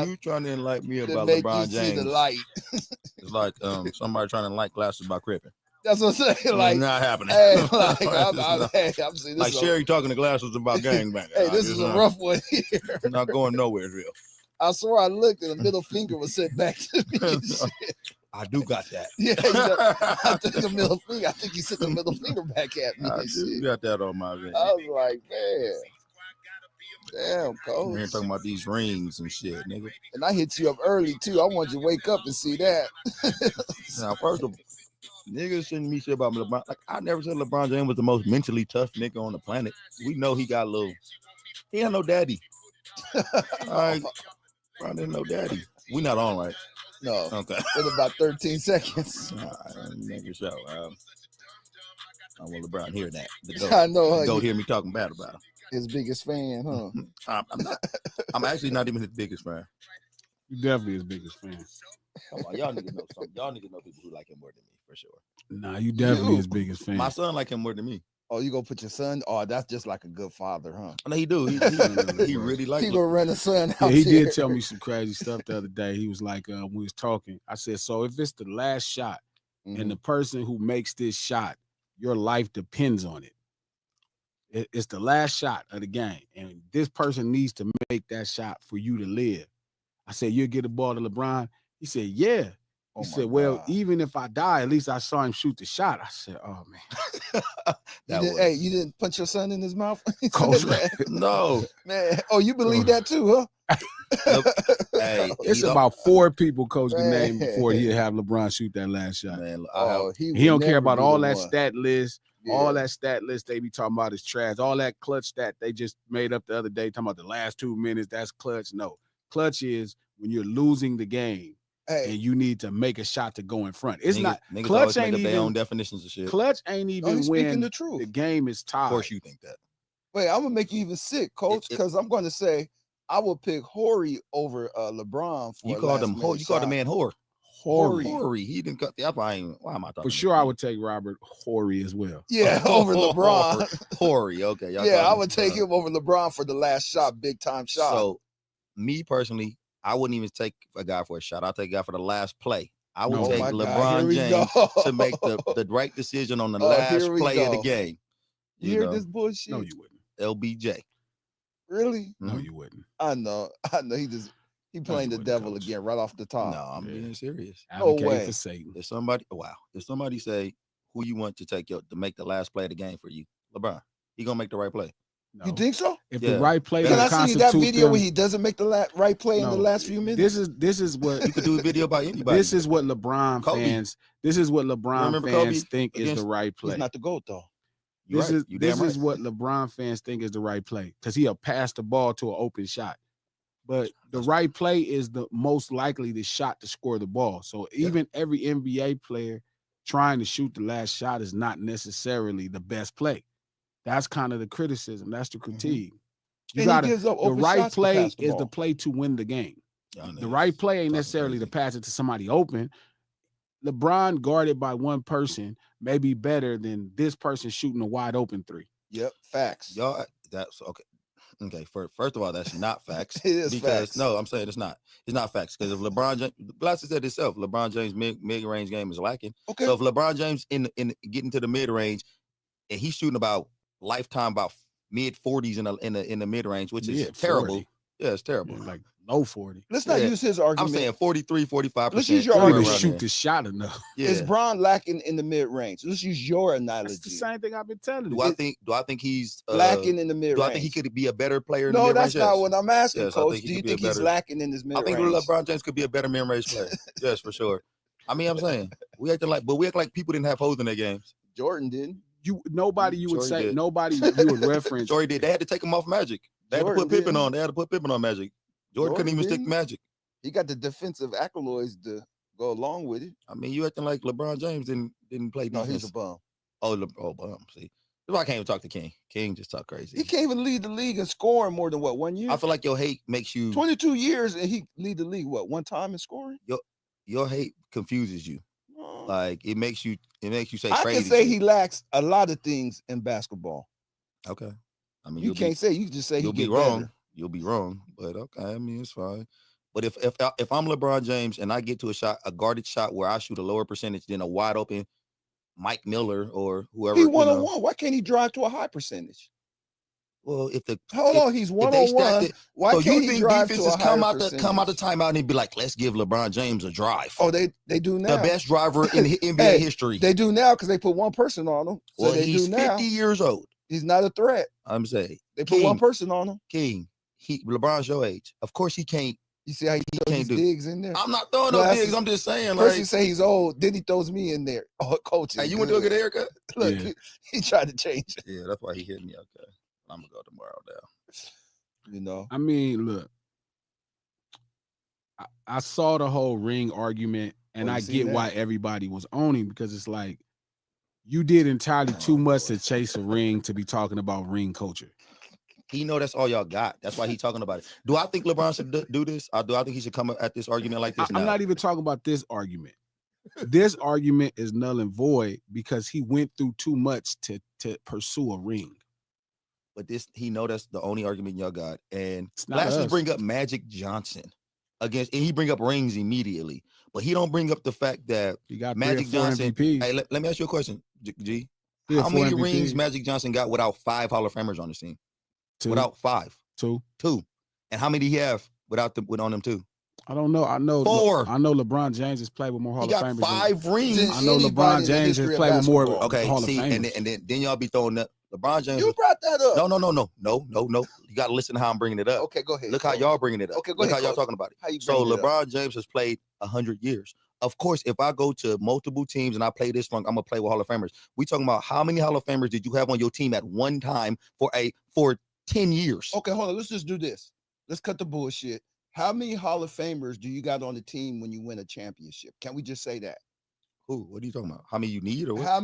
You trying to enlighten me about make LeBron you see the James? light. It's like somebody trying to enlighten classes about cripping. That's what I'm saying. Like, not happening. hey, like I'm saying, like Sherry talking to glasses about gangbanging. Hey, this is a rough one here. It's not going nowhere, real. I swear I looked and the middle finger was sent back to me. I do got that. Yeah, I took the middle finger. I think you sent the middle finger back at me. I do got that on my video. I was like, man. Damn, coach. We ain't talking about these rings and shit, nigga. And I hit you up early too. I want you to wake up and see that. Now, first of all, niggas shouldn't be shit about LeBron. Like, I never said LeBron James was the most mentally tough nigga on the planet. We know he got a little. He ain't no daddy. Like, LeBron ain't no daddy. We not on, right? No. Okay. In about 13 seconds. All right, make a show. I want LeBron hear that. I know. Go hear me talking bad about him. His biggest fan, huh? I'm not. I'm actually not even his biggest fan. You definitely his biggest fan. Come on, y'all niggas know something. Y'all niggas know people who like him more than me, for sure. Nah, you definitely his biggest fan. My son like him more than me. Oh, you gonna put your son? Oh, that's just like a good father, huh? No, he do. He really like. He gonna run his son out. Yeah, he there. did tell me some crazy stuff the other day. He was like, when we was talking, I said, so if it's the last shot and the person who makes this shot, your life depends on it. It's the last shot of the game, and this person needs to make that shot for you to live. I said, you'll get the ball to LeBron. He said, yeah. He said, well, even if I die, at least I saw him shoot the shot. I said, oh, man. Hey, you didn't punch your son in his mouth? Coach, no. Man, oh, you believe that too, huh? Hey, it's about 4 people Coach can name before he'd have LeBron shoot that last shot. Man, he don't care about all that stat list. Yeah. All that stat list they be talking about is trash. All that clutch stat they just made up the other day talking about the last 2 minutes, that's clutch. No, clutch is when you're losing the game and you need to make a shot to go in front. It's not clutch ain't even their own definitions of shit. Clutch ain't even when the game is tied. Of course you think that. Wait, I'm gonna make you even sick, Coach, because I'm gonna say I would pick Horry over LeBron. You called him whore. You called the man whore. Horry. He didn't cut the up. Why am I talking? For sure, I would take Robert Horry as well. Yeah, over LeBron. Horry. Okay. Yeah, I would take him over LeBron for the last shot, big time shot. So, me personally, I wouldn't even take a guy for a shot. I'll take a guy for the last play. I would take LeBron James to make the right decision on the last play of the game. You hear this bullshit? No, you wouldn't. LBJ. Really? No, you wouldn't. I know. He playing the devil again right off the top. No, I'm being serious. No way. For Satan. If somebody say who you want to take to make the last play of the game for you, LeBron, he gonna make the right play. No. You think so? If the right play, can I see that video where he doesn't make the right play in the last few minutes? This is what you could do a video by anybody. This is what LeBron fans. This is what LeBron fans think is the right play. He's not the GOAT though. This is what LeBron fans think is the right play because he'll pass the ball to an open shot. But the right play is the most likely the shot to score the ball. So even every NBA player trying to shoot the last shot is not necessarily the best play. That's kind of the criticism. That's the critique. You got the right play is the play to win the game. The right play ain't necessarily to pass it to somebody open. LeBron guarded by one person may be better than this person shooting a wide open 3. Yep, facts. Y'all, that's okay. Okay, first of all, that's not facts. It is facts. No, I'm saying it's not. It's not facts because if LeBron James, Blassie said itself, LeBron James mid-range game is lacking. Okay. So if LeBron James in getting to the mid-range and he's shooting about lifetime about mid-40s in the mid-range, which is terrible. 40. Yeah, it's terrible. Like low 40. Let's not use his argument. I'm saying 43, 45%. Let's use your argument. Shoot the shot enough. Yeah. Is Bron lacking in the mid-range? Let's use your analogy. That's the same thing I've been telling you. Do I think he's lacking in the mid-range? Do I think he could be a better player in no, the mid-range? No, that's not what I'm asking, yes, Coach. Do you think he's lacking in his mid-range? I think LeBron James could be a better mid-range player. Yes, for sure. I mean, I'm saying we act like people didn't have holes in their games. Jordan didn't. Nobody you would reference. Jordan did. They had to take him off Magic. They had to put Pippen on. They had to put Pippen on Magic. Jordan couldn't even stick Magic. He got the defensive accolades to go along with it. I mean, you acting like LeBron James didn't play defense. No, he's a bum. Bum. See, that's why I can't even talk to King. King just talk crazy. He can't even lead the league in scoring more than 1 year. I feel like your hate makes you 22 years and he lead the league one time in scoring. Your hate confuses you. Like it makes you say I crazy. I can say he lacks a lot of things in basketball. Okay. I mean, you can't say. You just say you'll be wrong. Better. You'll be wrong, but okay. I mean, it's fine. But if I'm LeBron James and I get to a guarded shot where I shoot a lower percentage than a wide open Mike Miller or whoever, he 1-on-1. Why can't he drive to a high percentage? Well, he's 1-on-1. Why so can't you he think drive defenses to a come higher out the timeout and be like, let's give LeBron James a drive? Oh, they do now. The best driver in NBA history. They do now because they put one person on him. So well, he's 50 years old. He's not a threat. I'm saying they put one person on him. King, LeBron's your age. Of course he can't. You see how he throws digs in there? I'm not throwing no digs. I'm just saying. First you say he's old, then he throws me in there. Oh, coach. Hey, you want to go get a haircut? Look, he tried to change it. Yeah, that's why he hit me. Okay, I'm gonna go tomorrow now. You know. I mean, look. I saw the whole ring argument, and I get why everybody was owning, because it's like you did entirely too much to chase a ring to be talking about ring culture. He know that's all y'all got. That's why he's talking about it. Do I think LeBron should do this? Or do I think he should come at this argument like this? I'm not even talking about this argument. This argument is null and void because he went through too much to pursue a ring. But he know that's the only argument y'all got. And let's just bring up Magic Johnson and he bring up rings immediately. But he don't bring up the fact that he got Magic Johnson. MVPs. Hey, let me ask you a question, G. How many rings Magic Johnson got without 5 Hall of Famers on the team? 2. Without 5. 2. And how many did he have without on them 2? I don't know. I know 4. I know LeBron James has played with more Hall of Famers. He got 5 rings. I know LeBron James has played with more Hall of Famers. And then y'all be throwing up LeBron James. You brought that up. No. You got to listen to how I'm bringing it up. Okay, go ahead. Look how y'all bringing it up. Okay, go ahead. Look how y'all talking about it. So LeBron James has played 100 years. Of course, if I go to multiple teams and I play this long, I'm gonna play with Hall of Famers. We talking about how many Hall of Famers did you have on your team at one time for 10 years? Okay, hold on. Let's just do this. Let's cut the bullshit. How many Hall of Famers do you got on the team when you win a championship? Can we just say that? Who? What are you talking about? How many you need or what? How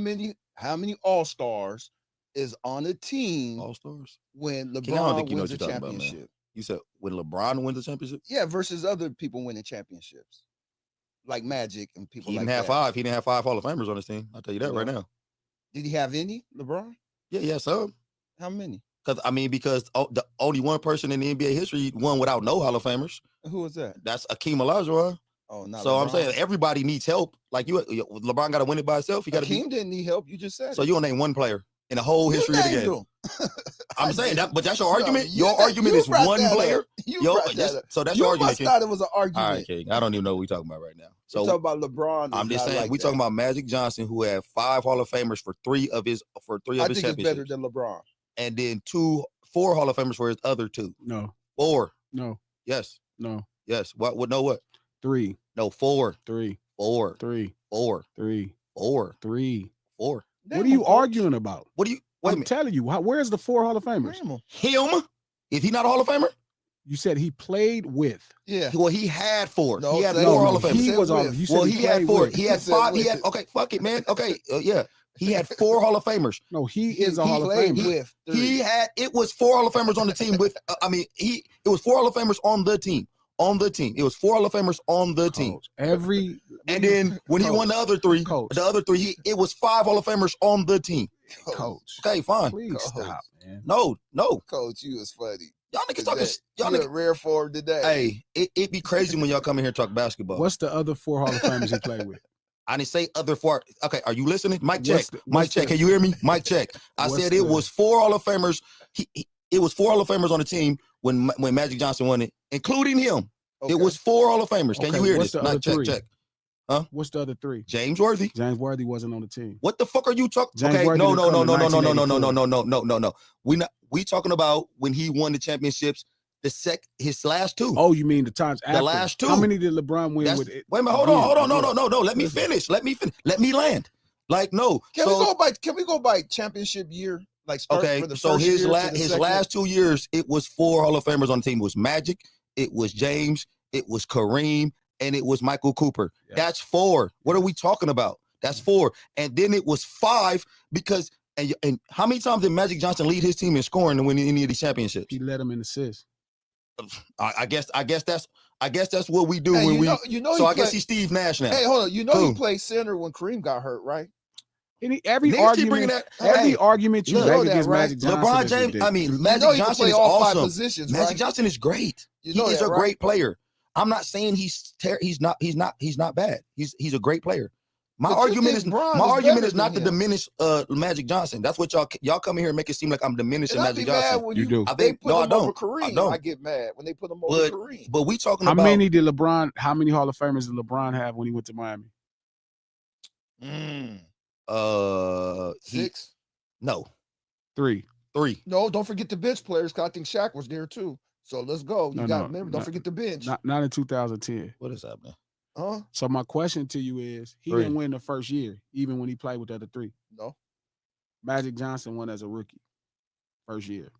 many All-Stars is on a team? All-Stars? When LeBron wins a championship. About, you said when LeBron wins a championship? Yeah, versus other people winning championships. Like Magic and people like that. He didn't have 5 Hall of Famers on his team. I'll tell you that right now. Did he have any, LeBron? Yeah, some. How many? Because the only one person in the NBA history won without no Hall of Famers. Who was that? That's Akeem Olajuwon. Oh, not so LeBron. I'm saying everybody needs help. Like LeBron got to win it by himself. He got Akeem didn't need help. You just said. So you don't name one player in the whole history of the game. I'm saying that, but that's your argument. Your argument is one player. So that's your argument. I thought it was an argument. All right, King. I don't even know what we're talking about right now. So talking about LeBron. I'm just saying we're talking about Magic Johnson, who had 5 Hall of Famers for 3 of his championships. I think it's better than LeBron. And then 4 Hall of Famers for his other 2. No. 4. No. Yes. No. Yes. What? No. What? 3. No. 4. 3. 4. 3. 4. 3. 4. 3. 4. What are you arguing about? What do you? I'm telling you, where's the 4 Hall of Famers? Him? Is he not a Hall of Famer? You said he played with. Yeah. Well, he had 4. No, he had 4 Hall of Famers. He was on. He had 4. He had 5. He had. Okay, fuck it, man. Okay, yeah. He had 4 Hall of Famers. No, he is a Hall of Famer. It was 4 Hall of Famers on the team with. It was 4 Hall of Famers on the team. It was 4 Hall of Famers on the team. And then when he won the other 3, it was 5 Hall of Famers on the team. Coach. Okay, fine. Please stop, man. No. Coach, you was funny. Y'all niggas talking. Y'all niggas rare form today. Hey, it be crazy when y'all come in here and talk basketball. What's the other 4 Hall of Famers he played with? I didn't say other 4. Okay, are you listening? Mic check. Mic check. Can you hear me? Mic check. I said it was 4 Hall of Famers. It was 4 Hall of Famers on the team when Magic Johnson won it, including him. Okay. It was 4 Hall of Famers. Can you hear this? Not check. Huh? What's the other 3? James Worthy. James Worthy wasn't on the team. What the fuck are you talking? Okay, no. We talking about when he won the championships. His last 2. Oh, you mean the times after? The last 2. How many did LeBron win with it? Wait a minute, hold on. No. Let me finish. Let me land. Like, no. Can we go by championship year? Like start for the so first his year last 2 years, it was 4 Hall of Famers on the team. It was Magic, it was James, it was Kareem, and it was Michael Cooper. Yeah. That's 4. What are we talking about? That's 4. And then it was 5 because and how many times did Magic Johnson lead his team in scoring to win any of these championships? He led them in assists. I guess that's what we do when So I guess he's Steve Nash now. Hey, hold on. He played center when Kareem got hurt, right? Every argument you make against Magic Johnson. LeBron James, Magic Johnson is awesome. Magic Johnson is great. He is a great player. I'm not saying he's not bad. He's a great player. My But argument is not to him. diminish Magic Johnson. That's what y'all come here and make it seem like I'm diminishing And Magic Johnson. You do. I they think put no, I him over don't. Kareem. I get mad when they put him over Kareem. But we talking how about many Hall of Famers did LeBron have when he went to Miami? 6? No. 3. No, don't forget the bench players, because I think Shaq was there too. So let's go. Don't forget the bench. Not in 2010. What is happening? Huh? So my question to you is, he didn't win the first year, even when he played with the other 3. No. Magic Johnson won as a rookie, first year.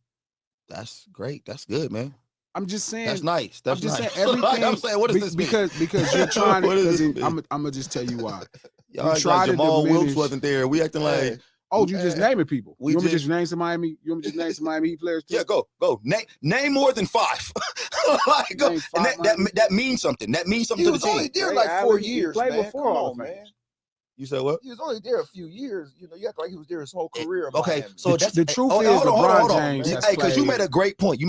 That's great. That's good, man. I'm just saying. That's nice. That's I'm just nice. saying everything. I'm saying, what does this mean? Because you're trying to. I'm gonna just tell you why. Y'all try to Jamal Wilkes wasn't there. We acting like. Oh, you just naming people. You want me to just name some Miami? You want me to just name some Miami Heat players too? Yeah, go. Name more than 5. Like, go. And that means something. That means something to the team. He was only there like 4 years, man. Come on, man. You said what? He was only there a few years. You act like he was there his whole career. Okay, so that's the truth is LeBron James. Hey, because you made a great point.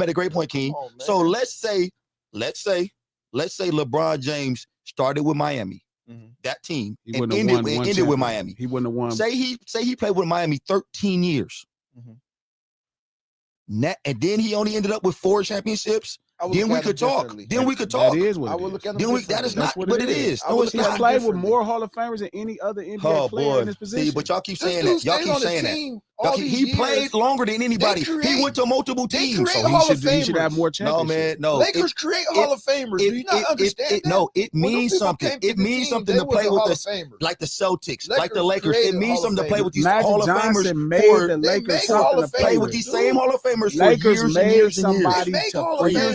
King. So let's say LeBron James started with Miami. That team and ended with Miami. He wouldn't have won. Say he played with Miami 13 years. And then he only ended up with 4 championships. Then we could talk. That is what I would look at him. That is not what it is. No, he's played with more Hall of Famers than any other NBA player in his position. See, but y'all keep saying that. Y'all keep saying that. He played longer than anybody. He went to multiple teams. So he should have more championships. No, man, no. Lakers create Hall of Famers. Do you not understand that? No, it means something. It means something to play with the like the Celtics, like the Lakers. It means something to play with these Hall of Famers. Made the Lakers something to play with these same Hall of Famers for years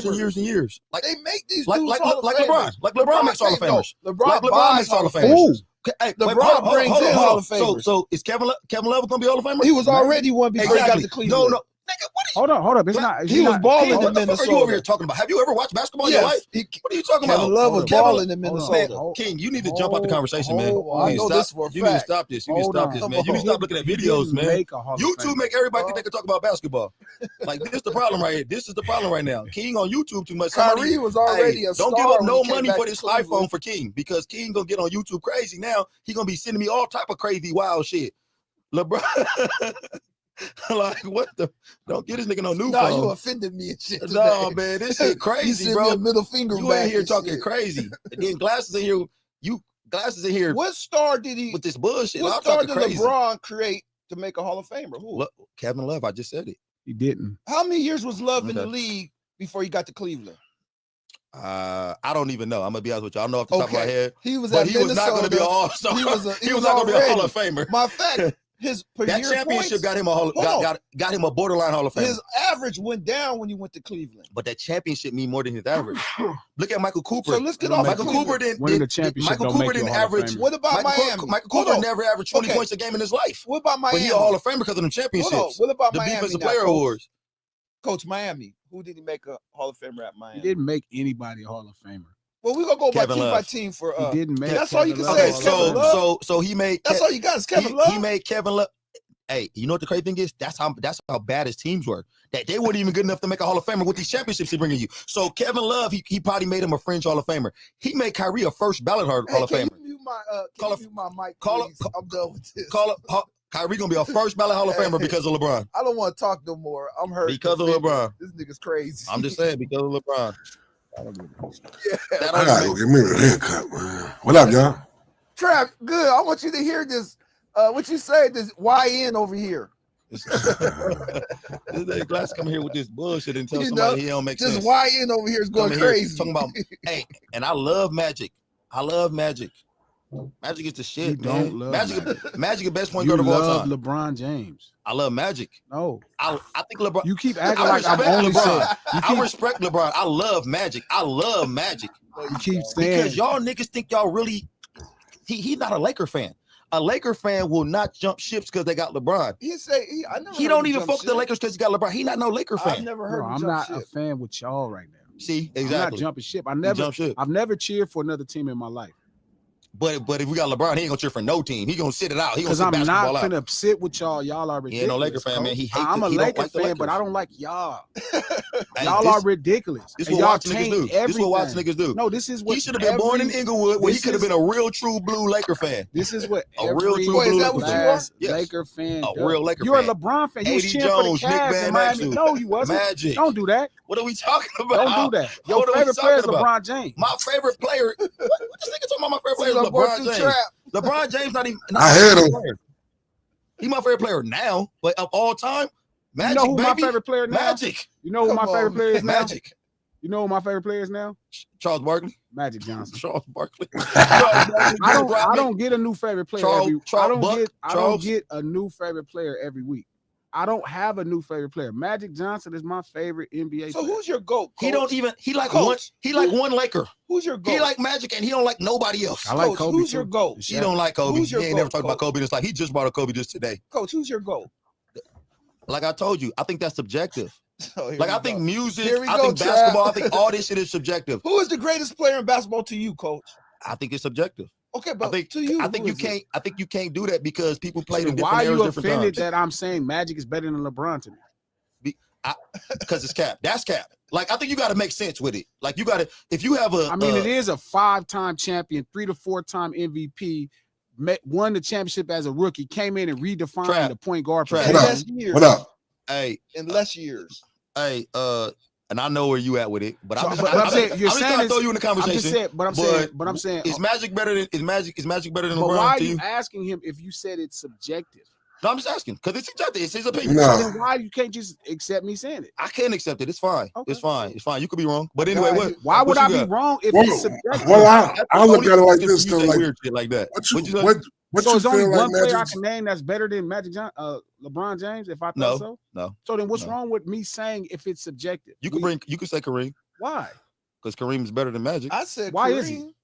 and years and years. Like they make these like dudes LeBron. Like LeBron makes Hall of Famers. LeBron makes Hall of Famers. Hey, LeBron brings in Hall of Famers. So is Kevin Love gonna be Hall of Famer? He was already one before he got to Cleveland. No. Nigga, hold up. It's not. He was balling in Minnesota. Minnesota. What are you over here talking about? Have you ever watched basketball in your life? What are you talking about? Kevin Love was balling in Minnesota. King, you need to jump out the conversation, man. I know this for a fact. You need to stop this. You need to stop this, man. You need to stop looking at videos, man. YouTube make everybody think they can talk about basketball. Like, this is the problem right here. This is the problem right now. King on YouTube too much. Kyrie was already a star. Don't give up no money for this iPhone for King, because King gonna get on YouTube crazy now. He gonna be sending me all type of crazy wild shit. LeBron. Like, what the? Don't get this nigga no new phone. No, you offended me and shit. No, man, this shit crazy, bro. Me a middle finger you back in here talking crazy. And then glasses in here. What star did he? With this bullshit. What star did LeBron create to make a Hall of Famer? Who? Kevin Love. I just said it. He didn't. How many years was Love in the league before he got to Cleveland? I don't even know. I'm gonna be honest with you. I don't know off the top of my head. He was was not gonna be an all-star. He was not gonna be a Hall of Famer. My fact. That championship got him a borderline Hall of Fame. His average went down when he went to Cleveland. But that championship mean more than his average. Look at Michael Cooper. So let's get off Michael Cooper didn't average. What about Miami? Michael Cooper never averaged 20 points a game in his life. What about Miami? But he a Hall of Famer because of them championships. What about the Miami? Defensive Player Awards. Coach, Miami. Who did he make a Hall of Famer at Miami? He didn't make anybody a Hall of Famer. Well, we're gonna go by team for he didn't make that's all you can say is Kevin Love. So he made that's all you got is Kevin Love. He made Kevin Love. Hey, you know what the crazy thing is? That's how bad his teams were. That they weren't even good enough to make a Hall of Famer with these championships he's bringing you. So Kevin Love, he probably made him a fringe Hall of Famer. He made Kyrie a first ballot Hall of Famer. Can you mute my mic, please? I'm done with this. Kyrie gonna be a first ballot Hall of Famer because of LeBron. I don't want to talk no more. I'm hurt. Because of LeBron. This nigga's crazy. I'm just saying because of LeBron. I gotta go get me a haircut, man. What up, y'all? Trap, good. I want you to hear this. What you say? This YN over here. This Glass come here with this bullshit and tell somebody he don't make sense. This YN over here is going crazy. Talking about, hey, and I love Magic. Magic is the shit. You don't love Magic the best point guard of all time. LeBron James. I love Magic. No, I think LeBron. You keep acting like I'm only saying. I respect LeBron. I love Magic. You keep saying because y'all niggas think y'all really. He's not a Laker fan. A Laker fan will not jump ships because they got LeBron. He don't even fuck with the Lakers because he got LeBron. He not no Laker fan. I've never heard. I'm not a fan with y'all right now. See, exactly. I'm not jumping ship. I've never cheered for another team in my life. But if we got LeBron, he ain't gonna cheer for no team. He gonna sit it out. He gonna Because sit I'm not basketball out. finna sit with y'all. Y'all are ridiculous. He ain't no Laker fan, man. He hates I'm a Laker fan, but I don't like y'all. Y'all are ridiculous. This and what y'all watch niggas do. This is what watch niggas do. No, this is what he should have been born in Inglewood where he could have been a real true blue Laker fan. This is what a real true blue Laker fan. A real Laker You're fan. a LeBron fan. You was cheering Jones, for the Cavs in Miami. No, you wasn't. Magic. Don't do that. What are we talking about? Don't do that. Your favorite player is LeBron James. My favorite player. What this nigga talking about? My favorite player is LeBron James. LeBron James not even. I had him. He's my favorite player now, but of all time, Magic. You know who baby? my favorite player now? Magic. You know who my favorite player is now? Magic. You know who my favorite player is now? Charles Barkley. Magic Johnson. Charles Barkley. I don't get a new favorite player every. I don't get a new favorite player every week. I don't have a new favorite player. Magic Johnson is my favorite NBA So player. who's your GOAT? Coach? He like one Laker. Who's your GOAT? He like Magic and he don't like nobody else. I like Coach, Kobe. who's your GOAT? He don't like Kobe. Who's your he ain't GOAT, never talked about Coach? Kobe just like he just brought a Kobe just today. Coach, who's your GOAT? Like I told you, I think that's subjective. Like I think music, I go, think basketball, I think all this shit is subjective. Who is the greatest player in basketball to you, Coach? I think it's subjective. Okay, but I think to you, I think you can't do that because people play in different Why are eras, you different offended times. that I'm saying Magic is better than LeBron to me? Because it's cap. That's cap. Like I think you got to make sense with it. Like you got to, if you have a, I mean, it is a 5-time champion, 3 to 4-time MVP, won the championship as a rookie, came in and redefined the point guard position. What up? Hey, in less years. Hey, and I know where you at with it, but I'm just trying to throw you in the conversation. But I'm saying, is Magic better than Magic better than LeBron? But why are to you asking him if you said it's subjective? No, I'm just asking because it's subjective. It's his opinion. No. Then why you can't just accept me saying it? I can't accept it. It's fine. Okay. It's fine. It's fine. You could be wrong, but anyway, why would I be wrong if it's subjective? Well, I look at it like this though, like weird shit like that. What so you there's only feel one like player Magic? I can name that's better than LeBron James. If I thought so, no. So then what's wrong with me saying if it's subjective? You can say Kareem. Why? Because Kareem is better than Magic. I said, why Kareem. is he?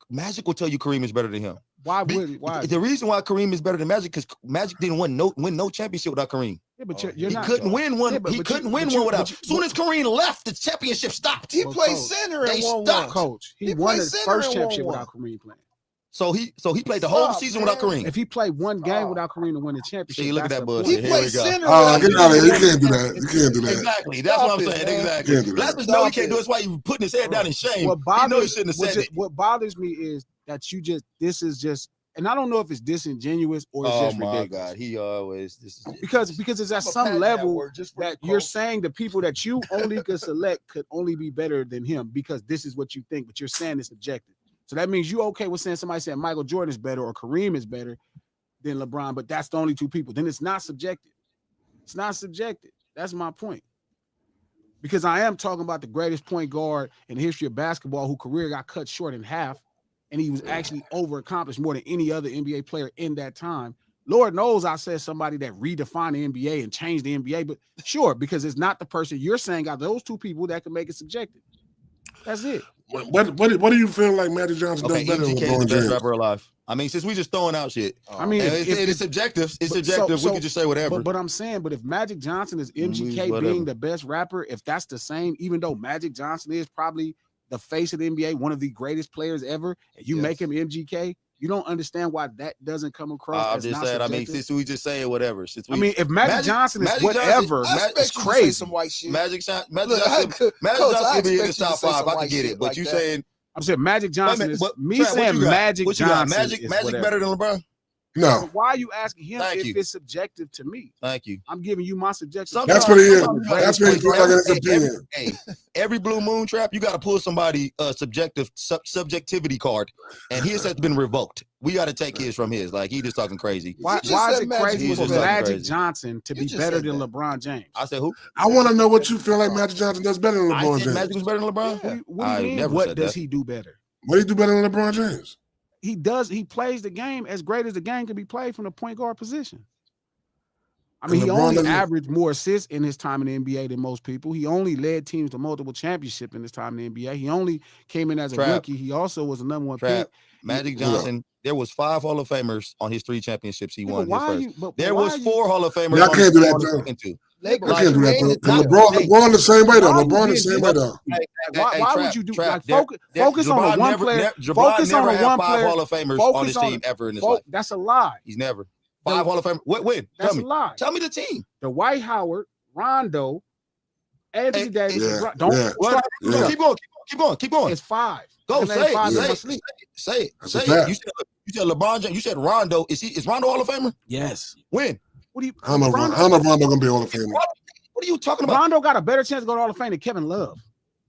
Magic will tell you Kareem is better than him. Why? The reason why Kareem is better than Magic because Magic didn't win no championship without Kareem. Yeah, but he couldn't win one. He couldn't win one without. As soon as Kareem left, the championship stopped. He played center and won one. Coach, he won his first championship without Kareem playing. So he played the whole season without Kareem. If he played one game without Kareem to win the championship, see, look at that bullshit. He played center. Get out of here. You can't do that. You can't do that. Exactly. That's what I'm saying. Exactly. Let us know he can't do it. That's why you putting his head down in shame. He know he shouldn't have said it. What bothers me is that this is just, and I don't know if it's disingenuous or it's just ridiculous. Oh my God, he always because it's at some level that you're saying the people that you only could select could only be better than him because this is what you think, but you're saying it's objective. So that means you okay with saying somebody saying Michael Jordan is better or Kareem is better than LeBron, but that's the only two people. Then it's not subjective. It's not subjective. That's my point. Because I am talking about the greatest point guard in the history of basketball whose career got cut short in half, and he was actually overaccomplished more than any other NBA player in that time. Lord knows I said somebody that redefined the NBA and changed the NBA, but sure, because it's not the person you're saying got those two people that can make it subjective. That's it. What do you feel like Magic Johnson does better than LeBron James? Best rapper alive. I mean, since we just throwing out shit. I mean, it's subjective. It's subjective. We can just say whatever. But I'm saying, but if Magic Johnson is MGK being the best rapper, if that's the same, even though Magic Johnson is probably the face of the NBA, one of the greatest players ever, and you make him MGK, you don't understand why that doesn't come across. I'm just saying. I mean, since we just saying whatever. If Magic Johnson is whatever, that's crazy. Some white shit. Magic Johnson could be in the top 5. I can get it, but you saying. I'm saying Magic Johnson is me saying Magic Johnson. Magic better than LeBron? No. So why are you asking him if it's subjective to me? Thank you. I'm giving you my subjective. That's what he is. That's what he feels like in his opinion. Every Blue Moon trap, you got to pull somebody subjectivity card, and his has been revoked. We got to take his from his. Like he just talking crazy. Why is it crazy for Magic Johnson to be better than LeBron James? I said who? I want to know what you feel like Magic Johnson does better than LeBron James. Magic was better than LeBron. Yeah. What do you mean? What does he do better? What do you do better than LeBron James? He plays the game as great as the game can be played from the point guard position. I mean, he only averaged more assists in his time in the NBA than most people. He only led teams to multiple championships in his time in the NBA. He only came in as a rookie. He also was the number one pick. Magic Johnson, there was 5 Hall of Famers on his 3 championships he won. There was 4 Hall of Famers. I can't do that, Joe. Lakers I can't do that, created bro. the- LeBron the same way though. Why LeBron you the same getting way this? though. Why would you do like focus LeBron on the one never, player? LeBron Focus never on the had one 5 player. Hall of Famers Focus on his on team ever in his life. That's a lie. He's never 5 Hall of Famers. When? That's Tell a me. lie. Tell me the team. Dwight Howard, Rondo, Anthony Davis. yeah, Don't yeah. start- Yeah. Keep going. It's 5. Go And say then 5 it. in my Say sleep. it. Say it. That's Say a it. fact. You said LeBron James. You said Rondo. Is Rondo Hall of Famer? Yes. When? What do you? I don't know if Rondo gonna be Hall of Famer. What are you talking about? Rondo got a better chance to go to Hall of Fame than Kevin Love.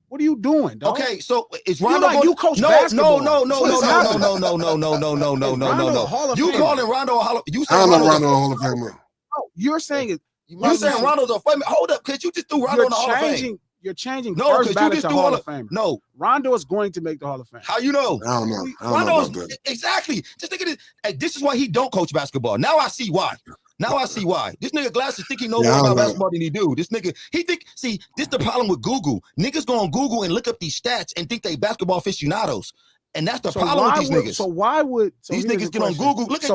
What are you doing, dog? Okay, so is You Rondo like you coach no, basketball. no. No. Hall of You Fame. calling Rondo a Hall of You I saying don't know Rondo Rondo Hall of Famer. You're saying it. You saying Rondo's a Famer? Hold up, cause you just threw Rondo in the Hall of Fame. You're changing No, first because you ballot just to threw Hall of Famer. No, Rondo is going to make the Hall of Fame. how you know? I don't know. I don't know about that. Exactly. Just think of this. Hey, this is why he don't coach basketball. Now I see why. This nigga Glasses think he know more about basketball than he do. This nigga, this the problem with Google. Niggas go on Google and look up these stats and think they basketball aficionados. And that's the problem with these niggas. So why would these niggas get on Google? Look at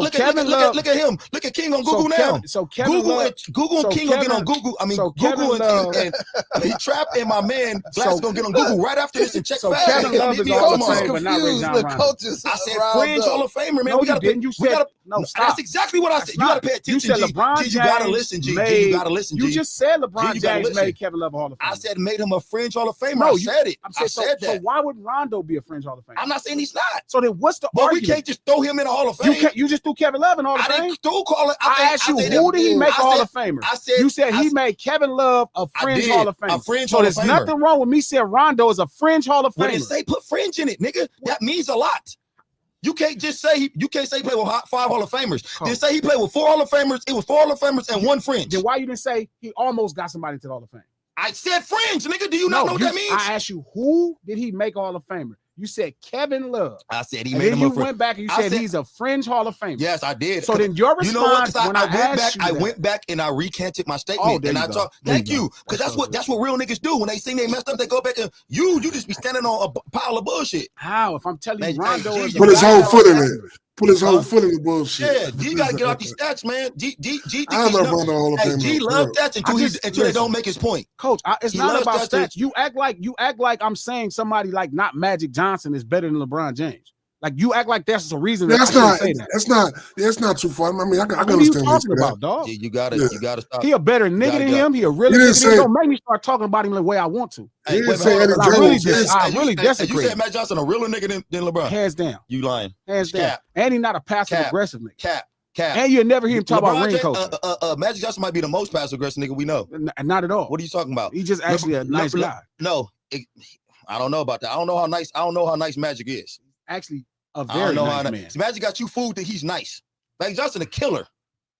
him. Look at King on Google now. Google and King gonna get on Google. I mean, Google and Trap and my man Glass gonna get on Google right after this and check facts. Kevin Love is Hall of Fame, but not Ray John Rondo. I said fringe Hall of Famer, man. No, you didn't. You said no. Stop. That's exactly what I said. You gotta pay attention. You said LeBron James. You gotta listen, G. You gotta listen, G. You just said LeBron James made Kevin Love a Hall of Fame. I said made him a fringe Hall of Famer. No, I said it. I said that. So why would Rondo be a fringe Hall of Famer? I'm not saying he's not. So then what's the argument? We can't just throw him in the Hall of Fame. You just threw Kevin Love in Hall of Fame? I didn't call it. I asked you, who did he make Hall of Famer? You said he made Kevin Love a fringe Hall of Famer. A fringe so Hall of there's Famer. nothing wrong with me saying Rondo is a fringe Hall of Famer. When they say put fringe in it, nigga, that means a lot. You can't just say he played with 5 Hall of Famers. Then say he played with 4 Hall of Famers. It was 4 Hall of Famers and 1 fringe. Then why you didn't say he almost got somebody to the Hall of Fame? I said fringe, nigga. Do you not know what that means? I asked you, who did he make Hall of Famer? You said Kevin Love. I said he and made then him you went back and you said he's a fringe Hall of Famer. Yes, I did. So then your response when I went back and I recanted my statement and I talked. Thank you, because that's what real niggas do when they think they messed up. They go back and you just be standing on a pile of bullshit. How? If I'm telling you, Rondo is put his whole foot in it. Put his whole foot in the bullshit. Yeah, you gotta get out these stats, man. I love Rondo Hall of Fame. G love stats until they don't make his point. Coach, it's not about stats. You act like I'm saying somebody like not Magic Johnson is better than LeBron James. Like you act like that's a reason. That's not too far. I mean, I can what understand are you talking about, dog. You gotta stop. He a better nigga than him. He a really nigga than him. Don't make me start talking about him the way I want to. He didn't say Eddie Jones. I really desecrate. You said Matt Johnson a realer nigga than LeBron. Hands down. You lying. Hands down. And he not a passive aggressive nigga. Cap. And you'll never hear him talk about ring coaching. Magic Johnson might be the most passive aggressive nigga we know. Not at all. What are you talking about? He's just actually a nice guy. No, I don't know about that. I don't know how nice Magic is. Actually, a very nice man. Magic got you fooled that he's nice. Magic Johnson a killer.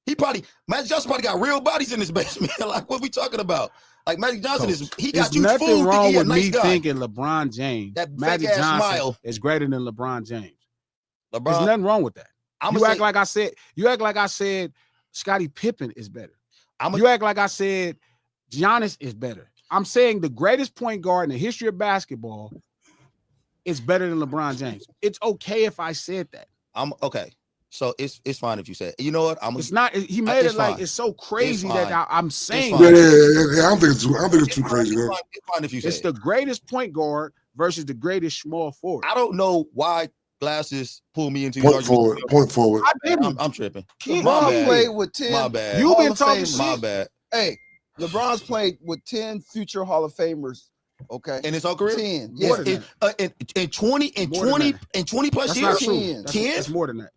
Magic Johnson probably got real bodies in his basement. Like what we talking about? Like Magic Johnson he got you fooled. Nothing wrong with me guy. Thinking LeBron James, that Magic Johnson smile is greater than LeBron James. There's nothing wrong with that. You act like I said Scottie Pippen is better. You act like I said Giannis is better. I'm saying the greatest point guard in the history of basketball is better than LeBron James. It's okay if I said that. I'm okay. So it's fine if you say it. You know what? It's not. He made it like it's so crazy that I'm saying. Yeah. I don't think it's too crazy. It's fine if you say it's the greatest point guard versus the greatest small forward. I don't know why Glasses pull me into point forward. I didn't. I'm tripping. LeBron played with 10. My bad. You've been talking shit. My bad. Hey, LeBron's played with 10 future Hall of Famers. Okay. In his whole career? 10. Yeah. In 20 plus years? 10. That's more than that.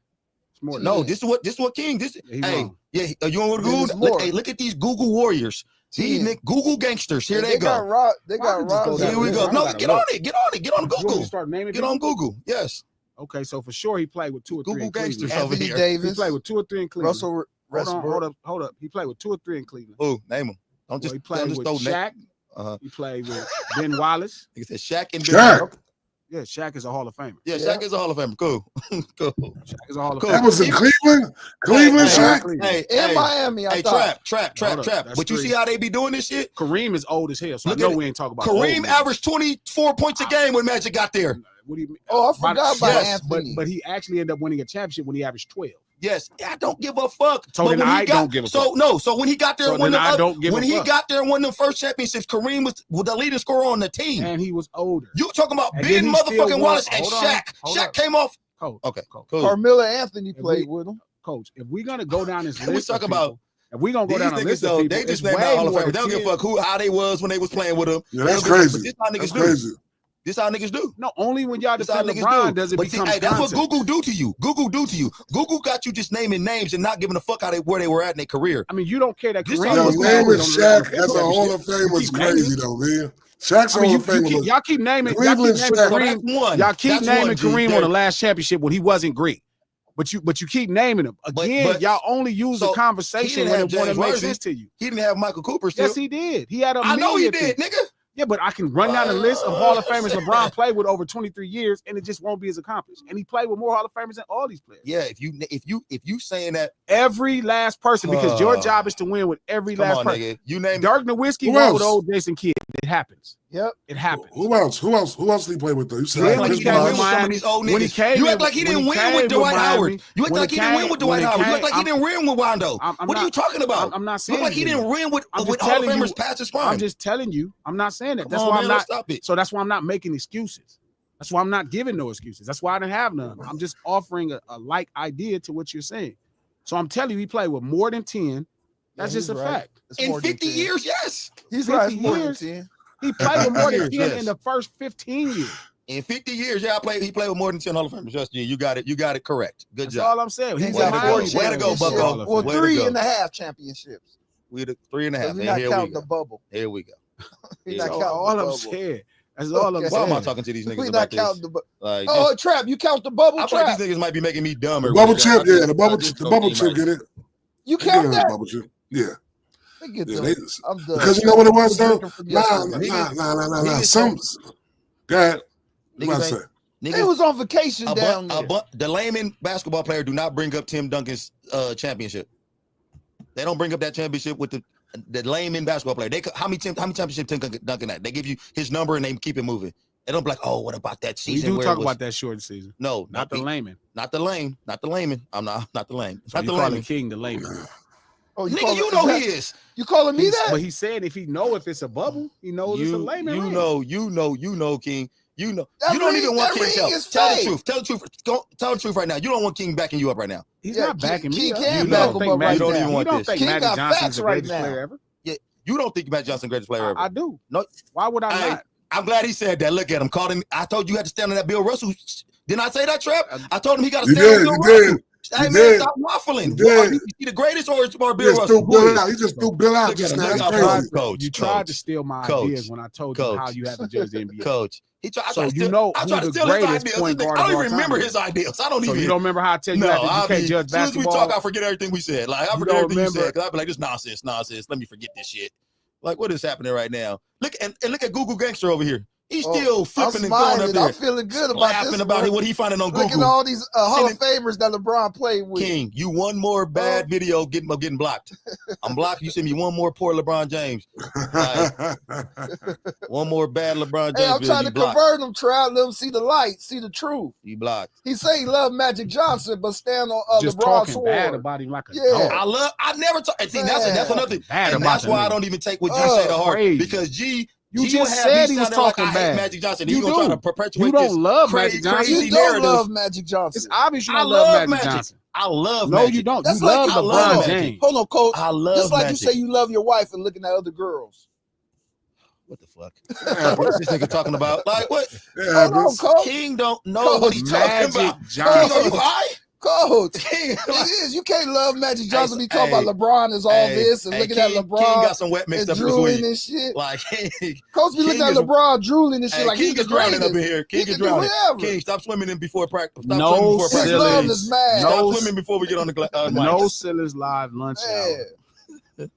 It's more than no, that. this is what King. You want to Google? Look at these Google warriors. These Google gangsters. Here they go. They got robbed. Here we go. No, get on it. Get on Google. Start naming get on Google. Yes. Okay, so for sure he played with 2 or 3 Google in Cleveland. gangsters over Anthony here. Davis. He played with 2 or 3 in Cleveland. Hold up. He played with 2 or 3 in Cleveland. Oh, name them. Don't just he played with Shaq. He played with Ben Wallace. He said Shaq and Ben. Yeah, Shaq is a Hall of Famer. Yeah, Shaq is a Hall of Famer. Cool. Shaq is a Hall of Famer. That was in Cleveland? Shaq? In Miami, I thought. Trap. But you see how they be doing this shit? Kareem is old as hell, so I know we ain't talking about Kareem averaged 24 points a game when Magic got there. What do you mean? Oh, I forgot about Anthony. But he actually ended up winning a championship when he averaged 12. Yes, I don't give a fuck. So then I don't give a fuck. So when he got there, when he got there and won the first championships, Kareem was the leading scorer on the team, and he was older. You talking about Ben motherfucking Wallace and Shaq? Shaq came off. Coach, okay, cool. Carmelo Anthony played with him. Coach, if we're gonna go down this list, we talk about. If we're gonna go down a list of people, they just named out Hall of Famers. They don't give a fuck how they was when they was playing with him. Yeah, that's crazy. This how niggas do. Crazy. This how niggas do. No, only when y'all defend LeBron does it become content. That's what Google do to you. Google got you just naming names and not giving a fuck where they were at in their career. I mean, you don't care that Kareem was naming Shaq as a Hall of Fame was crazy though, man. Shaq's Hall of Fame was y'all keep naming Kareem. Y'all keep naming Kareem on the last championship when he wasn't great. But you keep naming him. Again, y'all only use the conversation when it want to make sense to you. He didn't have Michael Cooper still. Yes, he did. He had a I know he did, nigga. Yeah, but I can run down a list of Hall of Famers LeBron played with over 23 years, and it just won't be as accomplished. And he played with more Hall of Famers than all these players. Yeah, if you saying that every last person, because your job is to win with every last person. Nigga. You name Dirk Nowitzki won with old Jason Kidd. It happens. Yep, it happens. Who else did he play with though? You said like he came with some of these old niggas. You act like he didn't win with Dwight Howard. You act like he didn't win with Dwight Howard. You act like he didn't win with Wando. What are you talking about? I'm not saying like he didn't win with Hall of Famers past his prime. I'm just telling you. I'm not saying that. That's why I'm not. So that's why I'm not making excuses. That's why I'm not giving no excuses. That's why I didn't have none. I'm just offering a like idea to what you're saying. So I'm telling you, he played with more than 10. That's just a fact. In 50 years, yes. He's right. More than 10. He played with more than 10 in the first 15 years. In 50 years, he played with more than 10 Hall of Famers. Just you got it correct. Good job. That's all I'm saying. Way to go, Bucko. Well, 3.5 championships. We had 3.5. We're not counting the bubble. Here we go. That's all I'm saying. That's all I'm saying. Why am I talking to these niggas We're about not counting this? Oh, Trap, you count the bubble, I Trap? thought these niggas might be making me dumber. The bubble chip, yeah. The bubble chip, get it. You count that? Bubble chip, yeah. I'm done. Because you know what it was though? Nah. Some God, what I say? They was on vacation down there. The layman basketball player do not bring up Tim Duncan's championship. They don't bring up that championship with the layman basketball player. How many championships Tim Duncan had? They give you his number and they keep it moving. They don't be like, oh, what about that season? We do talk about that short season. No, not the layman. Not the layman. I'm not the layman. So not the layman. King, the layman. Oh, nigga, you know he is. You calling me that? But he said if if it's a bubble, he knows it's a layman. You know, King. You know, you don't even want King. Tell the truth. Tell the truth right now. You don't want King backing you up right now. He's not backing me up. You don't even want this. King Magic Johnson's the greatest player ever. Yeah, you don't think Magic Johnson the greatest player ever? I do. No, why would I not? I'm glad he said that. Look at him. Called him. I told you had to stand on that Bill Russell. Didn't I say that, Trap? I told him he got to stand on Bill Russell. Hey, man, stop waffling. Is he the greatest or Bill Russell? He just threw Bill out. Coach. You tried to steal my ideas when I told you how you have to judge the NBA. Coach. I tried to steal his point guard. I don't even remember his ideas. I don't even. So you don't remember how I tell you that you can't judge basketball? As soon as we talk, I forget everything we said. Like, I forget everything you said. Because I'll be like, this nonsense. Let me forget this shit. Like, what is happening right now? Look at Google Gangster over here. He's still flipping and going up there. I'm feeling good about laughing this. About what he finding on Google. Look at all these Hall of Famers that LeBron played with. King, you one more bad video getting blocked. I'm blocked. You send me one more poor LeBron James. One more bad LeBron James. Hey, I'm trying to convert him, let him see the light, see the truth. You blocked. He say he love Magic Johnson, but stand on just LeBron's talking sword. bad about him like a dog. I never talk. See, that's another thing. And that's why I don't even take what G say to heart. Because You just said he was talking bad. Magic Johnson. He's gonna try to perpetuate you don't love Magic Johnson. You don't love Magic Johnson. It's obvious you don't love Magic Johnson. I love Magic. No, you don't. That's you like love LeBron James. Hold on, Coach. I love Just like Magic. You say you love your wife and looking at other girls. What the fuck? What is this nigga talking about? Like what? Hold on, Coach. King don't know what he's talking about. Johnson. King, are you high? Coach, it is. You can't love Magic Johnson. Be talking about LeBron is all this and looking at LeBron. King got some wet mixed up drooling and shit. Like, Coach be looking at LeBron drooling and shit. Like King is drowning up in here. King is drowning. King, stop swimming in before practice. No silly. Stop swimming before we get on the no silly live lunch hour.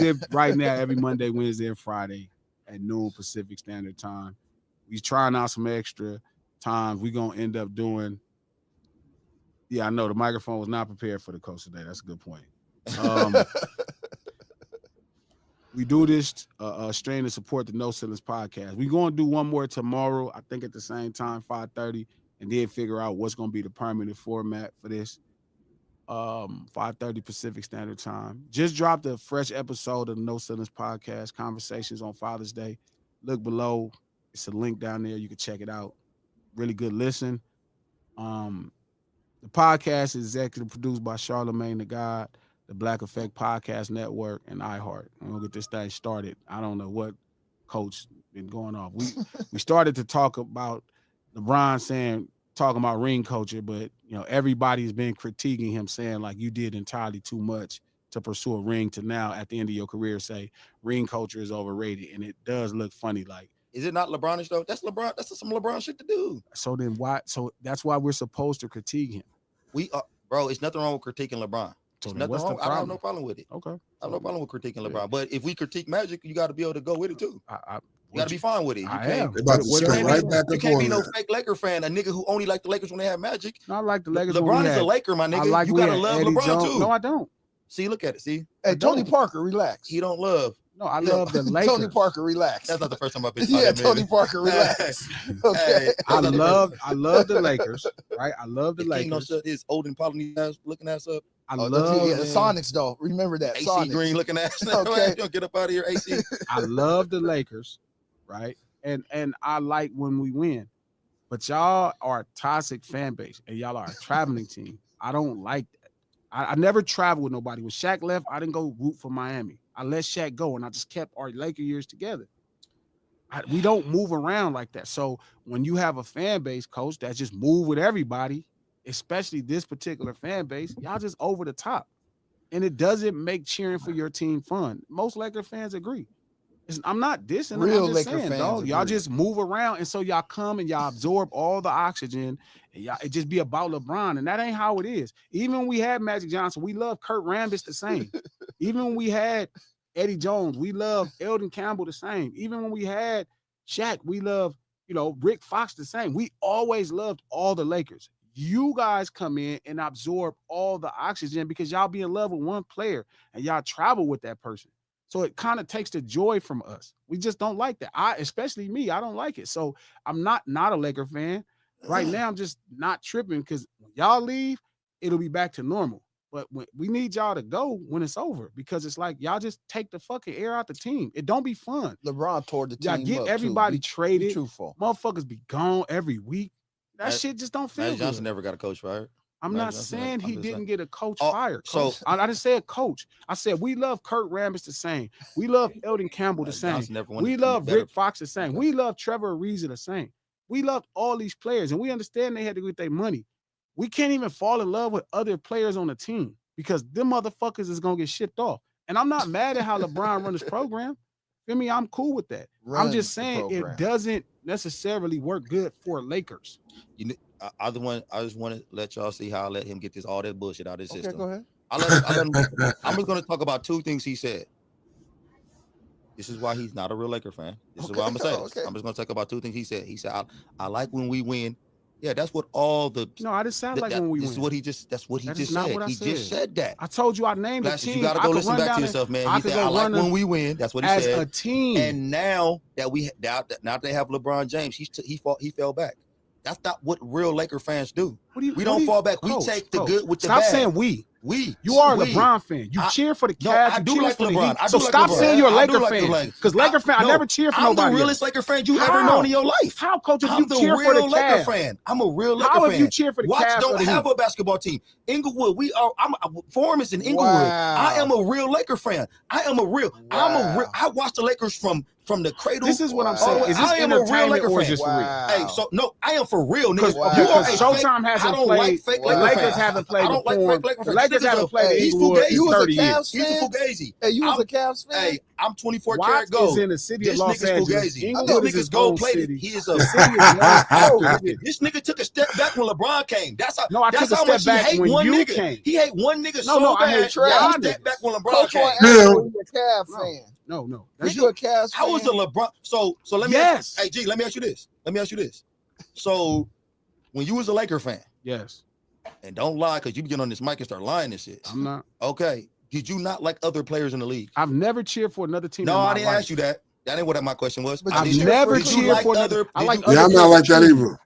Tip right now every Monday, Wednesday, and Friday at noon Pacific Standard Time. We trying out some extra times. We gonna end up doing. Yeah, I know the microphone was not prepared for the coach today. That's a good point. We do this strain to support the No Ceilings podcast. We're going to do one more tomorrow, I think at the same time, 5:30, and then figure out what's going to be the permanent format for this. 5:30 Pacific Standard Time. Just dropped a fresh episode of the No Ceilings Podcast, Conversations on Father's Day. Look below. It's a link down there. You can check it out. Really good listen. The podcast is executive produced by Charlemagne the God, the Black Effect Podcast Network, and iHeart. I'm gonna get this thing started. I don't know what coach been going off. We started to talk about LeBron talking about ring culture, but everybody's been critiquing him, saying like you did entirely too much to pursue a ring, to now at the end of your career say ring culture is overrated. And it does look funny. Like, is it not LeBronish though? That's LeBron. That's some LeBron shit to do. So then why? So that's why we're supposed to critique him. We are, bro. It's nothing wrong with critiquing LeBron. So nothing wrong. I have no problem with it. Okay. I have no problem with critiquing LeBron. But if we critique Magic, you got to be able to go with it too. You got to be fine with it. You can't be no fake Laker fan, a nigga who only like the Lakers when they have Magic. No, I like the Lakers. LeBron is a Laker, my nigga. You gotta love LeBron too. No, I don't. See, look at it. See, hey, Tony Parker, relax. He don't love. No, I love the Lakers. Tony Parker, relax. That's not the first time I've been. Yeah, Tony Parker, relax. Okay. I love the Lakers, right? I love the Lakers. King shut his old and Polynesian ass looking ass up. I love the Sonics though. Remember that AC Sonics. Green looking ass. Okay, don't get up out of here, AC. I love the Lakers, right? And I like when we win, but y'all are a toxic fan base, and y'all are a traveling team. I don't like that. I never traveled with nobody. When Shaq left, I didn't go root for Miami. I let Shaq go, and I just kept our Laker years together. We don't move around like that. So when you have a fan base, coach, that just move with everybody, especially this particular fan base, y'all just over the top. And it doesn't make cheering for your team fun. Most Laker fans agree. I'm not dissing. Real I'm just Laker saying, fans dog. Y'all agree. just move around, and so y'all come and y'all absorb all the oxygen, and y'all, it just be about LeBron, and that ain't how it is. Even when we had Magic Johnson, we love Kurt Rambis the same. Even when we had Eddie Jones, we love Eldon Campbell the same. Even when we had Shaq, we love Rick Fox the same. We always loved all the Lakers. You guys come in and absorb all the oxygen because y'all be in love with one player and y'all travel with that person. So it kind of takes the joy from us. We just don't like that. Especially me, I don't like it. So I'm not a Laker fan. Right now, I'm just not tripping because when y'all leave, it'll be back to normal. But we need y'all to go when it's over because it's like y'all just take the fucking air out the team. It don't be fun. LeBron tore the team y'all get up everybody traded. Be truthful. Motherfuckers be gone every week. That shit just don't feel Magic good. Johnson never got a coach fired. I'm not saying he didn't get a coach fired. Coach. So I didn't say a coach. I said we love Kurt Rambis the same. We love Eldon Campbell the same. We love Rick Fox the same. We love Trevor Ariza the same. We loved all these players, and we understand they had to get their money. We can't even fall in love with other players on the team because them motherfuckers is gonna get shipped off. And I'm not mad at how LeBron run his program. Feel me? I'm cool with that. I'm just saying it doesn't necessarily work good for Lakers. I just want to let y'all see how I let him get all that bullshit out of his system. Go ahead. I'm just going to talk about two things he said. This is why he's not a real Laker fan. This is why I'm going to say this. I'm just going to talk about two things he said. He said, I like when we win. Yeah, that's what all the. No, I didn't sound like when we win. That's what he just said. He just said that. I told you I named the team. You got to go listen back to yourself, man. He said, I like when we win. That's what he said. As a team. And now that they have LeBron James, he fell back. That's not what real Laker fans do. We don't fall back. We take the good with the bad. Stop saying we. You are a LeBron fan. You cheer for the Cavs. I do like LeBron. So stop saying you're a Laker fan. Because Laker fan, I never cheer for nobody. I'm the realest Laker fan you ever known in your life. How, coach, if you cheer for the Cavs? Fan. I'm a real Laker fan. How have you cheer for the Cavs? Watts don't have a basketball team. Inglewood, Forum is in Inglewood. I am a real Laker fan. I watch the Lakers from the cradle. This is what I'm saying. Is this entertainment or just for real? Hey, so no, I am for real, nigga. Showtime hasn't played. The Lakers haven't played before. The Lakers haven't played. You was a Cavs fan? He's a Fugazi. Hey, you was a Cavs fan? Hey, I'm 24 karat gold. Is in the city of Los Angeles. This nigga's gold plated. He is a This nigga took a step back when LeBron came. That's how much he hate one nigga. He hate one nigga so bad. He stepped back when LeBron came. You a Cavs fan? No. Was you a Cavs fan? I was a LeBron. So let me ask you, hey G, let me ask you this. So when you was a Laker fan, yes. And don't lie, because you get on this mic and start lying and shit. I'm not. Okay. Did you not like other players in the league? I've never cheered for another team. No, I didn't ask you that. That ain't what my question was. I've never cheered for other. Yeah, I'm not like that either.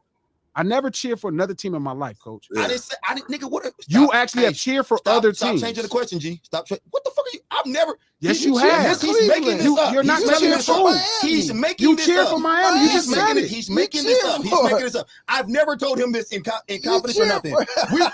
I never cheered for another team in my life, Coach. I didn't say. I didn't, nigga. What? You actually have cheered for other teams. Stop changing the question, G. Stop. What the fuck are you? I've never. Yes, you have. He's making this up. You're not making this up. He's making you this cheer up. for Miami. You just said it. He's making this up. He's making this up. I've never told him this in confidence or nothing.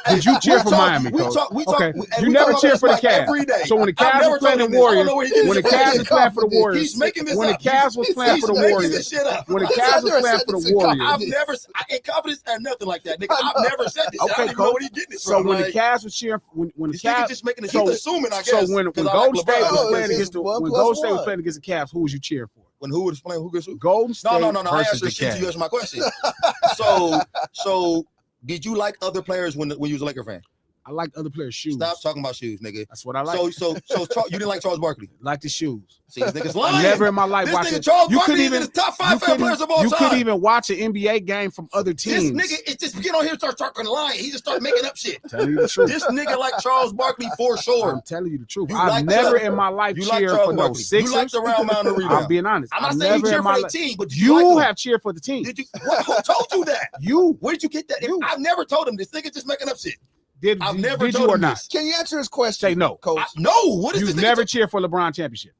Did you cheer for Miami, Coach? Okay. You never cheer for the Cavs every day. So when the Cavs was playing the Warriors, when the Cavs was playing for the Warriors, he's making this up. When the Cavs was playing for the Warriors, when the Cavs was playing for the Warriors, I've never in confidence or nothing like that, nigga. I've never said this. Okay, I don't even know what he's getting this from. So when the Cavs was cheering, when the Cavs just making it, he's assuming, I guess. So when Golden State was playing against the Cavs, who was you cheering for? When who was playing? Who gets who? Golden State. No. I answered the shit. You answered my question. So did you like other players when you was a Laker fan? I like other players' shoes. Stop talking about shoes, nigga. That's what I like. So you didn't like Charles Barkley? Like the shoes. See, this nigga's lying. Never in my life this watched nigga Charles Barkley is in the top 5 favorite players of all time. You couldn't even watch an NBA game from other teams. This nigga is just get on here and start talking lying. He just start making up shit. Telling you the truth. This nigga like Charles Barkley for sure. I'm telling you the truth. I've never in my life cheered for no Sixers. You like the round mound and rebound. I'm being honest. I'm not saying you cheer for the team, but you have cheered for the team. Did you? Who told you that? You. Where did you get that? I've never told him this. Nigga just making up shit. I've never told you or not? Can you answer his question? Say no, Coach. No. What is this? You've never cheered for LeBron championship.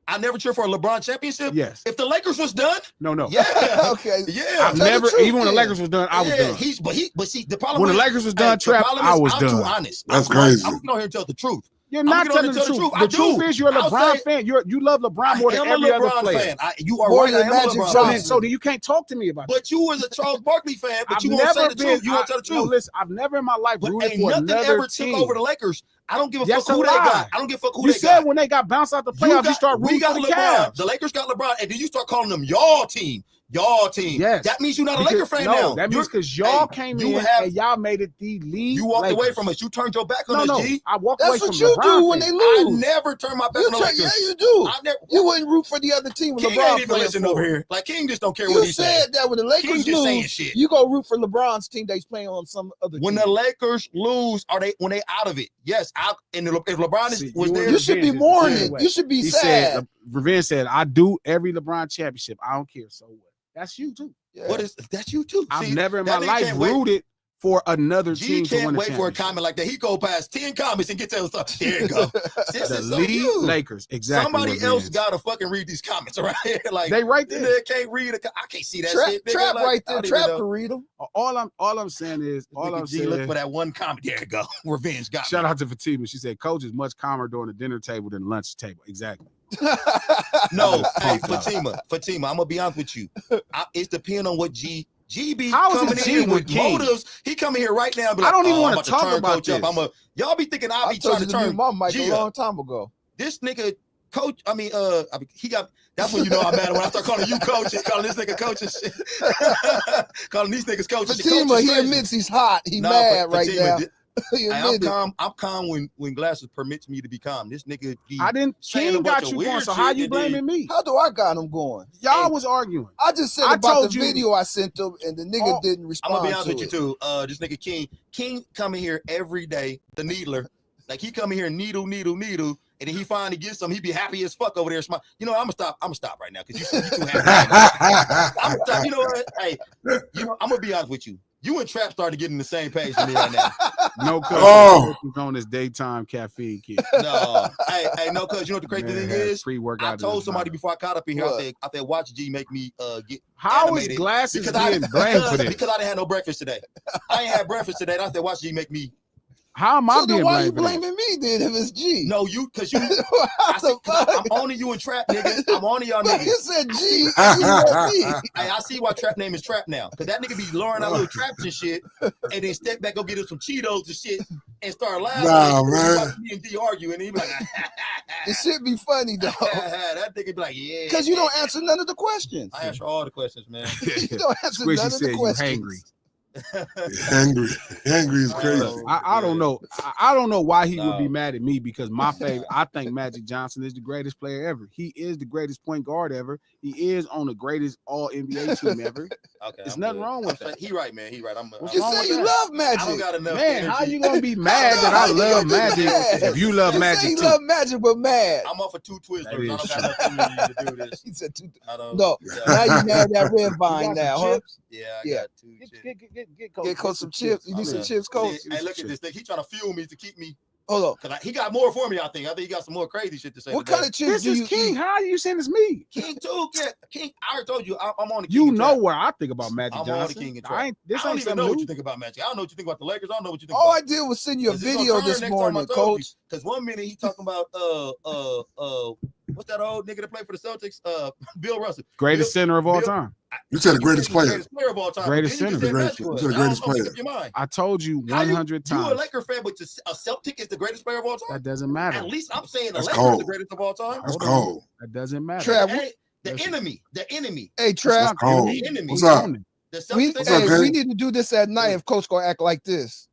I never cheered for a LeBron championship. Yes. If the Lakers was done. No. Yeah. Okay. Yeah. I've never. Even when the Lakers was done, I was done. But see, the problem when the Lakers was done, Trap, I was done. I'm too honest. That's crazy. I'm going here and tell the truth. You're not telling the truth. The truth is you're a LeBron fan. You love LeBron more than every other player. You are more right. than Magic Johnson. So then you can't talk to me about that. But you was a Charles Barkley fan, but you won't say the truth. You won't tell the truth. No, listen, I've never in my life rooted for nothing another ever team. took over the Lakers. I don't give a fuck who they got. I don't give a fuck who they got. You said when they got bounced out the playoffs, you start rooting for the Cavs. The Lakers got LeBron, and then you start calling them y'all team. Y'all team. Yes. That means you're not a Laker fan now. That means because y'all came in and y'all made it the league. You walked away from us. You turned your back on us, G. I walked away from LeBron. That's what you do when they lose. I never turn my back on the Lakers. Yeah, you do. You wouldn't root for the other team when King LeBron ain't even listen over here. Like King just don't care what he said. You said that when the Lakers lose, you go root for LeBron's team that's playing on some other team. When the Lakers lose, when they out of it? Yes. If LeBron was there, you should be mourning. You should be sad. Revenge said, "I do every LeBron championship. I don't care. So what? That's you too." Yeah. What is that's you too? I've never in my life rooted for another team to win a championship. Can't wait for a comment like that. He go past 10 comments and get to stuff. There you go. The league Lakers, exactly. Somebody else gotta fucking read these comments right here. Like they right there. They can't read it. I can't see that shit. Trap right there. Trap can read them. All I'm saying is, look for that one comment. There you go. Revenge got. Shout out to Fatima. She said, "Coach is much calmer during the dinner table than the lunch table." Exactly. No, hey, Fatima, I'm gonna be honest with you. It's depending on what GB coming in here with motives. He coming here right now. And be like, I don't even want to talk about this. Y'all be thinking I'll be trying to turn my mic a long time ago. This nigga coach. He got. That's when you know I'm mad when I start calling you coach and calling this nigga coach and shit. Calling these niggas coach. Fatima, he admits he's hot. He mad right now. I'm calm when glasses permits me to be calm. This nigga, I didn't. King got you going. So how you blaming me? How do I got him going? Y'all was arguing. I just said about the video I sent him, and the nigga didn't respond. I'm gonna be honest with you too. This nigga King coming here every day. The needler, like he coming here needle, and then he finally gets some. He be happy as fuck over there. Smile. You know, I'm gonna stop right now because you too happy. I'm gonna stop. You know what? Hey, I'm gonna be honest with you. You and Trap started getting the same page to me right now. No, cuz on this daytime caffeine kid. No, hey, no, cuz you know what the crazy thing is? Pre-workout. I told somebody before I caught up in here. I said, watch G make me get. How is glasses being blamed for this? Because I didn't have no breakfast today. I ain't had breakfast today. I said, watch G make me. How am I being blamed? Why you blaming me then if it's G? No, because you. I'm owning you and Trap, nigga. I'm owning y'all niggas. You said G. Hey, I see why Trap name is Trap now. Because that nigga be luring out little traps and shit, and then step back, go get him some Cheetos and shit, and start laughing. Nah, man. Me and D arguing, and he be like, it should be funny though. That nigga be like, yeah. Because you don't answer none of the questions. I answer all the questions, man. You don't answer none of the questions. You hangry. Angry is crazy. I don't know. I don't know why he would be mad at me because my favorite. I think Magic Johnson is the greatest player ever. He is the greatest point guard ever. He is on the greatest All NBA team ever. Okay, there's nothing wrong with that. He right, man. He right. You say you love Magic. I don't got enough man, energy. how you gonna be mad that I love Magic if you love you Magic say you too? love Magic, but mad. I'm off of 2 Twizzlers. I That is don't got enough energy to do this. He said two. I don't. No, now you mad at Red Vine now, huh? Yeah, I got 2 chips. Get Coach some chips. You need some chips, Coach. Hey, look at this thing. He trying to fuel me to keep me. Hold on. Cause he got more for me. I think he got some more crazy shit to say. What today. kind of chips This do is you King. eat? How are you saying it's me? King too? Yeah, King. I already told you. I'm on the. You King know track. what I think about Magic I'm on Johnson. the King and I track. ain't. This I don't ain't even know something what new. you think about Magic. I don't know what you think about the Lakers. I don't know what you think. All about I did was send you a video this morning, Coach. Because 1 minute he talking about what's that old nigga that played for the Celtics? Bill Russell. Greatest center of all time. You said the greatest player. Greatest player of all time. Greatest Then you center. just said You Magic said the was. greatest I don't know, player. make up your mind. I told you How 100 You a times. Laker fan, but a Celtic is the greatest player of all time? That doesn't matter. At least I'm saying the That's Lakers is cold. the greatest of all time. That's Hold on. cold. That doesn't matter. Trav, Hey, the enemy. Hey, Trav. That's cold. The enemy. What's up? The We, Celtics. What's up, hey, King? we need to do this at night if Coach gonna act like this.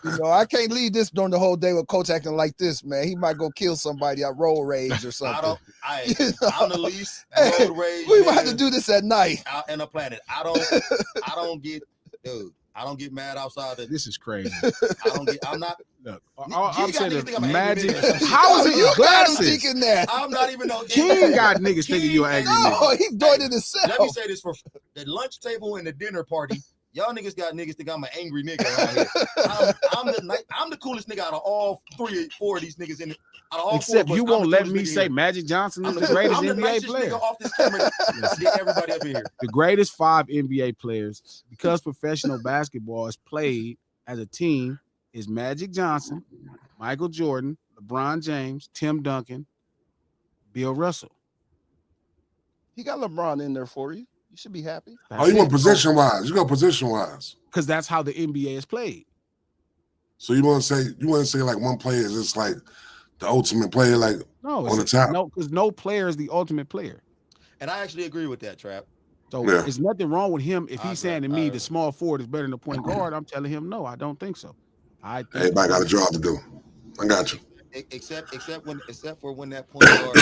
You know, I can't leave this during the whole day with Coach acting like this, man. He might go kill somebody at road rage or something. I'm the least Hey, road rage. we might have to do this at night. Out in the planet. I don't get mad outside of. This is crazy. I'm not. Look, You I'm got saying niggas that think I'm an Magic. angry nigga. How is it You your got him glasses? thinking that. I'm not even no. King got niggas thinking you an angry No, nigga. he's doing it himself. Let me say this: for the lunch table and the dinner party, y'all niggas got niggas think I'm an angry nigga around here. I'm the coolest nigga out of all 3 or 4 of these niggas in it. Except you won't let me say Magic Johnson is the greatest I'm the NBA nicest player. nigga off this camera. Get everybody up in here. The greatest 5 NBA players, because professional basketball is played as a team, is Magic Johnson, Michael Jordan, LeBron James, Tim Duncan, Bill Russell. He got LeBron in there for you. You should be happy. Oh, you want position wise? You got position wise. Because that's how the NBA is played. So you want to say like one player is just like the ultimate player, like on the top. No, because no player is the ultimate player. And I actually agree with that, Trap. So Yeah. there's nothing wrong with him if I he's agree. saying to me the small forward is better than the point guard. I'm telling him no, I don't think so. I think Everybody got a job to do. I got you. Except for when that point guard,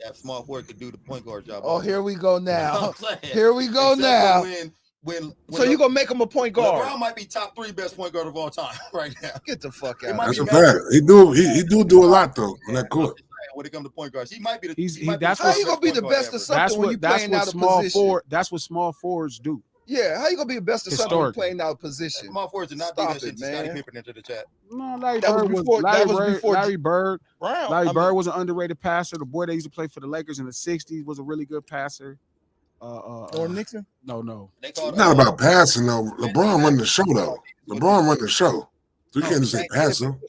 that small forward could do the point guard job. Oh, here we go You know now. what I'm saying? Here we go Except now. for when So you gonna make him a point guard? LeBron might be top 3 best point guard of all time right now. Get the fuck It out. might That's be a Magic. fact. He do a lot though on that court. When it comes to point guards, he might be the. that's How you gonna be the best of something when you playing out of position? That's what small forwards do. Yeah, how you gonna be the best of something when you Historically. playing out of position? Small forwards did not do Stop that shit. it, Scottie man. Pippen into the chat. No, Larry That was Bird before- that was before Larry Bird. Brown. Larry I Bird mean, was an underrated passer. The boy that used to play for the Lakers in the 60s was a really good passer. or Nixon. No. They It's called not about passing though. LeBron run the show though. LeBron run the show. So you can't just say passing.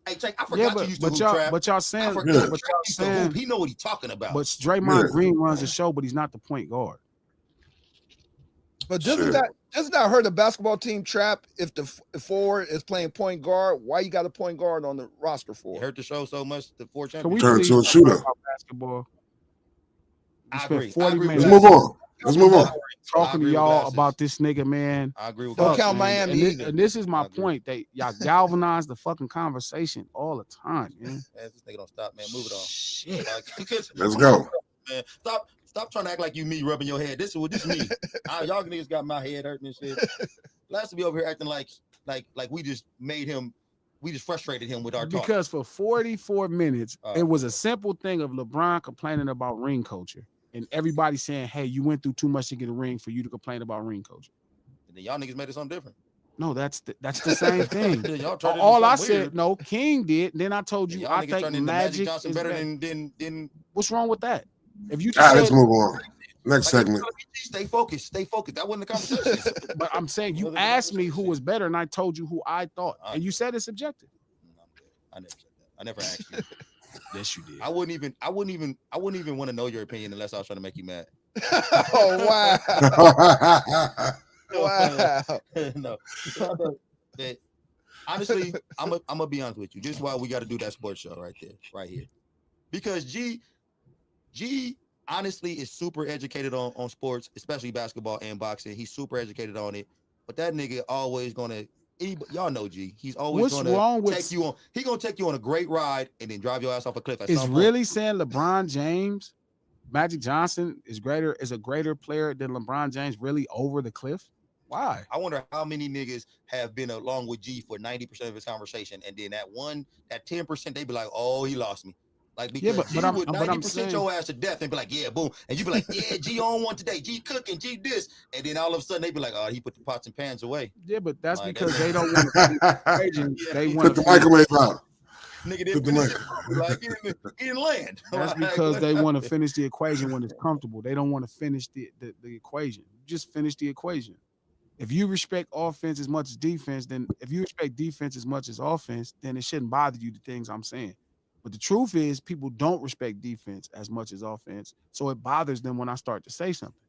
Hey, Jake, I forgot Yeah, you used to hoop, Trap. but y'all I saying, forgot Yeah. Trap but y'all used to hoop. saying, He know what he's talking about. but Draymond Yeah. Green runs the show, but he's not the point guard. But Shit. doesn't that hurt a basketball team trap if the forward is playing point guard? Why you got a point guard on the roster for? It hurt the show so much. The 4 Can we champions. Turn please to a talk shooter. about basketball? We I spent agree. 40 I agree with minutes Let's that. move on. Let's move on. I talking agree to with y'all Glasses. about this nigga, man. I agree with Don't Glasses. count Miami and, either. and this is I my agree. point. That y'all galvanize the fucking conversation all the time, man. Man, this nigga don't stop, man. Move it on. Shit. Like, Let's go. Man, stop trying to act like you me rubbing your head. This is me. Y'all niggas got my head hurting and shit. Last to be over here acting like we just made him, we just frustrated him with our talk. Because for 44 minutes, Oh. it was a simple thing of LeBron complaining about ring culture. And everybody saying, hey, you went through too much to get a ring for you to complain about ring culture. And then y'all niggas made it something different. No, that's the same thing. Then y'all turned it into All I something said, weird. no, King did. Then I told And you, y'all I niggas think turned into Magic Johnson is better better. than What's wrong with that? If you All right, just let's said, move on. Next segment. Stay focused. That wasn't the conversation. but I'm saying you Wasn't the asked me who conversation. was better, and I told you who I thought, and you said it's subjective. I never said that. I never asked you. Yes, you did. I wouldn't even want to know your opinion unless I was trying to make you mad. Oh wow. Wow. No. That- honestly, I'm gonna be honest with you. This is why we got to do that sports show right here. Because G honestly is super educated on sports, especially basketball and boxing. He's super educated on it. but that nigga always gonna. Y'all know G. He's always What's gonna wrong with take you on. He gonna take you on a great ride and then drive your ass off a cliff. Is really saying LeBron James, Magic Johnson is a greater player than LeBron James really over the cliff? Why? I wonder how many niggas have been along with G for 90% of his conversation, and then that 10%, they be like, "Oh, he lost me." Like, because G would 90% your ass to death and be like, "Yeah, boom," and you be like, "Yeah, G on one today, G cooking, G this," and then all of a sudden they be like, "Oh, he put the pots and pans away." Yeah, but that's like, because they don't want to. They want to the microwave out. Nigga didn't finish it. Like he didn't land. That's because they want to finish the equation when it's comfortable. They don't want to finish the equation. Just finish the equation. If you respect offense as much as defense, then if you respect defense as much as offense, then it shouldn't bother you, the things I'm saying. But the truth is people don't respect defense as much as offense. So it bothers them when I start to say something.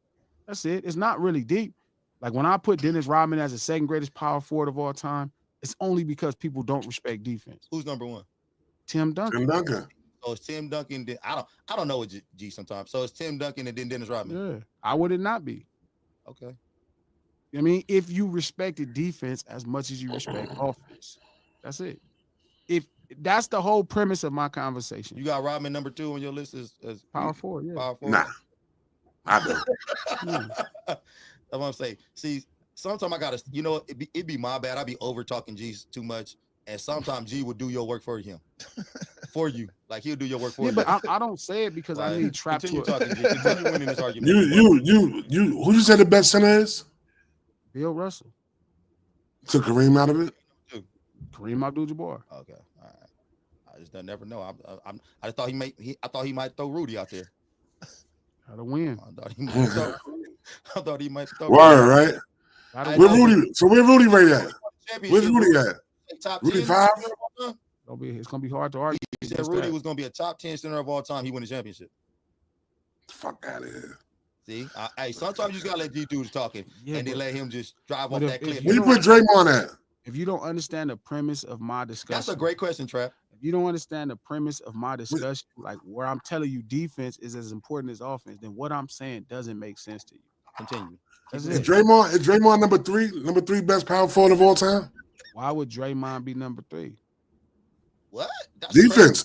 That's it. It's not really deep. Like when I put Dennis Rodman as the second greatest power forward of all time, it's only because people don't respect defense. Who's number one? Tim Duncan. Tim Duncan. So it's Tim Duncan. I don't know what G sometimes. So it's Tim Duncan and then Dennis Rodman. Yeah. How would it not be? Okay. I mean, if you respected defense as much as you respect offense, that's it. If that's the whole premise of my conversation. You got Rodman number 2 on your list as power forward. Yeah. Power forward. Nah, I do. That's what I'm saying. See, sometimes I gotta, it'd be my bad. I be over talking G too much, and sometimes G would do your work for him, for you. Like he'll do your work for you. Yeah, but I don't say it because I need trapped to talking. Continue winning this argument. You. Who you say the best center is? Bill Russell. Took Kareem out of it. Kareem Abdul-Jabbar. Okay, all right. I just never know. I thought he might throw Rudy out there. How to win? I thought he might throw. Word, right? Where Rudy? So where Rudy right at? Where's Rudy at? Top Rudy 10 5. It's gonna be hard to argue. He said Rudy was gonna be a top 10 center of all time. He won the championship. Fuck out of here. See, hey, sometimes you just gotta let these dudes talking, and then let him just drive off that cliff. Where you put Draymond at? If you don't understand the premise of my discussion, that's a great question, Trap. If you don't understand the premise of my discussion, like where I'm telling you defense is as important as offense, then what I'm saying doesn't make sense to you. Continue. Is Draymond number 3 best power forward of all time? Why would Draymond be number 3? What? Defense.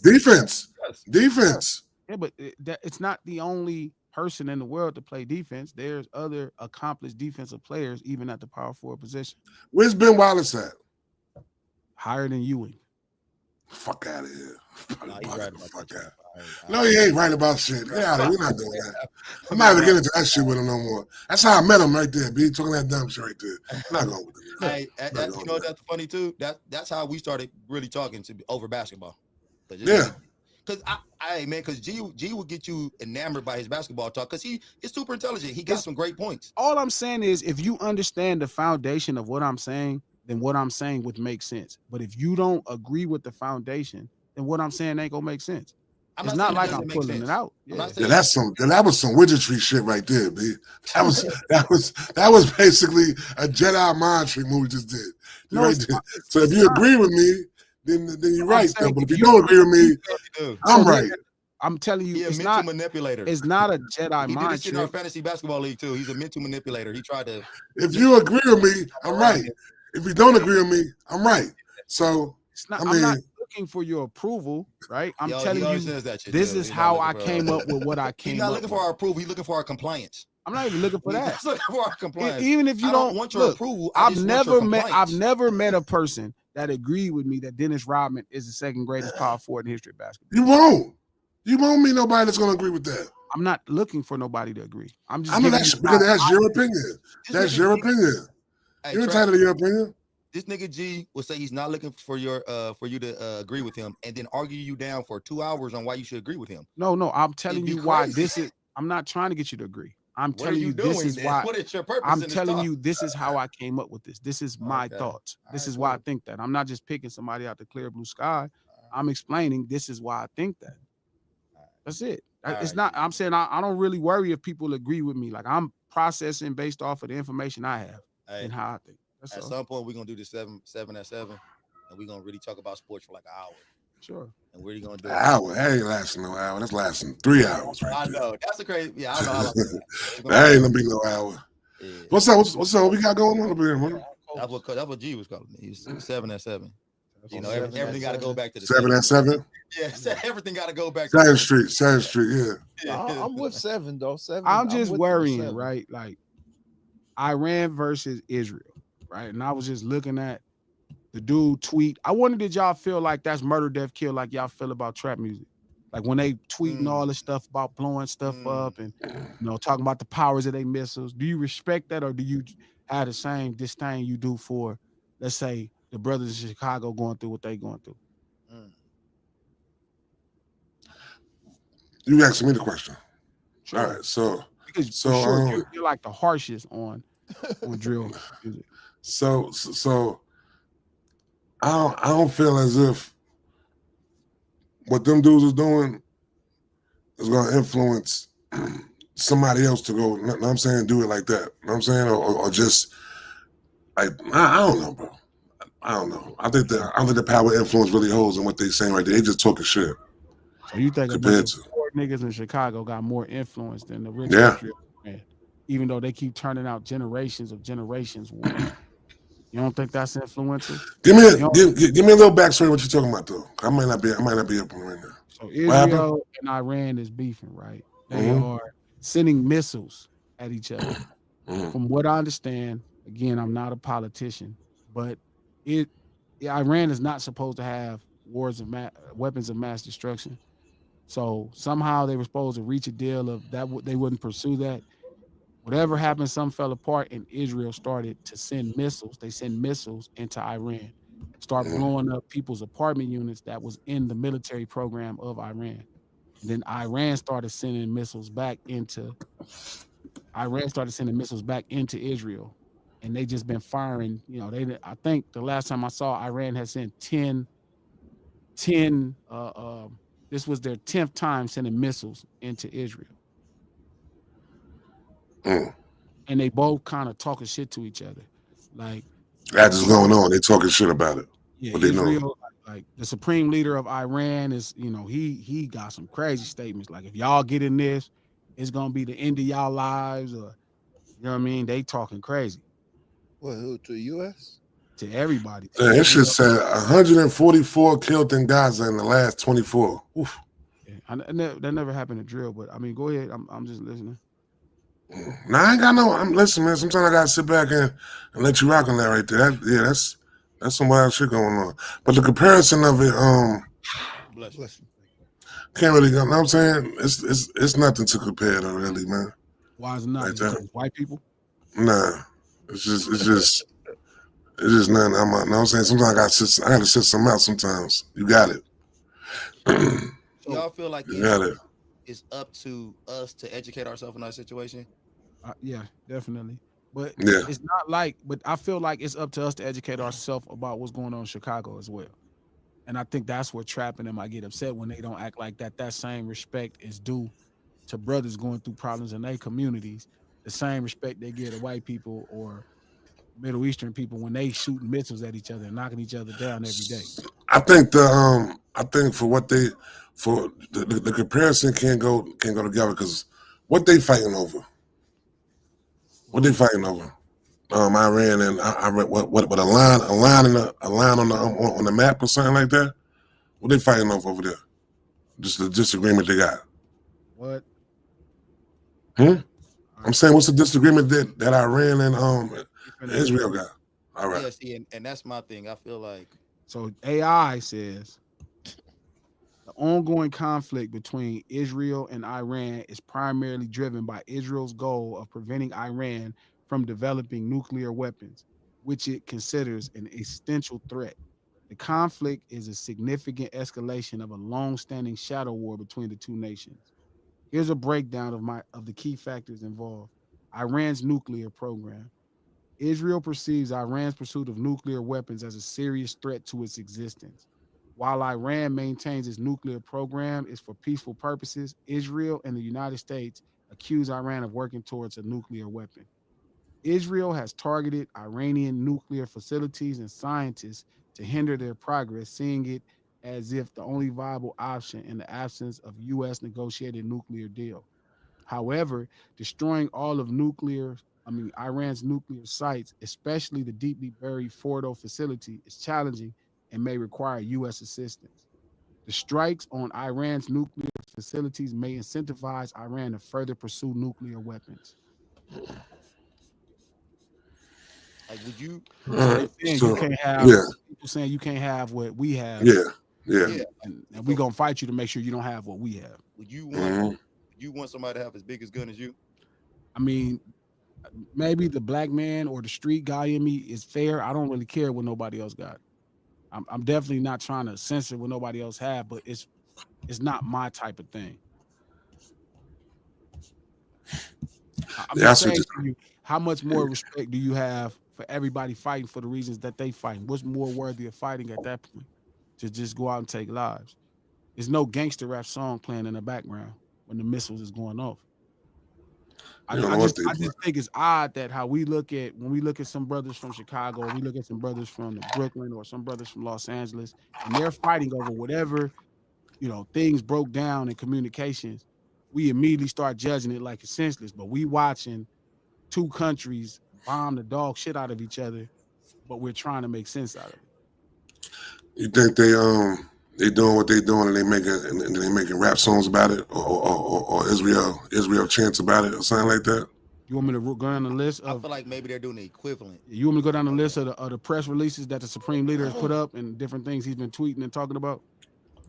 Yeah, but it's not the only person in the world to play defense. There's other accomplished defensive players, even at the power forward position. Where's Ben Wallace at? Higher than Ewing. Fuck out of here. No, he's right about that. No, he ain't right about shit. Get out of here. We're not doing that. I'm not even getting into that shit with him no more. That's how I met him right there, B. Talking that dumb shit right there. I'm not going with him. Hey, that's funny too. That's how we started really talking over basketball. Yeah. Because G will get you enamored by his basketball talk because he is super intelligent. He got some great points. All I'm saying is if you understand the foundation of what I'm saying, then what I'm saying would make sense. But if you don't agree with the foundation, then what I'm saying ain't gonna make sense. It's not like I'm pulling it out. Yeah, that was some widgetry shit right there, B. That was basically a Jedi mind trick movie just did. Right there. So if you agree with me, then you're right. Though. But if you don't agree with me, I'm right. I'm telling you, it's not a mental manipulator. It's not a Jedi he mind did this trick. in our fantasy basketball league too. He's a mental manipulator. He tried to. If you agree with me, I'm right. If you don't agree with me, I'm right. So I'm not looking for your approval, right? I'm telling you, this is how I came up with what I came up with. He's not looking for our approval. He's looking for our compliance. I'm not even looking for that. He's looking for our compliance. Even if you don't want your approval, I've never met a person that agreed with me that Dennis Rodman is the second greatest power forward in history of basketball. You won't meet nobody that's going to agree with that. I'm not looking for nobody to agree. Because that's your opinion. That's your opinion. Hey, you're entitled to your opinion. This nigga G will say he's not looking for you to agree with him, and then argue you down for 2 hours on why you should agree with him. No, I'm telling you why this is. I'm not trying to get you to agree. I'm telling you this is why. What is your purpose? I'm telling you this is how I came up with this. This is my thoughts. This is why I think that. I'm not just picking somebody out the clear blue sky. I'm explaining this is why I think that. That's it. It's not. I'm saying I don't really worry if people agree with me. Like I'm processing based off of the information I have and how I think. At some point, we're gonna do this 7 at 7, and we're gonna really talk about sports for like an hour. Sure. And we're gonna do an hour. That ain't lasting no hour. That's lasting 3 hours. Right I know. That's a crazy. Yeah, I don't know how long. That ain't gonna be no hour. Yeah. What's up? What's up? What we got going on over here, man? That's what G was calling me. He's 7 at 7. You know, Seven at everything got to go 7. back to the 7 at 7. Yeah, everything got to go back. Second Street. Yeah. I'm with 7 though. 7. I'm just with worrying, 7. right? Like Iran versus Israel, right? And I was just looking at the dude tweet. I wonder, did y'all feel like that's murder, death, kill, like y'all feel about trap music? Like when they tweeting all this stuff about blowing stuff up and talking about the powers of their missiles. Do you respect that, or do you have the same disdain you do for, let's say, the brothers in Chicago going through what they going through? You asking me the question. Sure. All right, so because sure, you're like the harshest on drill music. So I don't feel as if what them dudes is doing is gonna influence somebody else to go, you know what I'm saying, do it like that. You know what I'm saying? Or just like I don't know, bro. I don't know. I think the power influence really holds in what they saying right there. They just talking shit. So you think compared to poor niggas in Chicago got more influence than the rich drill man, even though they keep turning out generations. You don't think that's influential? Give me a little backstory what you're talking about though. I might not be up on right now. So Israel and Iran is beefing, right? They are sending missiles at each other. From what I understand, again, I'm not a politician, but Iran is not supposed to have weapons of mass destruction. So somehow they were supposed to reach a deal of that they wouldn't pursue that. Whatever happened, some fell apart, and Israel started to send missiles. They send missiles into Iran, start blowing up people's apartment units that was in the military program of Iran. And then Iran started sending missiles back into Israel, and they just been firing. I think the last time I saw, Iran had sent 10. This was their 10th time sending missiles into Israel. And they both kind of talking shit to each other. Like that's just going on. They talking shit about it. Yeah, what they Israel, know. like the supreme leader of Iran is, he got some crazy statements. Like if y'all get in this, it's gonna be the end of y'all lives, or you know what I mean? They talking crazy. What, to the US? To everybody. Yeah, it should say 144 killed in Gaza in the last 24. Oof. Yeah, that never happened to drill, but I mean, go ahead. I'm just listening. Now I ain't got no. I'm listening, man. Sometimes I gotta sit back and let you rock on that right there. That's some wild shit going on. But the comparison of it, bless you. Can't really. You know what I'm saying? It's nothing to compare to, really, man. Why is it not? Like white people? Nah, it's just nothing. You know what I'm saying? Sometimes I gotta sit some out. Sometimes you got it. So y'all feel like it's up to us to educate ourselves in our situation? Yeah, definitely. But it's not like. But I feel like it's up to us to educate ourselves about what's going on in Chicago as well. And I think that's where trapping them. I get upset when they don't act like that. That same respect is due to brothers going through problems in their communities. The same respect they give to white people or Middle Eastern people when they shooting missiles at each other and knocking each other down every day. I think the comparison can't go together because what they fighting over? What they fighting over? Iran and I read what a line on the map or something like that. What they fighting over there? Just the disagreement they got. What? I'm saying, what's the disagreement that Iran and Israel got? All right. Yeah, see, and that's my thing. I feel like so. AI says the ongoing conflict between Israel and Iran is primarily driven by Israel's goal of preventing Iran from developing nuclear weapons, which it considers an existential threat. The conflict is a significant escalation of a long-standing shadow war between the two nations. Here's a breakdown of the key factors involved. Iran's nuclear program. Israel perceives Iran's pursuit of nuclear weapons as a serious threat to its existence. While Iran maintains its nuclear program is for peaceful purposes, Israel and the United States accuse Iran of working towards a nuclear weapon. Israel has targeted Iranian nuclear facilities and scientists to hinder their progress, seeing it as if the only viable option in the absence of U.S. negotiated nuclear deal. However, destroying all of Iran's nuclear sites, especially the deeply buried Fordo facility, is challenging and may require U.S. assistance. The strikes on Iran's nuclear facilities may incentivize Iran to further pursue nuclear weapons. Like, would you? So they saying So, you can't have yeah, people saying you can't have what we have, yeah. and we gonna fight you to make sure you don't have what we have. Would you want? You want somebody to have as big as gun as you? I mean, maybe the black man or the street guy in me is fair. I don't really care what nobody else got. I'm definitely not trying to censor what nobody else have, but it's not my type of thing. I'm just saying to you, how much more respect do you have for everybody fighting for the reasons that they fighting? What's more worthy of fighting at that point? To just go out and take lives. There's no gangster rap song playing in the background when the missiles is going off. I just think it's odd that how we look at when we look at some brothers from Chicago, we look at some brothers from Brooklyn or some brothers from Los Angeles, and they're fighting over whatever, things broke down in communications. We immediately start judging it like it's senseless, but we watching two countries bomb the dog shit out of each other, but we're trying to make sense out of it. You think they doing what they doing and they making rap songs about it or Israel chants about it or something like that? You want me to go down the list of? I feel like maybe they're doing the equivalent. You want me to go down the list of the press releases that the Supreme Leader has put up and different things he's been tweeting and talking about?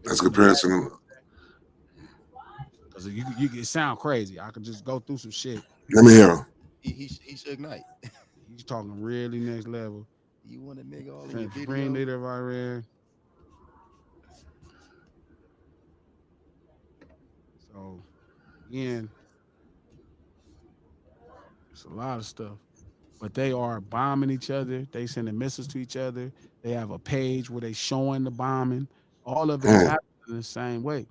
That's a comparison. Because it sound crazy. I could just go through some shit. Let me hear him. He should ignite. He's talking really next level. You want a nigga all in your video? Supreme Leader of Iran. So again, it's a lot of stuff. But they are bombing each other. They sending missiles to each other. They have a page where they showing the bombing. All of it happens in the same way.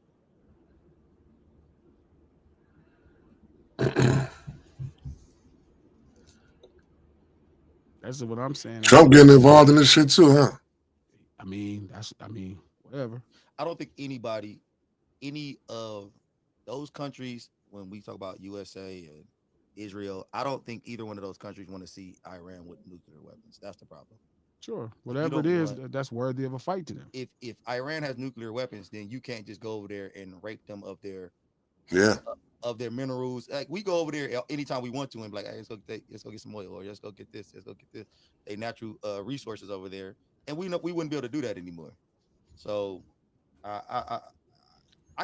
That's what I'm saying. Trump getting involved in this shit too, huh? Whatever. I don't think any of those countries, when we talk about USA and Israel, I don't think either one of those countries want to see Iran with nuclear weapons. That's the problem. Sure. Whatever it is, that's worthy of a fight to them. If Iran has nuclear weapons, then you can't just go over there and rape them of their of their minerals. Like, we go over there anytime we want to and be like, hey, let's go get some oil, or let's go get this, they natural resources over there. And we wouldn't be able to do that anymore. So I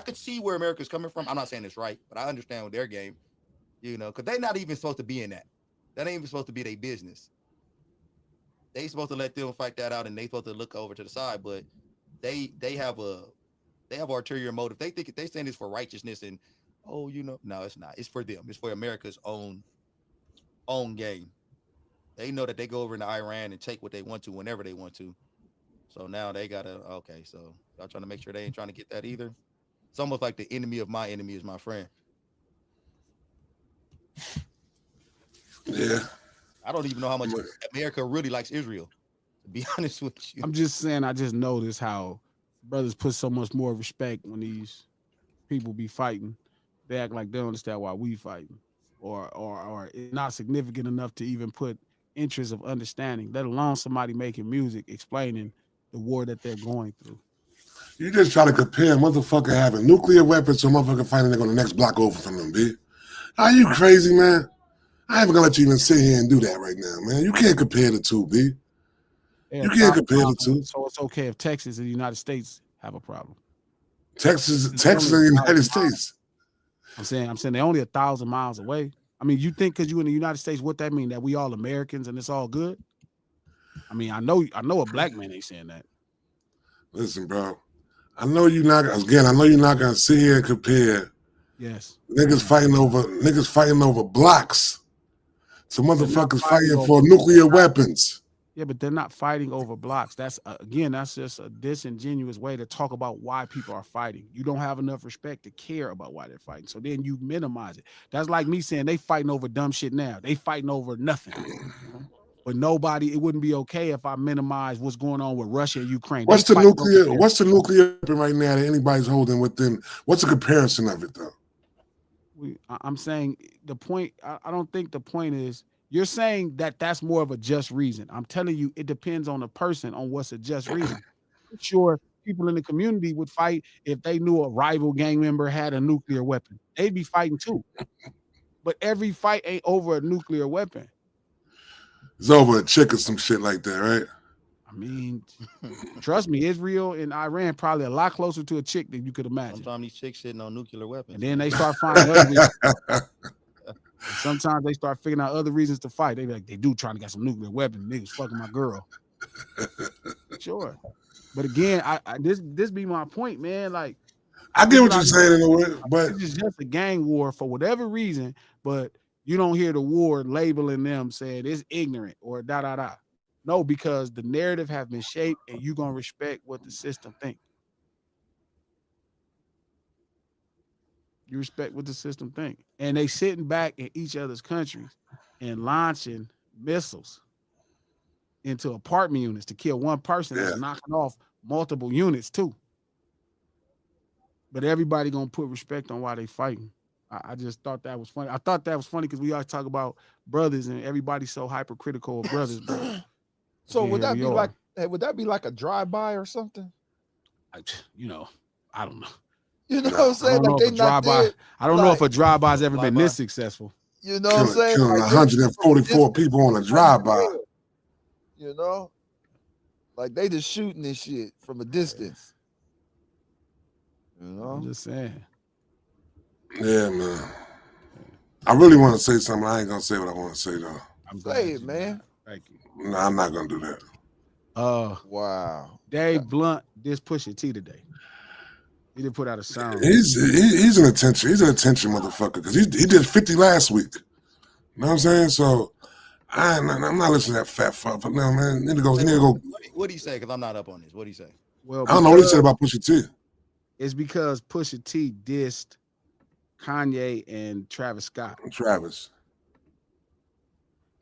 could see where America's coming from. I'm not saying it's right, but I understand with their game, because they're not even supposed to be in that. That ain't even supposed to be their business. They supposed to let them fight that out, and they supposed to look over to the side. But they have ulterior motive. They think they saying this for righteousness, and no, it's not. It's for them. It's for America's own game. They know that they go over into Iran and take what they want to whenever they want to. So now they gotta so y'all trying to make sure they ain't trying to get that either. It's almost like the enemy of my enemy is my friend. Yeah. I don't even know how much America really likes Israel, to be honest with you. I'm just saying, I just noticed how brothers put so much more respect when these people be fighting. They act like they don't understand why we fighting, or it's not significant enough to even put interest of understanding, let alone somebody making music explaining the war that they're going through. You just try to compare motherfucker having nuclear weapons to a motherfucker fighting on the next block over from them, B. Are you crazy, man? I ain't gonna let you even sit here and do that right now, man. You can't compare the two, B. You can't compare the two. So it's okay if Texas and the United States have a problem. Texas and the United States. I'm saying they're only 1,000 miles away. I mean, you think because you in the United States, what that mean? That we all Americans and it's all good? I mean, I know a black man ain't saying that. Listen, bro. I know you're not gonna sit here and compare. Yes. Niggas fighting over blocks. So motherfuckers fighting for nuclear weapons. Yeah, but they're not fighting over blocks. That's just a disingenuous way to talk about why people are fighting. You don't have enough respect to care about why they're fighting. So then you minimize it. That's like me saying they fighting over dumb shit now. They fighting over nothing. But it wouldn't be okay if I minimize what's going on with Russia and Ukraine. What's the nuclear weapon right now that anybody's holding within? What's the comparison of it though? I'm saying the point, I don't think the point is You're saying that that's more of a just reason. I'm telling you, it depends on the person on what's a just reason. I'm sure people in the community would fight if they knew a rival gang member had a nuclear weapon. They'd be fighting too. But every fight ain't over a nuclear weapon. It's over a chick or some shit like that, right? I mean, trust me, Israel and Iran probably a lot closer to a chick than you could imagine. Sometimes these chicks sitting on nuclear weapons. And then they start finding other reasons. Sometimes they start figuring out other reasons to fight. They be like, they do trying to get some nuclear weapons. Niggas fucking my girl. Sure. But again, this be my point, man. Like, I get what you're saying in a way, but it's just a gang war for whatever reason, but you don't hear the war labeling them saying it's ignorant or da. No, because the narrative have been shaped and you're gonna respect what the system think. You respect what the system think. And they sitting back in each other's countries and launching missiles into apartment units to kill one person that's knocking off multiple units too. But everybody gonna put respect on why they fighting. I just thought that was funny. I thought that was funny because we always talk about brothers and everybody's so hypercritical of brothers. But so would that be like a drive-by or something? I don't know. You know what I'm saying? Like they not dead. I don't know if a drive-by's ever been this successful. You know what I'm saying? Killing like 144 people on a drive-by. You know? Like they just shooting this shit from a distance. You know? I'm just saying. Yeah, man. I really want to say something. I ain't gonna say what I want to say though. Say it, man. Thank you. No, I'm not gonna do that. Wow. Dave Blunt did Pusha T today. He did put out a sound. He's an attention. He's an attention motherfucker because he did 50 last week. You know what I'm saying? So I'm not listening to that fat fuck. But no, man, need to go. What do you say? Because I'm not up on this. What do you say? Well, I don't know what he said about Pusha T. It's because Pusha T dissed Kanye and Travis Scott.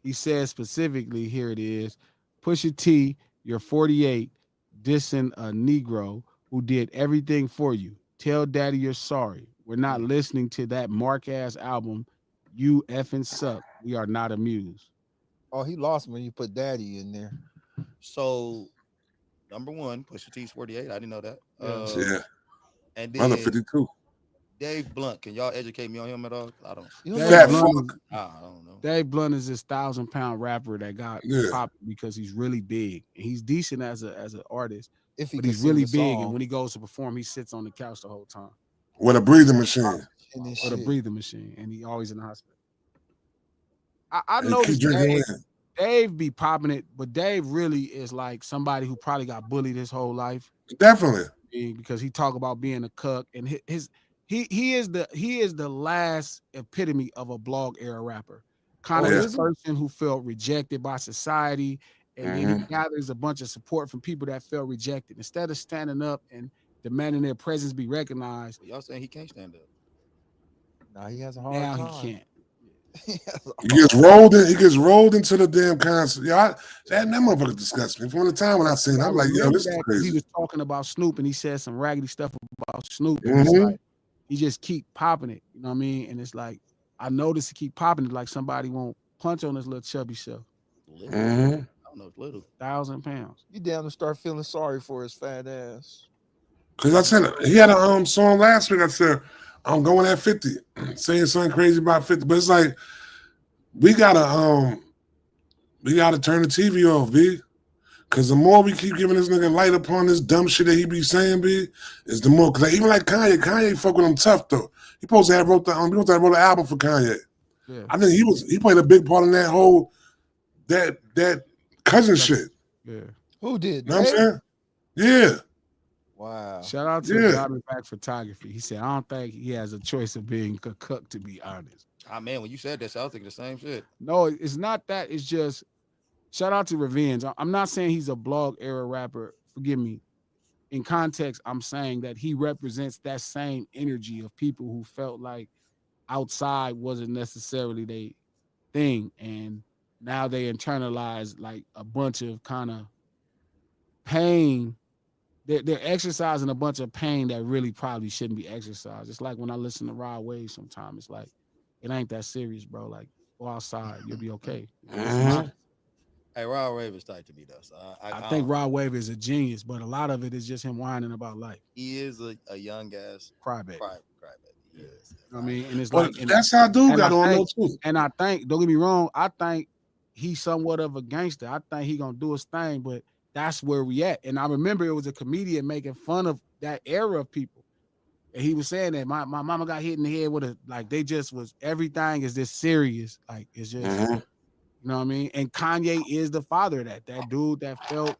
He said specifically, here it is, Pusha T, you're 48, dissing a Negro who did everything for you. Tell daddy you're sorry. We're not listening to that Mark-ass album. You effing suck. We are not amused. Oh, he lost when you put daddy in there. So, number one, Pusha T's 48. I didn't know that. Yeah. And then I'm 52. Dave Blunt, can y'all educate me on him at all? I don't. Fat fuck. I don't know. Dave Blunt is this 1,000-pound rapper that got popped because he's really big. He's decent as an artist, but he's really big. And when he goes to perform, he sits on the couch the whole time with a breathing machine. And he always in the hospital. I noticed Dave be popping it, but Dave really is like somebody who probably got bullied his whole life. Definitely, because he talk about being a cuck, and he is the last epitome of a blog era rapper. Kind of this person who felt rejected by society, and then he gathers a bunch of support from people that felt rejected. Instead of standing up and demanding their presence be recognized, y'all saying he can't stand up. Nah, he has a hard time. Now he can't. He gets rolled into the damn concert. That motherfucker disgusts me. From the time when I seen him, I'm like, yo, this is crazy. He was talking about Snoop and he said some raggedy stuff about Snoop. And it's like, he just keep popping it. You know what I mean? And it's like, I noticed he keep popping it like somebody won't punch on his little chubby self. I don't know, it's little. 1,000 pounds. You damn to start feeling sorry for his fat ass. Because I said he had a song last week. I said, I'm going at 50, saying something crazy about 50. But it's like we gotta turn the TV off, B. Because the more we keep giving this nigga light upon this dumb shit that he be saying, B, is the more. Because even like Kanye fuck with him tough though. He supposed to have wrote the album for Kanye. Yeah. I think he played a big part in that whole that cousin shit. Yeah. Who did? You know what I'm saying? Yeah. Wow. Shout out to Godly Back Photography. He said, I don't think he has a choice of being a cook, to be honest. Ah, man, when you said that, I was thinking the same shit. No, it's not that. It's just, shout out to Revenge. I'm not saying he's a blog era rapper. Forgive me. In context, I'm saying that he represents that same energy of people who felt like outside wasn't necessarily their thing. And now they internalize like a bunch of kind of pain. They're exercising a bunch of pain that really probably shouldn't be exercised. It's like when I listen to Rod Wave sometimes, it's like, it ain't that serious, bro. Like, go outside. You'll be okay. Hey, Rod Wave is tight to me though. So I think Rod Wave is a genius, but a lot of it is just him whining about life. he is a young ass crybaby. He is. I mean, and it's Well, like that's how dude got on though too. And I think, don't get me wrong, I think he's somewhat of a gangster. I think he gonna do his thing, but that's where we at. And I remember it was a comedian making fun of that era of people. And he was saying that my mama got hit in the head with a, like, they just was, everything is this serious. Like, it's just, you know what I mean? And Kanye is the father of that. That dude that felt,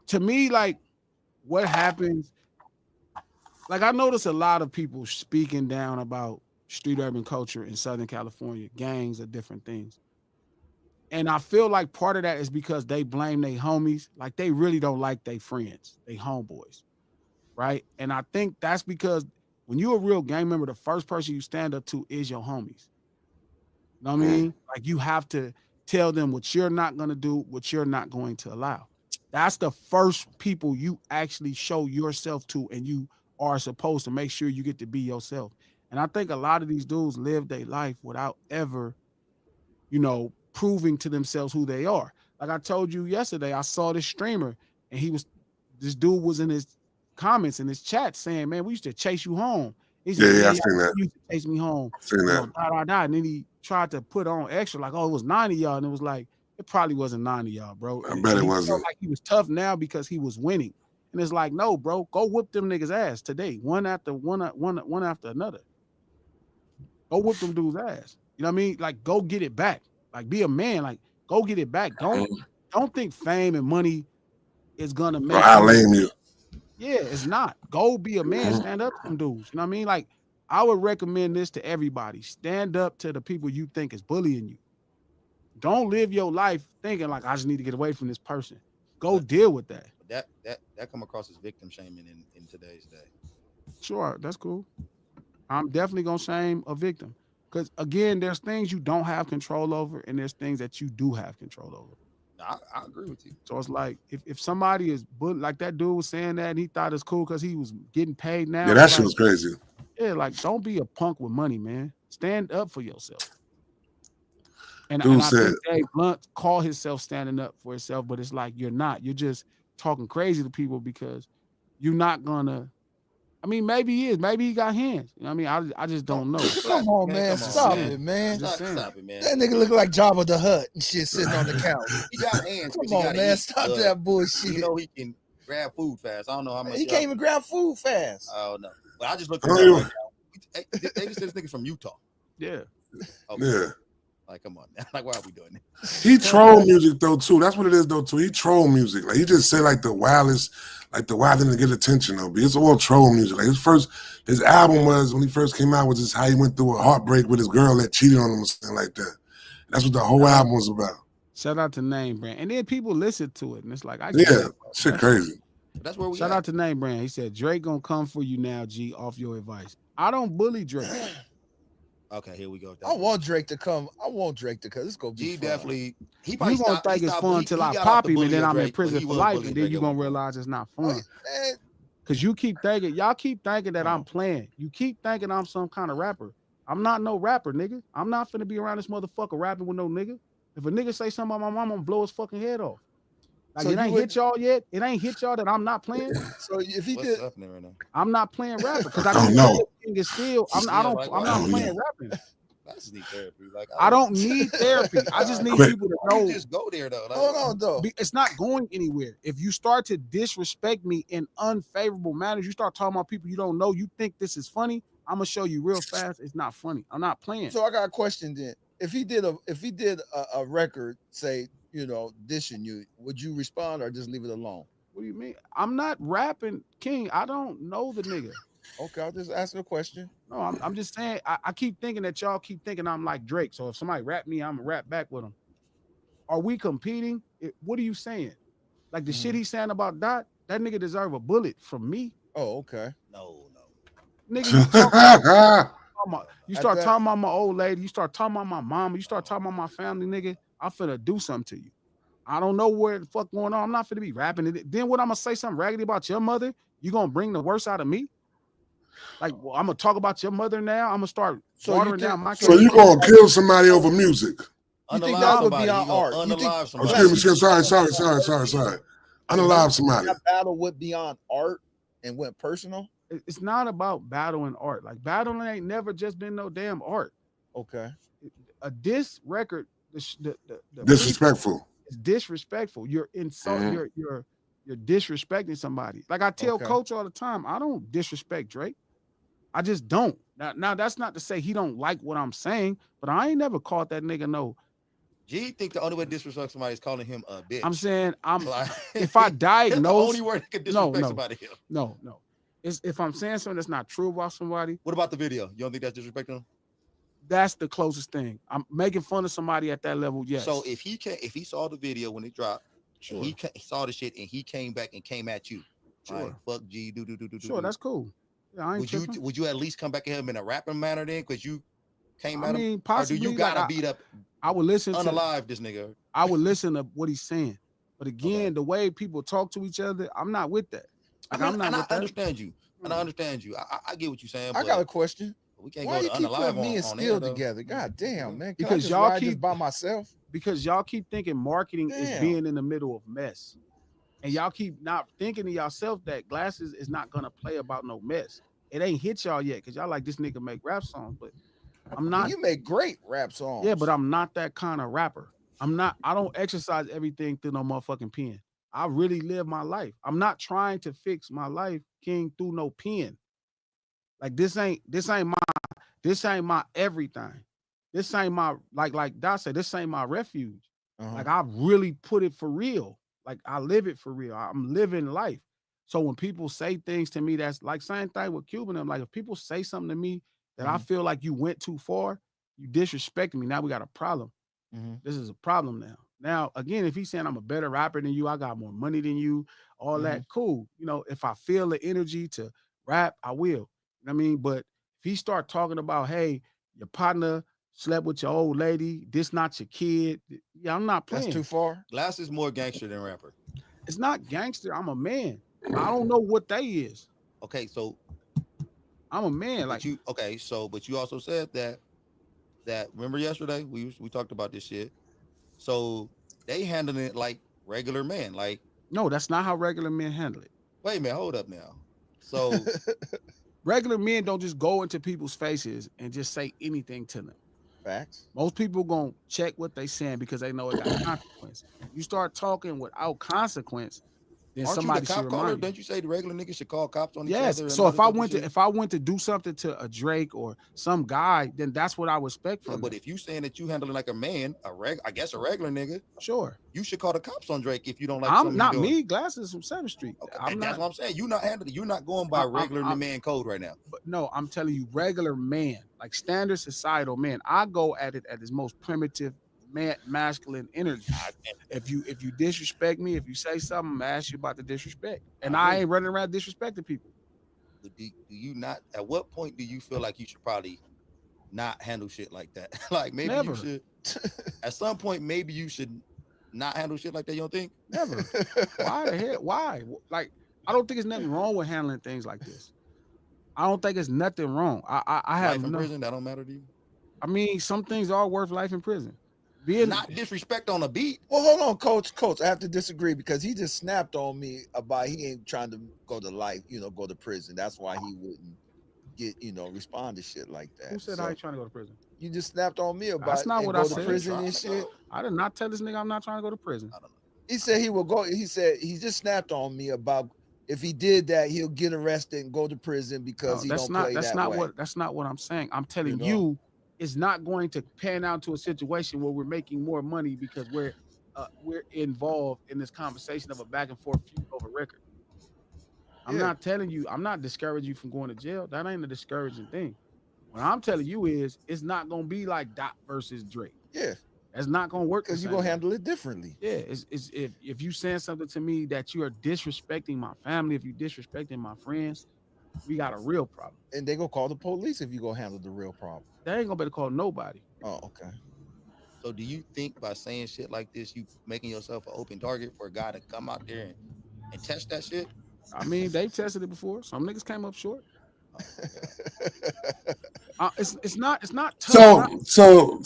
to me, like, what happens, like, I notice a lot of people speaking down about street urban culture in Southern California, gangs or different things. And I feel like part of that is because they blame their homies. Like, they really don't like their friends, they homeboys, right? And I think that's because when you're a real gang member, the first person you stand up to is your homies. You know what I mean? Like, you have to tell them what you're not going to do, what you're not going to allow. That's the first people you actually show yourself to, and you are supposed to make sure you get to be yourself. And I think a lot of these dudes live their life without ever, you know, proving to themselves who they are. Like I told you yesterday, I saw this streamer, and this dude was in his comments in his chat saying, "Man, we used to chase you home." He said, Yeah, I seen that. You used to chase me home. Seen that. And then he tried to put on extra, like, "Oh, it was 9 of y'all," and it was like, it probably wasn't 9 of y'all, bro. I bet it wasn't. Like, he was tough now because he was winning, and it's like, no, bro, go whoop them niggas' ass today, one after another. Go whoop them dudes' ass. You know what I mean? Like, go get it back. Like, be a man. Like, go get it back. Don't think fame and money is gonna make I'll lame you. Yeah, it's not. Go be a man. Stand up to them dudes. You know what I mean? Like, I would recommend this to everybody. Stand up to the people you think is bullying you. Don't live your life thinking like, I just need to get away from this person. Go deal with that. That come across as victim shaming in today's day. Sure, that's cool. I'm definitely gonna shame a victim. Because again, there's things you don't have control over, and there's things that you do have control over. I agree with you. So it's like, if somebody is like that dude was saying that, and he thought it's cool because he was getting paid now. Yeah, that shit was crazy. Yeah, like, don't be a punk with money, man. Stand up for yourself. And I think Dave Blunt called himself standing up for himself, but it's like, you're not. You're just talking crazy to people because you're not gonna. I mean, maybe he is. Maybe he got hands. You know what I mean? I just don't know. Come on, man. Stop it, man. Stop it, man. That nigga look like Jabba the Hutt and shit sitting on the couch. He got hands. Come on, man. Stop that bullshit. You know he can grab food fast. I don't know how much. He can't even grab food fast. I don't know. But I just looked at that right now. They just said this nigga from Utah. Yeah. Okay. Yeah. Like, come on, man. Like, why are we doing this? He troll music though too. That's what it is though too. He troll music. Like, he just say like the wildest, like the wild thing to get attention though. But it's all troll music. Like, his album was, when he first came out, was just how he went through a heartbreak with his girl that cheated on him or something like that. That's what the whole album was about. Shout out to Name Brand. And then people listen to it, and it's like, shit crazy. That's where we shout out to Name Brand. He said, Drake gonna come for you now, G, off your advice. I don't bully Drake. Okay, here we go. I want Drake to come. It's gonna be G fun. Definitely. You gonna think it's fun until I pop him, and then I'm in prison for life, and then you gonna realize it's not fun. Because y'all keep thinking that I'm playing. You keep thinking I'm some kind of rapper. I'm not no rapper, nigga. I'm not finna be around this motherfucker rapping with no nigga. If a nigga say something about my mom, I'm gonna blow his fucking head off. Like, so it ain't hit y'all yet. It ain't hit y'all that I'm not playing. So if he did, right now? I'm not playing rapper because I don't know. I'm not playing rapping. I just need therapy. Like, I don't need therapy. I just need people to know. Just go there though. Like, hold on though. It's not going anywhere. If you start to disrespect me in unfavorable manners, you start talking about people you don't know. You think this is funny? I'm gonna show you real fast. It's not funny. I'm not playing. So I got a question then. If he did a record, say, you know, dissing you, would you respond or just leave it alone? What do you mean? I'm not rapping, King. I don't know the nigga. Okay, I'll just ask a question. No, I'm just saying. I keep thinking that y'all keep thinking I'm like Drake. So if somebody rap me, I'm gonna rap back with him. Are we competing? What are you saying? Like the shit he's saying about Dot, that nigga deserve a bullet from me. Oh, okay. No. Nigga, you start talking about my old lady, you start talking about my mama, you start talking about my family, nigga, I'm finna do something to you. I don't know where the fuck going on. I'm not finna be rapping it. Then what, I'm gonna say something raggedy about your mother? You gonna bring the worst out of me? Like, well, I'm gonna talk about your mother now. I'm gonna start watering down my. So you gonna kill somebody over music? You think that would be on art? Unalive somebody. Excuse me. Sorry. Unalive somebody. That battle went beyond art and went personal. It's not about battling art. Like battling ain't never just been no damn art. Okay. A diss record, the Disrespectful. It's disrespectful. You're insulting. You're disrespecting somebody. Like I tell Coach all the time, I don't disrespect Drake. I just don't. Now that's not to say he don't like what I'm saying, but I ain't never called that nigga no. G think the only way to disrespect somebody is calling him a bitch. I'm saying if I diagnose the only word that could disrespect somebody. No. It's if I'm saying something that's not true about somebody. What about the video? You don't think that's disrespecting him? That's the closest thing. I'm making fun of somebody at that level. Yes. So if he saw the video when it dropped, he saw the shit and he came back and came at you. Sure. Right, fuck G. Do. Sure, that's cool. Yeah, I ain't would you at least come back at him in a rapping manner then? Because you came at him. Possibly, or do you gotta beat up? I would listen unalive this nigga. I would listen to what he's saying, but again, the way people talk to each other, I'm not with that. Like, I understand you. And I understand you. I get what you're saying. I got a question. We can't Why go to unalive me and Skill together? God damn, man. Because y'all keep by myself. Because y'all keep thinking marketing is being in the middle of mess. And y'all keep not thinking to yourself that Glasses is not gonna play about no mess. It ain't hit y'all yet because y'all like this nigga make rap songs, but I'm not. You make great rap songs. Yeah, but I'm not that kind of rapper. I don't exercise everything through no motherfucking pen. I really live my life. I'm not trying to fix my life, King, through no pen. Like this ain't my everything. This ain't my like Doc said, this ain't my refuge. Like I really put it for real. Like I live it for real. I'm living life. So when people say things to me, that's like same thing with Cuban. I'm like, if people say something to me that I feel like you went too far, you disrespecting me. Now we got a problem. This is a problem now. Now, again, if he's saying I'm a better rapper than you, I got more money than you, all that, cool. You know, if I feel the energy to rap, I will. You know what I mean? But if he start talking about, hey, your partner slept with your old lady, this not your kid. Yeah, I'm not playing. That's too far. Glass is more gangster than rapper. It's not gangster. I'm a man. I don't know what they is. Okay, so I'm a man. Like you. Okay, so but you also said that remember yesterday we talked about this shit. So they handling it like regular men. Like no, that's not how regular men handle it. Wait a minute, hold up now. So regular men don't just go into people's faces and just say anything to them. Facts. Most people gonna check what they saying because they know it got consequence. You start talking without consequence, then aren't somebody you the cop should caller? remind you. Don't you say the regular niggas should call cops on each yes. other? So if I went to do something to a Drake or some guy, then that's what I would expect from. But if you saying that you handling like a man, I guess a regular nigga, sure, you should call the cops on Drake if you don't like. I'm not me. Glasses from 7th Street. Okay, that's what I'm saying. You're not handling. You're not going by regular man code right now. But no, I'm telling you, regular man, like standard societal man. I go at it at its most primitive. Masculine energy. If you disrespect me, if you say something, I'm gonna ask you about the disrespect, and I ain't running around disrespecting people. But do you not? At what point do you feel like you should probably not handle shit like that? Like maybe Never. You should. At some point, maybe you should not handle shit like that. You don't think? Never. Why the hell? Why? Like I don't think there's nothing wrong with handling things like this. I don't think it's nothing wrong. I have life in prison. That don't matter to you. I mean, some things are worth life in prison. Not disrespect on a beat. Well, hold on, coach. I have to disagree because he just snapped on me about he ain't trying to go to life, go to prison. That's why he wouldn't get, respond to shit like that. Who said I ain't trying to go to prison? You just snapped on me about that's not what I said. To prison and shit. I did not tell this nigga I'm not trying to go to prison. I don't know. He said he will go. He said he just snapped on me about if he did that, he'll get arrested and go to prison because he don't play that way. That's not what I'm saying. I'm telling you. It's not going to pan out to a situation where we're making more money because we're involved in this conversation of a back and forth feud over record. I'm not telling you, I'm not discouraging you from going to jail. That ain't a discouraging thing. What I'm telling you is it's not gonna be like Doc versus Drake. Yeah. That's not gonna work because you're gonna handle it differently. Yeah, it's if you saying something to me that you are disrespecting my family, if you disrespecting my friends, we got a real problem. And they gonna call the police if you go handle the real problem. They ain't gonna better call nobody. Oh, okay. So do you think by saying shit like this, you making yourself an open target for a guy to come out there and test that shit? I mean, they've tested it before. Some niggas came up short. It's not tough. So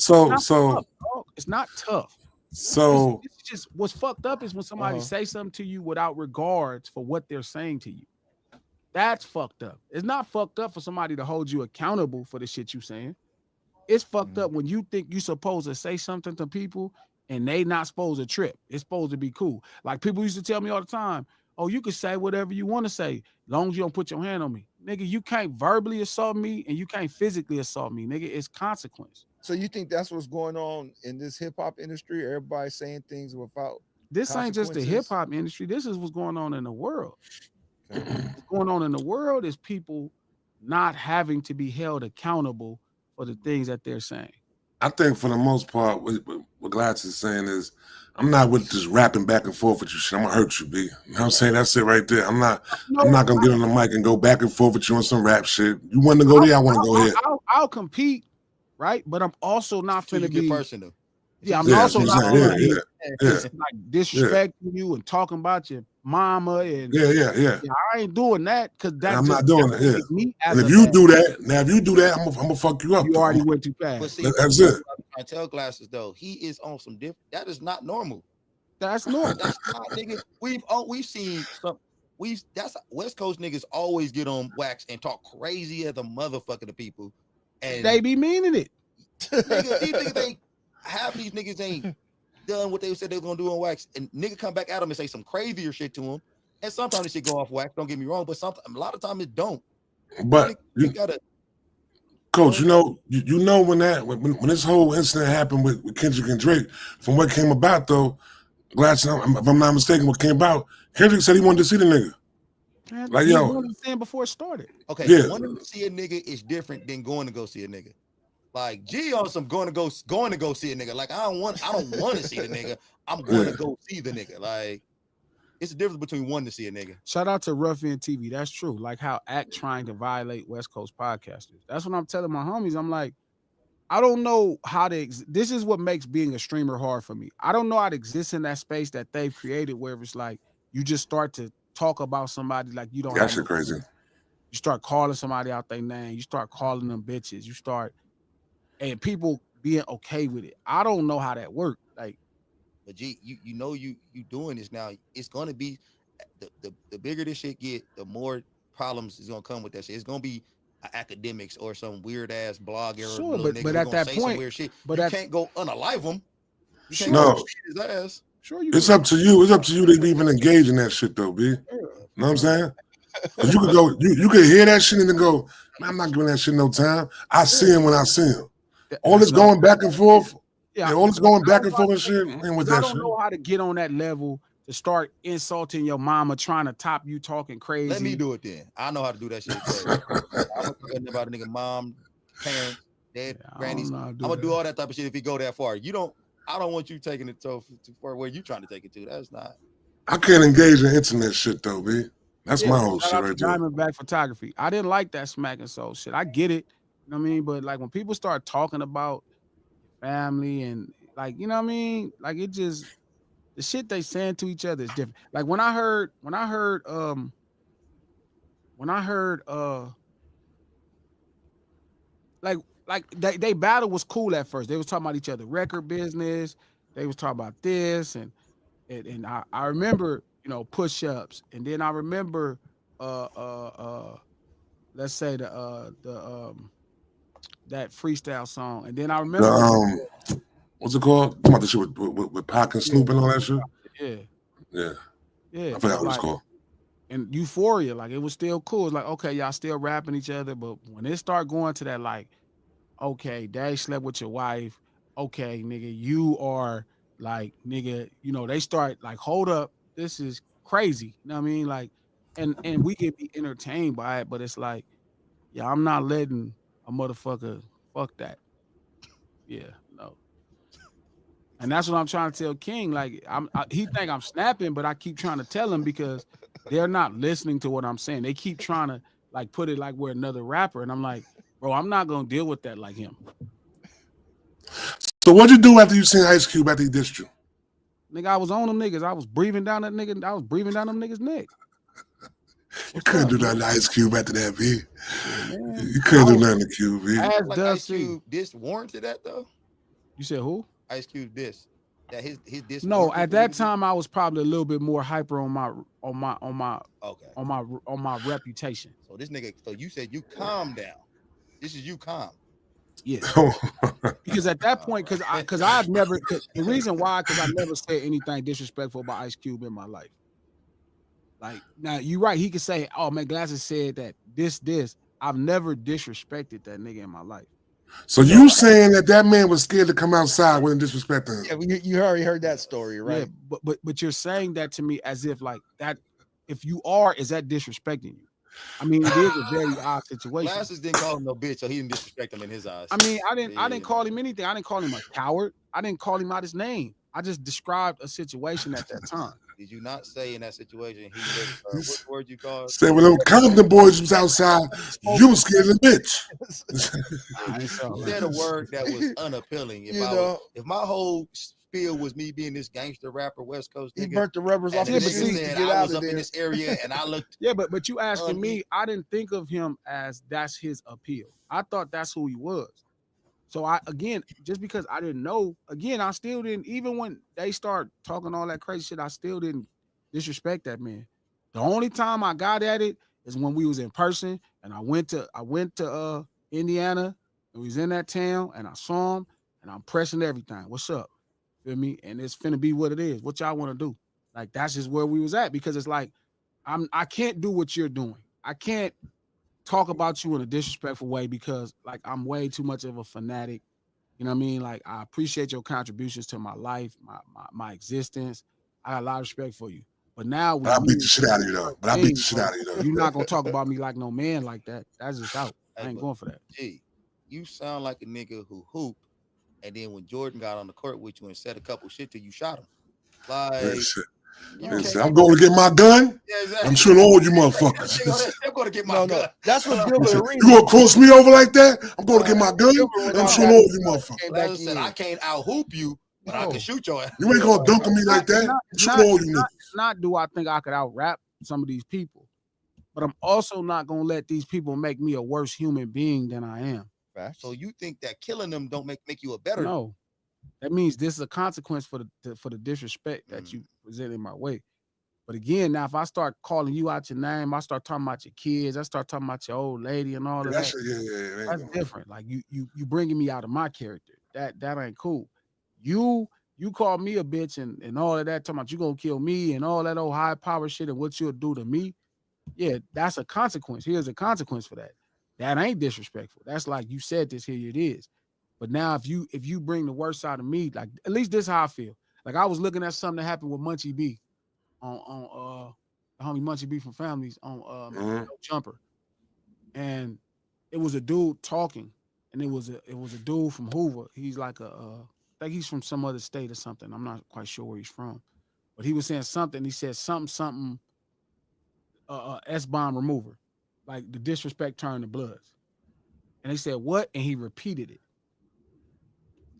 It's not tough. So it's just what's fucked up is when somebody say something to you without regards for what they're saying to you. That's fucked up. It's not fucked up for somebody to hold you accountable for the shit you saying. It's fucked up when you think you're supposed to say something to people and they not supposed to trip. It's supposed to be cool. Like people used to tell me all the time, oh, you can say whatever you want to say, as long as you don't put your hand on me. Nigga, you can't verbally assault me and you can't physically assault me. Nigga, it's consequence. So you think that's what's going on in this hip-hop industry? Everybody saying things without this ain't just the hip-hop industry. This is what's going on in the world. What's going on in the world is people not having to be held accountable for the things that they're saying. I think for the most part, what Gladys is saying is, I'm not with just rapping back and forth with you shit. I'm gonna hurt you, B. You know what I'm saying? That's it right there. I'm not gonna get on the mic and go back and forth with you on some rap shit. You want to go there, I want to go here. I'll compete, right? But I'm also not finna be personal. Yeah, I'm also not like disrespecting you and talking about your mama and I ain't doing that because I'm not doing it. Yeah. And if you do that, I'm gonna fuck you up. You already went too fast. But see, that's it. I tell Glasses though, he is on some different. That is not normal. That's normal. That's not, nigga. We've seen some. That's West Coast niggas always get on wax and talk crazy as a motherfucker to people, and they be meaning it. Nigga, these niggas ain't. Half these niggas ain't done what they said they were gonna do on wax, and nigga come back at them and say some crazier shit to them. And sometimes this shit go off wax. Don't get me wrong, but a lot of times it don't. But you gotta, Coach, you know when this whole incident happened with Kendrick and Drake, from what came about though, if I'm not mistaken, what came about, Kendrick said he wanted to see the nigga. Man, like yo, wanted to see him before it started. Okay, wanting to see a nigga is different than going to go see a nigga. Like G on some going to go see a nigga. Like I don't want to see the nigga. I'm going to go see the nigga. Like it's the difference between wanting to see a nigga. Shout out to Ruffian TV. That's true. Like how Act trying to violate West Coast podcasters. That's what I'm telling my homies. I'm like, I don't know how to. This is what makes being a streamer hard for me. I don't know how to exist in that space that they've created, where it's like you just start to talk about somebody like you don't. That shit crazy. You start calling somebody out their name. You start calling them bitches. You start. And people being okay with it. I don't know how that worked. Like, but G, you know you doing this now. It's gonna be the bigger this shit get, the more problems is gonna come with that shit. It's gonna be academics or some weird ass blogger. Sure, but at that point, weird shit. But you can't go unalive him. You can't no, go his ass. Sure, it's up to you. It's up to you to even engage in that shit though, B. You know what I'm saying? Because you could go, you could hear that shit and then go, man, I'm not giving that shit no time. I see him when I see him. All this going back and forth, all this going back and forth and shit. And with that I don't know how to get on that level to start insulting your mama, trying to top you, talking crazy. Let me do it then. I know how to do that shit. I'm gonna about a nigga mom, parents, dad, grannies. I'm gonna do all that type of shit if you go that far. I don't want you taking it too far where you trying to take it to. That's not. I can't engage in internet shit though, B. That's my whole shit right there. Diamondback photography. I didn't like that smacking soul shit. I get it. You know what I mean? But like when people start talking about family and like, you know what I mean? Like it just the shit they saying to each other is different. Like when I heard like they battle was cool at first. They was talking about each other record business. They was talking about this and I remember, you know, push-ups, and then I remember let's say that freestyle song, and then I remember what's it called? Talking about the shit with Pac and Snoop and all that shit. Yeah. I forgot what it's called. And Euphoria, like it was still cool. It's like, okay, y'all still rapping each other, but when it start going to that, like, okay, Dad slept with your wife. Okay, nigga, you are like, nigga, you know, they start like, hold up, this is crazy. You know what I mean? Like, and we can be entertained by it, but it's like, yeah, I'm not letting a motherfucker fuck that. Yeah, no. And that's what I'm trying to tell King. Like, he think I'm snapping, but I keep trying to tell him because they're not listening to what I'm saying. They keep trying to like put it like we're another rapper, and I'm like, bro, I'm not gonna deal with that like him. So what'd you do after you seen Ice Cube after he dissed you? Nigga, I was on them niggas. I was breathing down that nigga. I was breathing down them niggas' neck. You couldn't do nothing to Ice Cube after that, B. Man. You couldn't do nothing to Cube, B. As like does Ice Cube this warranted that though. You said who? Ice Cube this. That his this. No, at that time I was probably a little bit more hyper on my okay on my reputation. So this nigga, so you said you calm down. This is you calm. Yeah. Because at that point, because I've never the reason why, because I never said anything disrespectful about Ice Cube in my life. Like now you're right, he could say, oh man, Glasses said that this. I've never disrespected that nigga in my life. So you saying that man was scared to come outside when disrespecting him? Yeah, you already heard that story, right? Yeah, but you're saying that to me as if like that. If you are, is that disrespecting you? I mean, it is a very odd situation. Glasses didn't call him no bitch, so he didn't disrespect him in his eyes. I mean, I didn't call him anything. I didn't call him a coward. I didn't call him out his name. I just described a situation at that time. Did you not say in that situation what word you called? Say when them Compton boys was outside, you was scared of the bitch. You said a word that was unappealing. If my whole spiel was me being this gangster rapper, West Coast nigga, he burnt the rubbers off his shoes to get I out was of up there. in this area and I looked. Yeah, but you asking me, I didn't think of him as that's his appeal. I thought that's who he was. So just because I didn't know, I still didn't, even when they start talking all that crazy shit, I still didn't disrespect that man. The only time I got at it is when we was in person and I went to Indiana and we was in that town and I saw him and I'm pressing everything. What's up? Feel me? And it's finna be what it is. What y'all want to do? Like that's just where we was at, because it's like I can't do what you're doing. I can't talk about you in a disrespectful way because like I'm way too much of a fanatic. You know what I mean? Like I appreciate your contributions to my life, my existence. I got a lot of respect for you. But now I beat the shit out of you though. You're not gonna talk about me like no man like that. That's just out. I ain't going for that. Gee, you sound like a nigga who hooped, and then when Jordan got on the court with you and said a couple shit to you, shot him. Like I'm going to get my gun. Yeah, exactly. I'm shooting all you motherfuckers. I'm going to get my gun. That's what Gilbert You going to cross me over like that? I'm going to get my gun. And I'm shooting all you motherfuckers. Said, I can't out hoop you, but I can shoot your ass. You ain't going to dunk on me like that. I'm shooting all you niggas. Not do I think I could out rap some of these people, but I'm also not going to let these people make me a worse human being than I am. So you think that killing them don't make you a better? No. That means this is a consequence for the disrespect that you present in my way. But again, now if I start calling you out your name, I start talking about your kids, I start talking about your old lady and all of that. That's different. Like you bringing me out of my character. That ain't cool. You call me a bitch and all of that, talking about you gonna kill me and all that old high power shit and what you'll do to me. Yeah, that's a consequence. Here's a consequence for that. That ain't disrespectful. That's like you said this, here it is. But now if you bring the worst out of me, like at least this is how I feel. Like I was looking at something that happened with Munchie B on the homie Munchie B from Families on Jumper. And it was a dude talking, and it was a dude from Hoover. He's like I think he's from some other state or something. I'm not quite sure where he's from. But he was saying something. He said something S-bomb remover. Like the disrespect turned to Bloods. And they said, what? And he repeated it.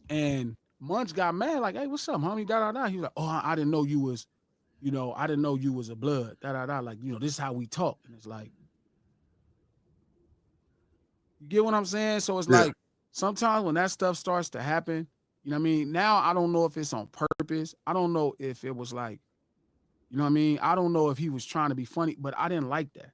And Munch got mad, like, hey, what's up, homie? Da da da. He was like, oh, I didn't know you was, I didn't know you was a Blood. Da da da. Like, this is how we talk. And it's like, you get what I'm saying? So it's like sometimes when that stuff starts to happen, you know what I mean? Now I don't know if it's on purpose. I don't know if it was like, you know what I mean? I don't know if he was trying to be funny, but I didn't like that.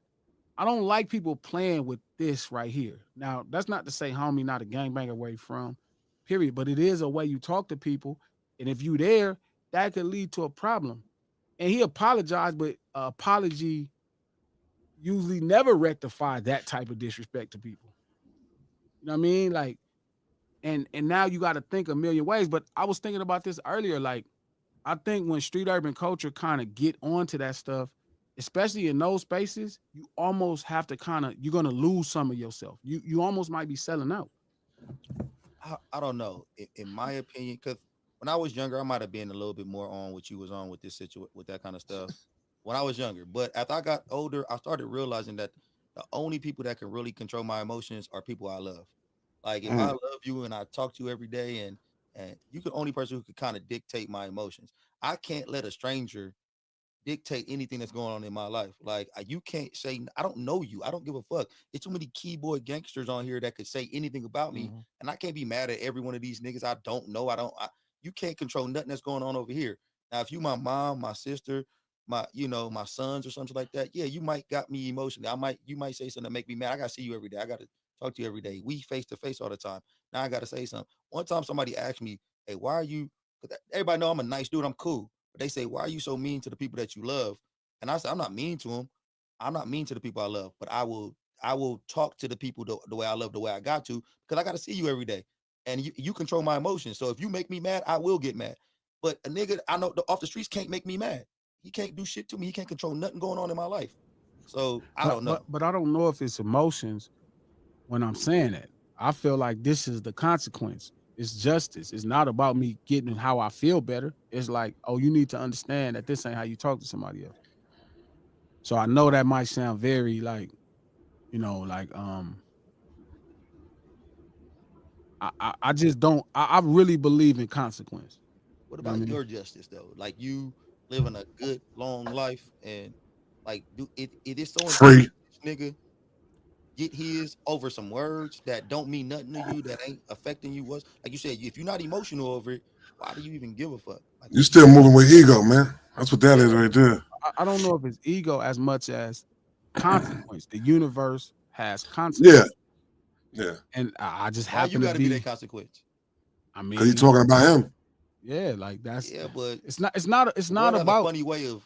I don't like people playing with this right here. Now, that's not to say homie not a gangbanger where he from, period. But it is a way you talk to people. And if you there, that could lead to a problem. And he apologized, but apology usually never rectify that type of disrespect to people. You know what I mean? Like, and now you got to think a million ways. But I was thinking about this earlier. Like, I think when street urban culture kind of get onto that stuff, especially in those spaces, you almost have to you're going to lose some of yourself. You almost might be selling out. I don't know. In my opinion, because when I was younger, I might have been a little bit more on what you was on with this situation, with that kind of stuff when I was younger. But after I got older, I started realizing that the only people that can really control my emotions are people I love. Like if I love you and I talk to you every day and you're the only person who could kind of dictate my emotions. I can't let a stranger dictate anything that's going on in my life. Like you can't say I don't know you. I don't give a fuck. It's too many keyboard gangsters on here that could say anything about me, and I can't be mad at every one of these niggas. I don't know. You can't control nothing that's going on over here. Now, if you my mom, my sister, my sons or something like that, yeah, you might got me emotionally. You might say something that make me mad. I gotta see you every day. I gotta talk to you every day. We face to face all the time. Now I gotta say something. One time somebody asked me, "Hey, why are you?" Because everybody know I'm a nice dude. I'm cool. They say, why are you so mean to the people that you love? And I said, I'm not mean to them. I'm not mean to the people I love, but I will talk to the people the way I love, the way I got to, because I got to see you every day. And you control my emotions. So if you make me mad, I will get mad. But a nigga I know off the streets can't make me mad. He can't do shit to me. He can't control nothing going on in my life. So I don't know. But I don't know if it's emotions when I'm saying that. I feel like this is the consequence. It's justice. It's not about me getting how I feel better. It's like, oh, you need to understand that this ain't how you talk to somebody else. So I know that might sound very like, I just don't. I really believe in consequence. What about your justice though? Like you living a good long life and like it is so important, Free. nigga. Get his over some words that don't mean nothing to you, that ain't affecting you. Was like you said, if you're not emotional over it, why do you even give a fuck? Like, You still moving with ego, man. That's what that is right there. I don't know if it's ego as much as consequence. The universe has consequence. Yeah. And I just why happen you to gotta be that consequence? I mean, because you're talking about him. Yeah, like that's but it's not about a funny way of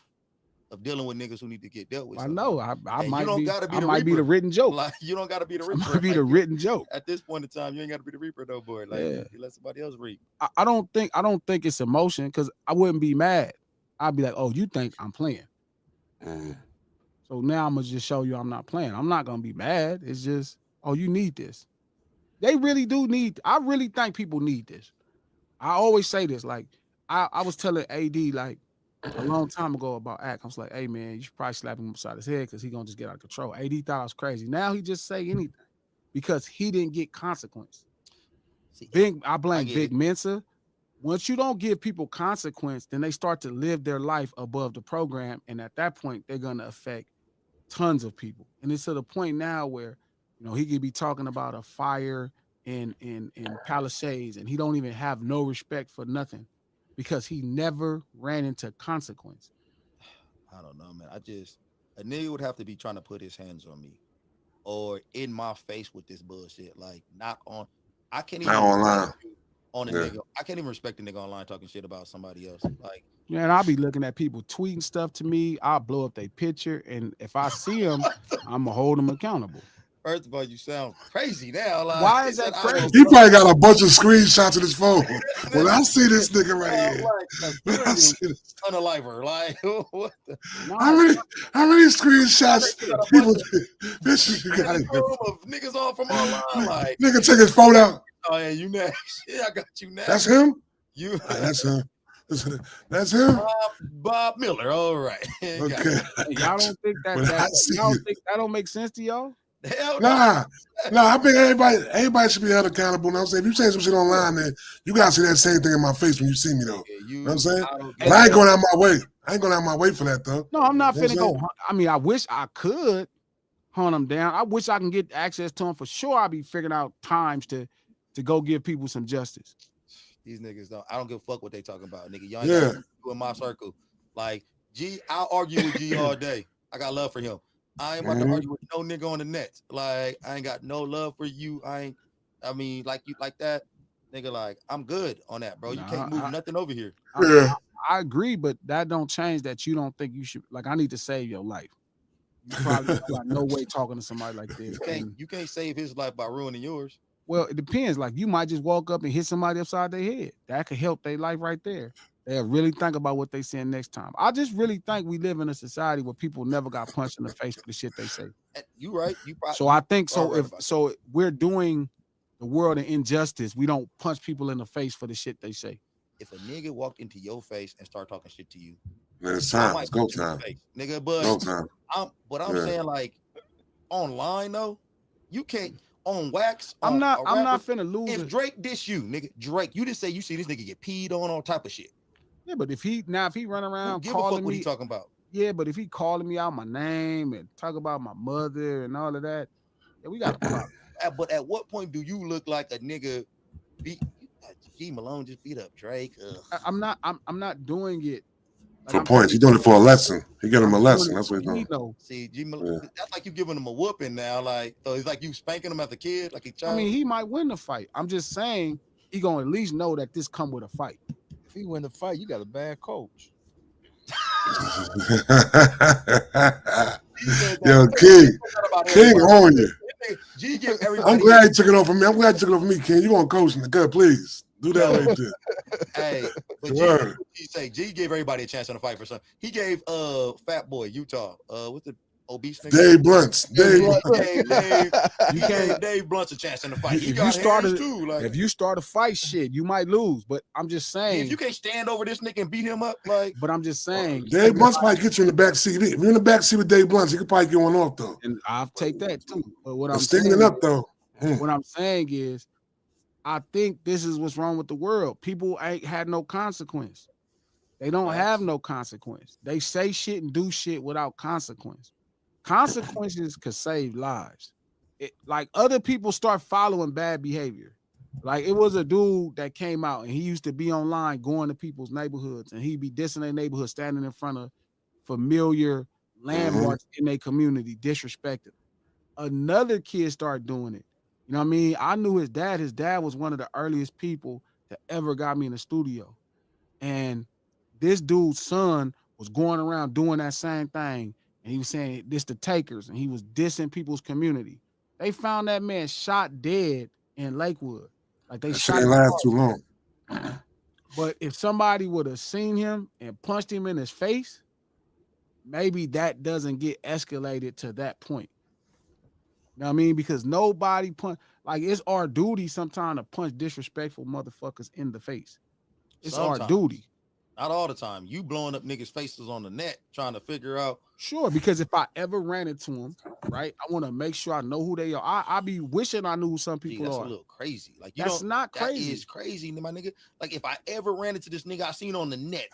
dealing with niggas who need to get dealt with. I know. I might you don't be. Gotta be I the might be the Reaper. written joke. Like you don't gotta be the I Reaper. might be the written joke. At this point in time, you ain't gotta be the Reaper no more. Like you let somebody else reap. I don't think it's emotion because I wouldn't be mad. I'd be like, oh, you think I'm playing? So now I'm gonna just show you I'm not playing. I'm not gonna be mad. It's just, oh, you need this. They really do need. I really think people need this. I always say this. Like I was telling AD like a long time ago about act. I was like, hey man, you should probably slap him upside his head because he gonna just get out of control. AD thought I was crazy. Now he just say anything because he didn't get consequence. I blame Big Mensa. Once you don't give people consequence, then they start to live their life above the program, and at that point, they're gonna affect tons of people. And it's to the point now where he could be talking about a fire in Palisades, and he don't even have no respect for nothing because he never ran into consequence. I don't know, man. A nigga would have to be trying to put his hands on me or in my face with this bullshit. Like not on. I can't even online on a nigga. I can't even respect a nigga online talking shit about somebody else. Like man, I'll be looking at people tweeting stuff to me. I'll blow up their picture, and if I see them, I'm gonna hold them accountable. First of all, you sound crazy now. Like, why is that crazy? He probably got a bunch of screenshots of his phone. Well, I see this nigga right here. Unaliver. Like, what the? How many screenshots people bitches you got of niggas on from online? Like, nigga take his phone out. Oh yeah, you next. Yeah, I got you next. That's him. That's him. That's him. Bob Miller. All right. Okay. Y'all don't think that don't make sense to y'all? Hell nah. I think everybody should be held accountable. Now, I'm saying if you say some shit online, then you gotta see that same thing in my face when you see me, though. You know what I'm saying? But I ain't going out my way. I ain't going out my way for that, though. No, I'm not finna go. I mean, I wish I could hunt them down. I wish I can get access to them for sure. I'll be figuring out times to go give people some justice. These niggas don't. I don't give a fuck what they talking about, nigga. Y'all ain't got in my circle. Like I'll argue with G all day. I got love for him. I ain't about to argue with no nigga on the net. Like I ain't got no love for you. I mean, like you like that, nigga. Like I'm good on that, bro. You can't move nothing over here. I agree, but that don't change that you don't think you should. Like I need to save your life. You probably got no way talking to somebody like this. You can't save his life by ruining yours. Well, it depends. Like you might just walk up and hit somebody upside their head. That could help their life right there. They'll really think about what they saying next time. I just really think we live in a society where people never got punched in the face for the shit they say. You right. So I think so. If we're doing the world an injustice, we don't punch people in the face for the shit they say. If a nigga walked into your face and start talking shit to you, man, it's time. It's go time, nigga. But go time. I'm saying like online though, you can't. On wax, I'm not finna lose. If Drake diss you, nigga, Drake, you just say you see this nigga get peed on all type of shit. Yeah, but if he run around give a fuck calling what me, he talking about. Yeah, but if he calling me out my name and talk about my mother and all of that, yeah, we got a problem. But at what point do you look like a nigga? G Malone just beat up Drake. I'm not doing it. Like, for points. He's doing it for a lesson. He giving him a lesson. That's what he's doing. See, G Malone, that's like you giving him a whooping now. Like, so it's like you spanking him as a kid, like a child. I mean, he might win the fight. I'm just saying he gonna at least know that this come with a fight. If he win the fight, you got a bad coach. Yo, King on you. G give everybody. I'm glad you took it over from me. I'm glad you took it over from me, King. You want coaching the good, please. Do that right there. Hey, but G gave everybody a chance in the fight for something. He gave Fat Boy Utah. What's the obese nigga? Dave Blunts. Dave Blunts a chance in the fight. He got hands too. Like, if you start a fight, shit, you might lose. But I'm just saying, if you can't stand over this nigga and beat him up, like. But I'm just saying, Dave Blunts might get you in the back seat. If you're in the back seat with Dave Blunts, he could probably get one off though. And I'll take that too. But what I'm standing saying, up though. What I'm saying is, I think this is what's wrong with the world. People ain't had no consequence. They don't have no consequence. They say shit and do shit without consequence. Consequences could save lives. Like other people start following bad behavior. Like it was a dude that came out and he used to be online going to people's neighborhoods and he'd be dissing their neighborhood, standing in front of familiar landmarks in their community, disrespected. Another kid started doing it. You know what I mean? I knew his dad. His dad was one of the earliest people that ever got me in the studio. And this dude's son was going around doing that same thing. And he was saying this the takers. And he was dissing people's community. They found that man shot dead in Lakewood. Like they shot him. Last too long. But if somebody would have seen him and punched him in his face, maybe that doesn't get escalated to that point. You know what I mean? Because nobody like it's our duty sometimes to punch disrespectful motherfuckers in the face. It's sometimes. Our duty. Not all the time. You blowing up niggas' faces on the net trying to figure out. Sure, because if I ever ran into them, right, I want to make sure I know who they are. I be wishing I knew who some people that's are. A little crazy. Like that's not crazy. That is crazy, my nigga. Like if I ever ran into this nigga I seen on the net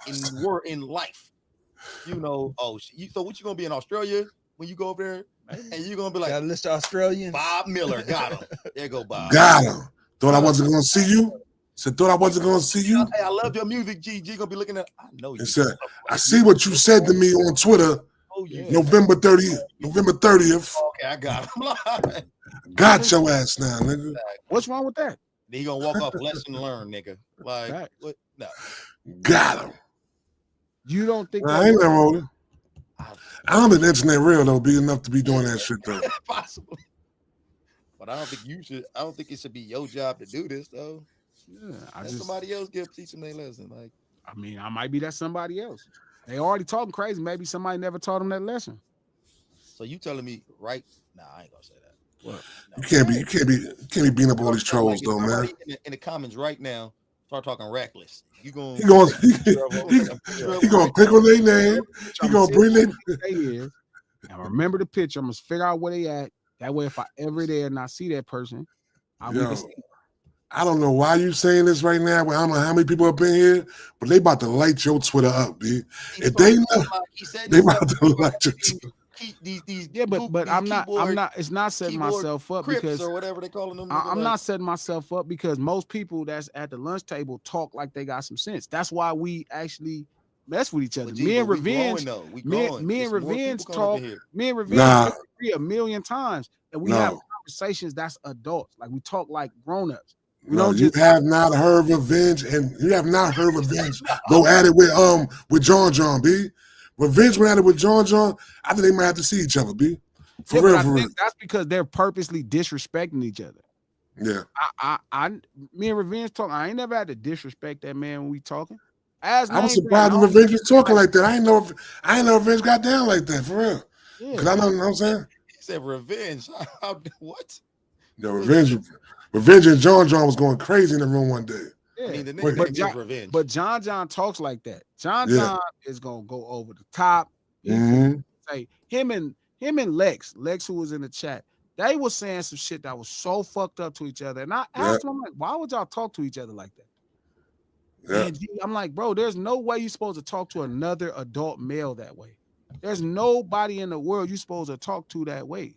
in life, you know. So what you gonna be in Australia when you go over there? And you're gonna be like, got a list of Australians. Bob Miller, got him. There go Bob. Got him. Thought I wasn't gonna see you. Said thought I wasn't gonna see you. Hey, I love your music, G. G gonna be looking at. I know you. Said, I see what you said to me on Twitter. Oh yeah. November 30th. Okay, I got him. Got your ass now, nigga. What's wrong with that? Then he gonna walk off lesson learned, nigga. Like what? No. Got him. You don't think? I ain't never wrote it. I don't think the internet real though. Be enough to be doing that shit though. Possibly. But I don't think you should. I don't think it should be your job to do this though. Yeah, somebody else teach them their lesson. Like, I mean, I might be that somebody else. They already talking crazy. Maybe somebody never taught them that lesson. So you telling me right? Nah, I ain't gonna say that. What? No. You can't be beating up all these trolls though, man. In the comments right now, start talking reckless. You going? He gonna click on their name. He gonna bring them. Now remember the picture. I'm gonna figure out where they at. That way, if I ever there and I see that person, I don't know why you saying this right now. I don't know how many people up in here, but they about to light your Twitter up, B. If they know, they about to light your Twitter. But I'm not. It's not setting myself up because or whatever they calling them. I'm not setting myself up because most people that's at the lunch table talk like they got some sense. That's why we actually mess with each other. Me and Revenge talk. Me and Revenge agree a million times, and we have conversations that's adults. Like we talk like grown-ups. You have not heard Revenge, and you have not heard Revenge go at it with John, B. Revenge went at it with John. I think they might have to see each other, B. For real. That's because they're purposely disrespecting each other. Yeah. Me and Revenge talk. I ain't never had to disrespect that man when we talking. I was surprised when Revenge was talking like that. I ain't know Revenge got down like that, for real. Yeah. Because I know what I'm saying. He said Revenge. What? No, Revenge and John was going crazy in the room one day. Yeah. I mean, the nigga Revenge. But John talks like that. John is gonna go over the top. Say him and Lex, who was in the chat, they were saying some shit that was so fucked up to each other. And I asked him, I'm like, why would y'all talk to each other like that? Yeah. And I'm like, bro, there's no way you're supposed to talk to another adult male that way. There's nobody in the world you're supposed to talk to that way.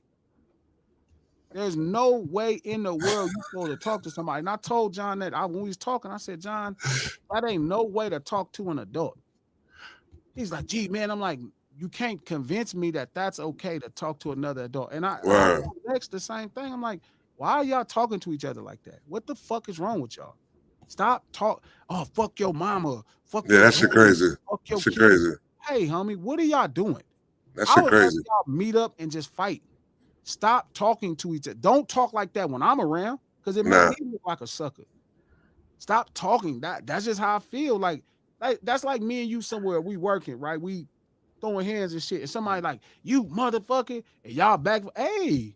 There's no way in the world you're supposed to talk to somebody. And I told John that when we was talking, I said, John, that ain't no way to talk to an adult. He's like, gee, man, I'm like, you can't convince me that that's okay to talk to another adult. And I next the same thing. I'm like, why are y'all talking to each other like that? What the fuck is wrong with y'all? Stop talk. Oh, fuck your mama. Fuck yeah, that shit crazy. Fuck your that shit kid. crazy. Hey, homie, what are y'all doing? That shit crazy. Y'all meet up and just fight. Stop talking to each other. Don't talk like that when I'm around, because it makes me look like a sucker. Stop talking. That's just how I feel. Like that's like me and you somewhere. We working, right? We throwing hands and shit. And somebody like, you motherfucker, and y'all back. Hey,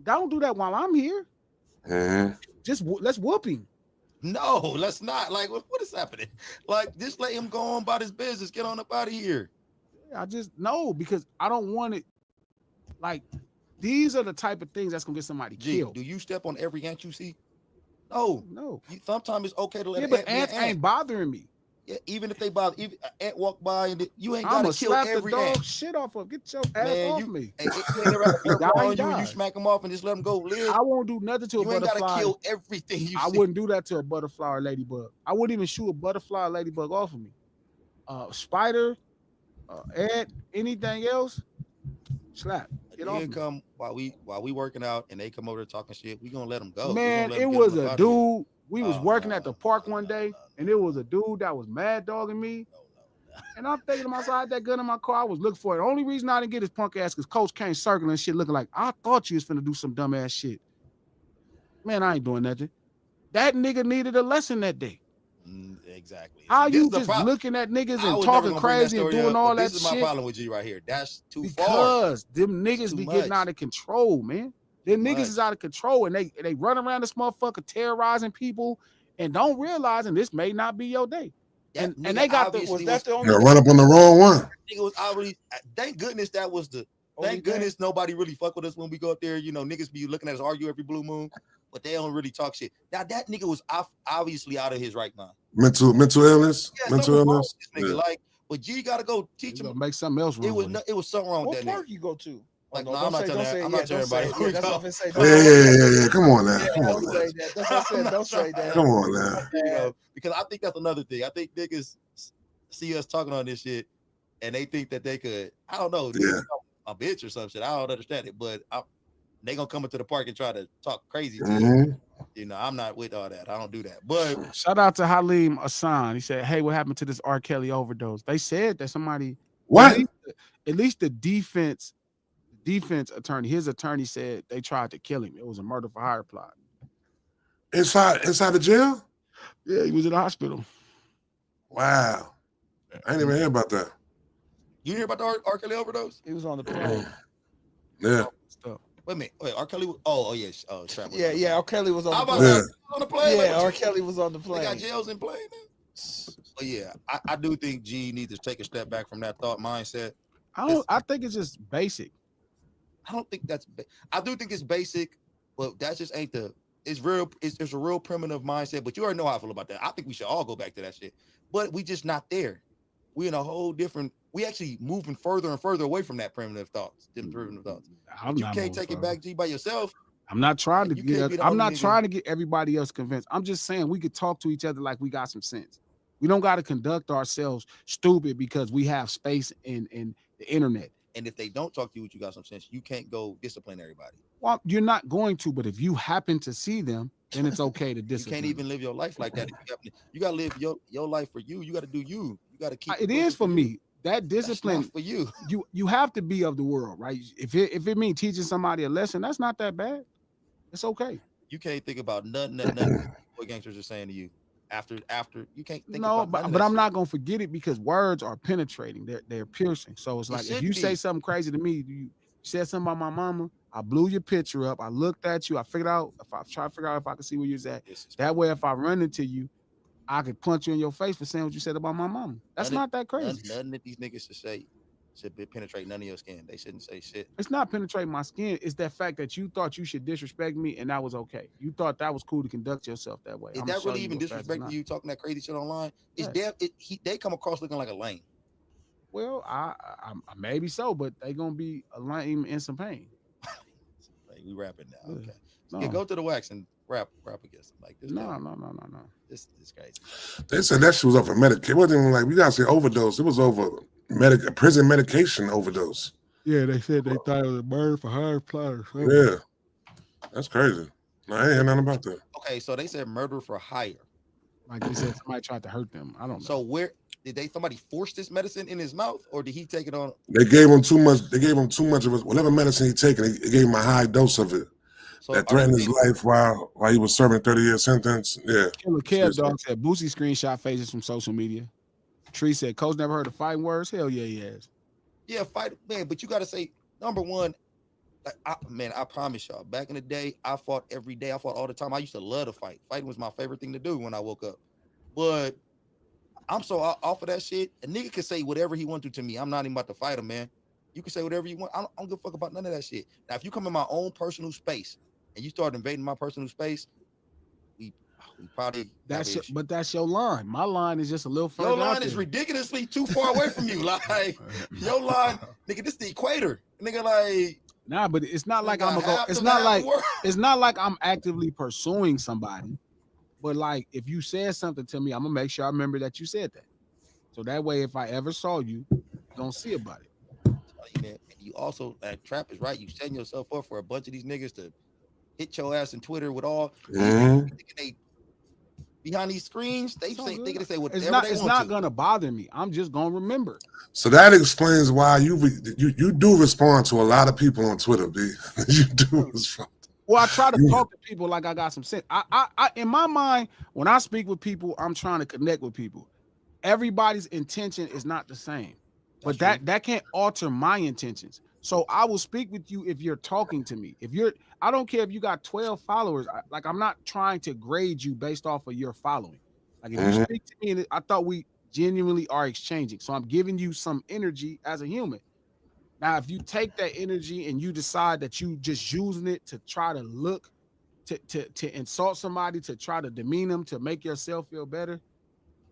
don't do that while I'm here. Mm-hmm. Just let's whoop him. No, let's not. Like, what is happening? Like, just let him go on about his business. Get on up out of here. I just no, because I don't want it. Like, these are the type of things that's gonna get somebody killed. Do you step on every ant you see? No. Sometimes it's okay to let but ants ain't bothering me. Yeah, even if they bother, even an ant walk by and you ain't gotta kill every ant. Dog shit off of. Get your ass off me. Hey, you ain't never on you and you smack them off and just let them go live. I won't do nothing to a butterfly. You ain't gotta kill everything you see. I wouldn't do that to a butterfly or ladybug. I wouldn't even shoot a butterfly or ladybug off of me. Spider, ant, anything else, slap. Get off me. Come while we working out and they come over there talking shit. We gonna let them go. Man, it was a dude. We was working at the park one day, and it was a dude that was mad dogging me. And I'm thinking to myself, I had that gun in my car. I was looking for it. The only reason I didn't get his punk ass because Coach came circling shit, looking like I thought you was finna do some dumb ass shit. Man, I ain't doing nothing. That nigga needed a lesson that day. Exactly. How you just looking at niggas and talking crazy and doing all that shit? This is my problem with G right here. That's too far. Because them niggas be getting out of control, man. Them niggas is out of control, and they run around this motherfucker terrorizing people and don't realize, and this may not be your day. And they got was that the only run up on the wrong one. It was already. Thank goodness that was the. Thank goodness nobody really fuck with us when we go up there. You know, niggas be looking at us argue every blue moon, but they don't really talk shit. Now that nigga was obviously out of his right mind. Mental illness. Yeah, mental illness. Nigga, like, but G gotta go teach him. Make something else wrong. It was something wrong with that nigga. What park you go to? Like, no, I'm not telling everybody. Yeah. Come on now. Don't say that. That's what I said. Don't say that. Come on now. You know, because I think that's another thing. I think niggas see us talking on this shit, and they think that they could. I don't know. A bitch or some shit. I don't understand it, but they gonna come into the park and try to talk crazy to you. You know, I'm not with all that. I don't do that. But shout out to Halim Hassan. He said, "Hey, what happened to this R. Kelly overdose?" They said that somebody. What? At least the defense attorney, his attorney said they tried to kill him. It was a murder for hire plot. Inside the jail? Yeah, he was in the hospital. Wow. I didn't even hear about that. You hear about the R. Kelly overdose? He was on the plane. Yeah. Wait a minute. Wait, R. Kelly was, oh yes. Oh, yeah, R. Kelly was on the plane. On the plane? Yeah, R. Kelly was on the plane. They got jails in plane now? But yeah, I do think G needs to take a step back from that thought mindset. I think it's just basic. I don't think that's. I do think it's basic, but that just ain't the. It's real. It's a real primitive mindset. But you already know how I feel about that. I think we should all go back to that shit. But we just not there. We in a whole different. We actually moving further and further away from that primitive thoughts. You can't take it back, G, by yourself. I'm not trying to get. I'm not trying to get everybody else convinced. I'm just saying we could talk to each other like we got some sense. We don't got to conduct ourselves stupid because we have space in the internet. And if they don't talk to you, you got some sense. You can't go discipline everybody. Well, you're not going to, but if you happen to see them, then it's okay to discipline. You can't even live your life like that. You got to live your life for you. You got to do you. You got to keep. It is for me. That discipline for you. You have to be of the world, right? If it means teaching somebody a lesson, that's not that bad. It's okay. You can't think about nothing what gangsters are saying to you. After you can't think about but I'm not gonna forget it because words are penetrating. They're piercing. So it's like if you say something crazy to me, you said something about my mama, I blew your picture up, I looked at you, I figured out if I try to figure out if I can see where you're at. That way, if I run into you, I could punch you in your face for saying what you said about my mama. That's not that crazy. Nothing that these niggas should say should penetrate none of your skin. They shouldn't say shit. It's not penetrating my skin. It's that fact that you thought you should disrespect me and that was okay. You thought that was cool to conduct yourself that way. Is that really even disrespecting you talking that crazy shit online? It's they come across looking like a lame. Well, I maybe so, but they gonna be a lame in some pain. Like, we rapping now. Yeah. Okay. No. Yeah, go to the wax and rap against them. Like this. No. This is crazy. They said that shit was over medication. It wasn't even like we gotta say overdose. It was over prison medication overdose. Yeah, they said they thought it was a murder for hire plot. Yeah, that's crazy. No, I ain't hear nothing about that. Okay, so they said murder for hire. Like they said, somebody tried to hurt them. I don't know. So where did somebody force this medicine in his mouth, or did he take it on? They gave him too much. They gave him too much of it. Whatever medicine he taken, they gave him a high dose of it. So that threatened his life while he was serving a 30-year sentence. Yeah. Killer Kev Dog said Boosie screenshot faces from social media. Tree said Coach never heard of fighting words. Hell yeah, he has. Yeah, fight, man. But you got to say, number one, like, I promise y'all, back in the day, I fought every day. I fought all the time. I used to love to fight. Fighting was my favorite thing to do when I woke up. But I'm so off of that shit. A nigga can say whatever he wants to me. I'm not even about to fight him, man. You can say whatever you want. I don't give a fuck about none of that shit. Now, if you come in my own personal space and you start invading my personal space, we probably but that's your line. My line is just a little further. Your line is ridiculously too far away from you. Like your line, nigga, this the equator. Nigga, like nah, but it's not like I'm gonna go. It's not like I'm actively pursuing somebody. But like if you said something to me, I'm gonna make sure I remember that you said that. So that way, if I ever saw you, don't see about it. Man, you also that Trap is right. You setting yourself up for a bunch of these niggas to hit your ass in Twitter with all they behind these screens. They say whatever it's not gonna bother me. I'm just gonna remember. So that explains why you do respond to a lot of people on Twitter, B. You do respond. Well, I try to talk to people like I got some sense. I in my mind, when I speak with people, I'm trying to connect with people. Everybody's intention is not the same, but that can't alter my intentions. So I will speak with you if you're talking to me. I don't care if you got 12 followers. I'm not trying to grade you based off of your following. Like if you speak to me, and I thought we genuinely are exchanging. So I'm giving you some energy as a human. Now, if you take that energy and you decide that you just using it to try to look, to insult somebody, to try to demean them, to make yourself feel better,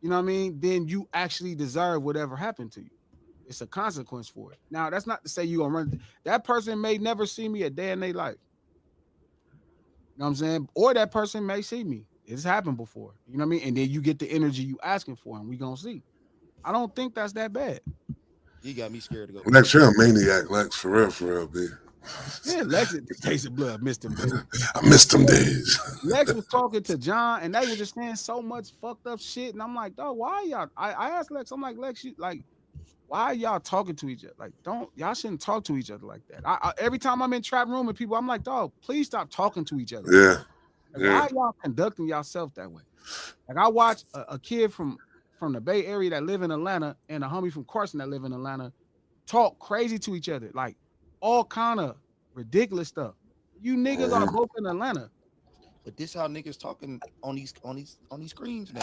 you know what I mean? Then you actually deserve whatever happened to you. It's a consequence for it. Now, that's not to say you're gonna run. That person may never see me a day in their life. You know what I'm saying? Or that person may see me. It's happened before. You know what I mean? And then you get the energy you asking for, and we gonna see. I don't think that's that bad. You got me scared to go. Lex, you're a maniac, Lex, for real, B. Yeah, Lex tasted blood. Missed him days. I missed them days. Lex was talking to John, and they were just saying so much fucked up shit. And I'm like, dog, why y'all? I asked Lex, I'm like, Lex, why are y'all talking to each other? Like, y'all shouldn't talk to each other like that. Every time I'm in trap room with people, I'm like, dog, please stop talking to each other. Yeah. Why are y'all conducting yourself that way? Like, I watched a kid from the Bay Area that live in Atlanta and a homie from Carson that live in Atlanta talk crazy to each other, like all kind of ridiculous stuff. You niggas are both in Atlanta. But this how niggas talking on these screens now.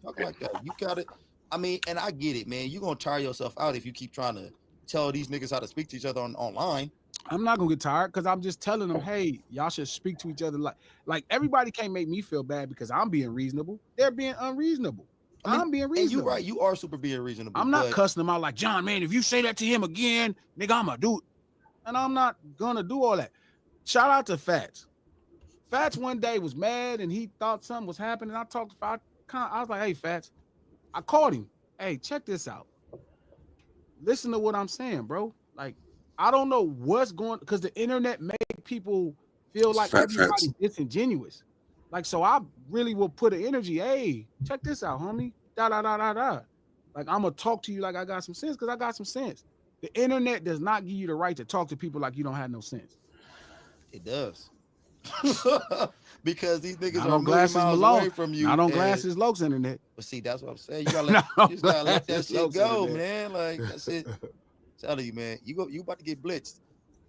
Talking like that. You got it. I mean, and I get it, man. You're gonna tire yourself out if you keep trying to tell these niggas how to speak to each other online. I'm not gonna get tired because I'm just telling them, hey, y'all should speak to each other like everybody can't make me feel bad because I'm being reasonable. They're being unreasonable. I'm being reasonable. And you're right. You are super being reasonable. I'm not cussing them out like, John, man, if you say that to him again, nigga, I'm gonna do it. And I'm not gonna do all that. Shout out to Fats. Fats one day was mad and he thought something was happening. I talked to Fats. I was like, hey, Fats. I called him. Hey, check this out. Listen to what I'm saying, bro. Like, I don't know what's going because the internet make people feel like everybody's disingenuous. Like, so I really will put an energy. Hey, check this out, homie. Da. Like, I'm gonna talk to you like I got some sense because I got some sense. The internet does not give you the right to talk to people like you don't have no sense. It does. Because these niggas are miles Malone. away from you. I don't glasses Lokes internet. But see, that's what I'm saying. You gotta let that shit go, man. Like that's it. Telling you, man, you about to get blitzed.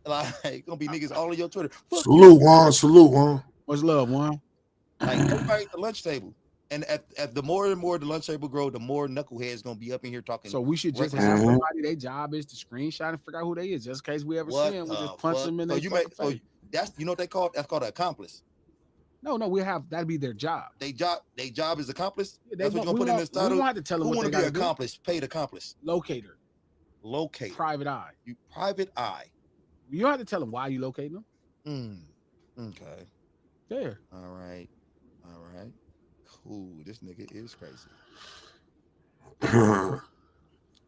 Like gonna be niggas all on your Twitter. Salute Juan. What's love, Juan? Like everybody at the lunch table. And at the more and more the lunch table grow, the more knuckleheads gonna be up in here talking. So we should just have somebody. Their job is to screenshot and figure out who they is, just in case we ever see them. We just punch them in their face. That's what they call. That's called an accomplice. No, we have that'd be their job. They job is accomplice. Yeah, that's what you're gonna put in this title. We don't have to tell them who what want they to be do. accomplice, paid accomplice. Locator. Locate. Private eye. You private eye. You don't have to tell them why you locating them. Okay. There. All right. Cool. This nigga is crazy.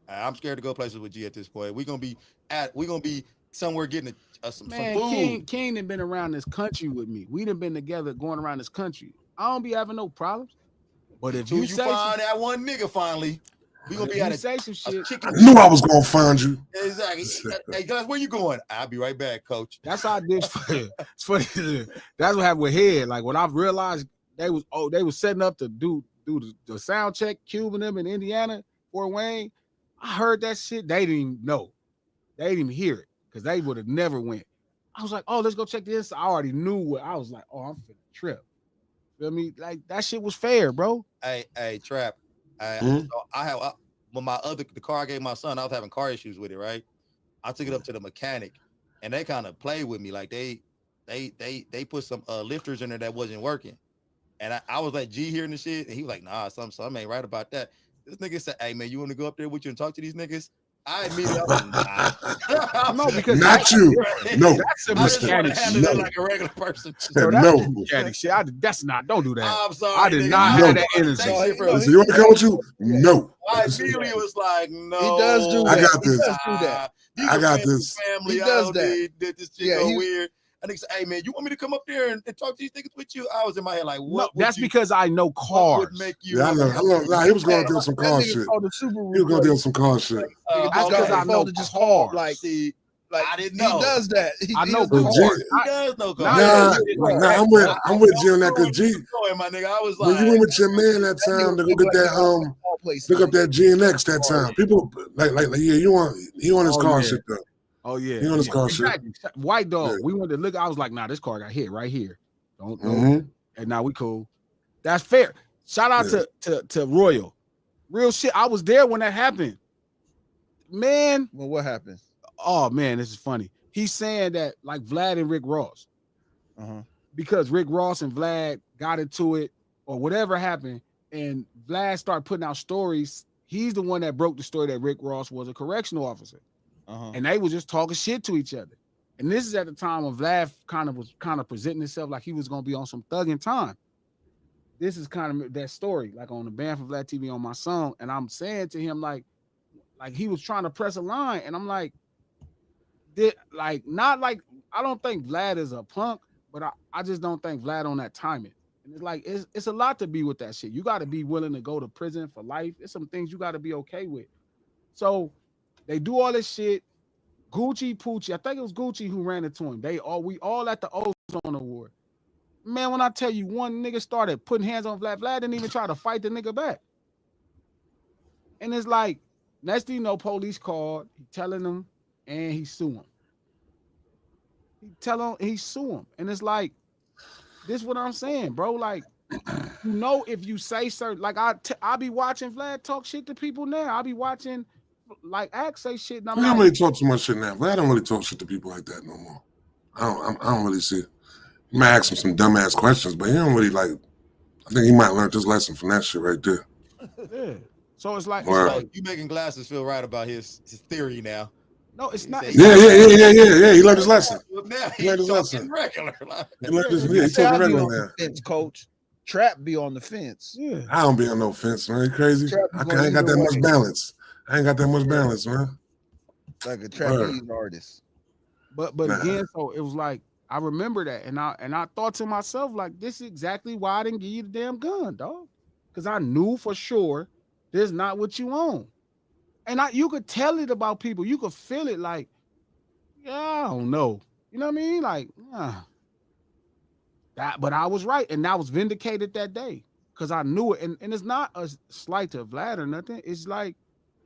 I'm scared to go places with G at this point. We're gonna be somewhere getting some food. King done been around this country with me. We done been together going around this country. I don't be having no problems. But if you say find that one nigga finally, we gonna be at say some shit. I knew I was gonna find you. Exactly. Hey guys, where you going? I'll be right back, coach. That's how I did. It's funny. That's what happened with Head. Like when I realized they was setting up to do the sound check, Cuban them in Indiana, Fort Wayne. I heard that shit. They didn't even know. They didn't even hear it because they would have never went. I was like, oh, let's go check this. I already knew what I was like. Oh, I'm finna trip. Feel me? Like that shit was fair, bro. Hey, Trap. So I have when the car I gave my son, I was having car issues with it, right? I took it up to the mechanic, and they kind of played with me, like they put some lifters in there that wasn't working, and I was like G hearing the shit, and he was like, nah, something ain't right about that. This nigga said, hey man, you want to go up there with you and talk to these niggas? I immediately was like, nah. No, because not you. No, that's a I just want mechanic to handle shit. that like a regular person. So no. Mechanic shit. That's not. Don't do that. I'm sorry. I did nigga. not No. have that energy. So you want to come with you? No. I immediately was like, no. He does do that. I got this. He does do that. I got this. Family, He does I that. Did this shit go weird. I think, hey man, you want me to come up there and talk to these niggas with you? I was in my head like, what? No, that's because I know cars. Would make you? Yeah, I know. Nah, he was going to deal with some car shit. He was going to deal with some car shit. That's because I know just cars. like I didn't know. He does that. I know But cars. He does know cars. Nah, I'm with G on that because G. My nigga, I was When like, you went with your man that time to go get that pick up that GNX that time, people like yeah, you on his car shit though. Oh yeah, he on his car exactly. shit. White dog. Yeah. We wanted to look. I was like, nah, this car got hit right here. Don't know. And now we cool. That's fair. Shout out to Royal. Real shit. I was there when that happened. Man. Well, what happened? Oh man, this is funny. He's saying that like Vlad and Rick Ross. Because Rick Ross and Vlad got into it or whatever happened, and Vlad started putting out stories. He's the one that broke the story that Rick Ross was a correctional officer. And they was just talking shit to each other. And this is at the time when Vlad was presenting himself like he was gonna be on some thugging time. This is kind of that story, like on the Band for Vlad TV on my song. And I'm saying to him, like he was trying to press a line, and I'm like, not like I don't think Vlad is a punk, but I just don't think Vlad on that timing. And it's like it's a lot to be with that shit. You got to be willing to go to prison for life. There's some things you got to be okay with. So they do all this shit. Gucci Poochie, I think it was Gucci who ran into him. We all at the Ozone Award. Man, when I tell you one nigga started putting hands on Vlad didn't even try to fight the nigga back. And it's like, next thing you know, police called, he telling them, and he sue him. He sue him. And it's like, this is what I'm saying, bro. Like, if you say certain, like I be watching Vlad talk shit to people now. I be watching like Axe say shit. And I don't really talk too much shit now. Vlad don't really talk shit to people like that no more. I don't really see. You might ask him some dumbass questions, but he don't really like. I think he might learn this lesson from that shit right there. Yeah. So it's like you making Glasses feel right about his theory now. No, it's not. Yeah. He learned his lesson. He learned his lesson. Regular. He's talking regular now. Coach. Trap be on the fence. Yeah. I don't be on no fence, man. You crazy? I ain't got that much balance. Man. Like a trapeze artist. But again, so it was like I remember that, and I thought to myself, like, this is exactly why I didn't give you the damn gun, dog. Because I knew for sure this is not what you own. And you could tell it about people. You could feel it like, yeah, I don't know. You know what I mean? Like, but I was right, and I was vindicated that day because I knew it. And it's not a slight to Vlad or nothing. It's like,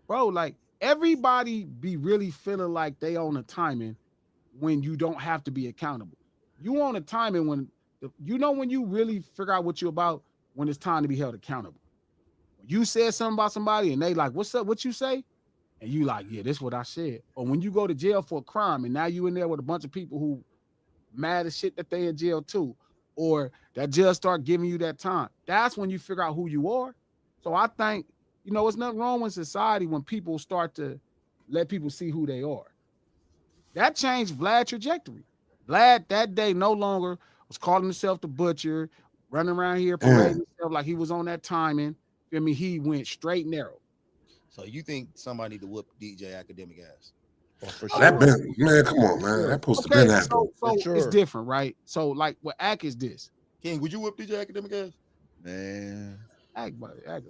bro, like everybody be really feeling like they own a timing when you don't have to be accountable. You own a timing when you really figure out what you're about when it's time to be held accountable. When you said something about somebody and they like, what's up? What you say? And you like, yeah, this is what I said. Or when you go to jail for a crime and now you in there with a bunch of people who mad as shit that they in jail too, or that judge start giving you that time. That's when you figure out who you are. So I think, there's nothing wrong with society when people start to let people see who they are. That changed Vlad's trajectory. Vlad that day no longer was calling himself the butcher, running around here parading himself like he was on that timing. Feel me? He went straight narrow. So you think somebody need to whoop DJ Academic ass? Oh, for Oh, that sure. been, man, come on, man. That supposed to been happening. So sure. it's different, right? So like what Ack is this? King, would you whoop DJ Academic ass? Man. Ack, buddy, Ack.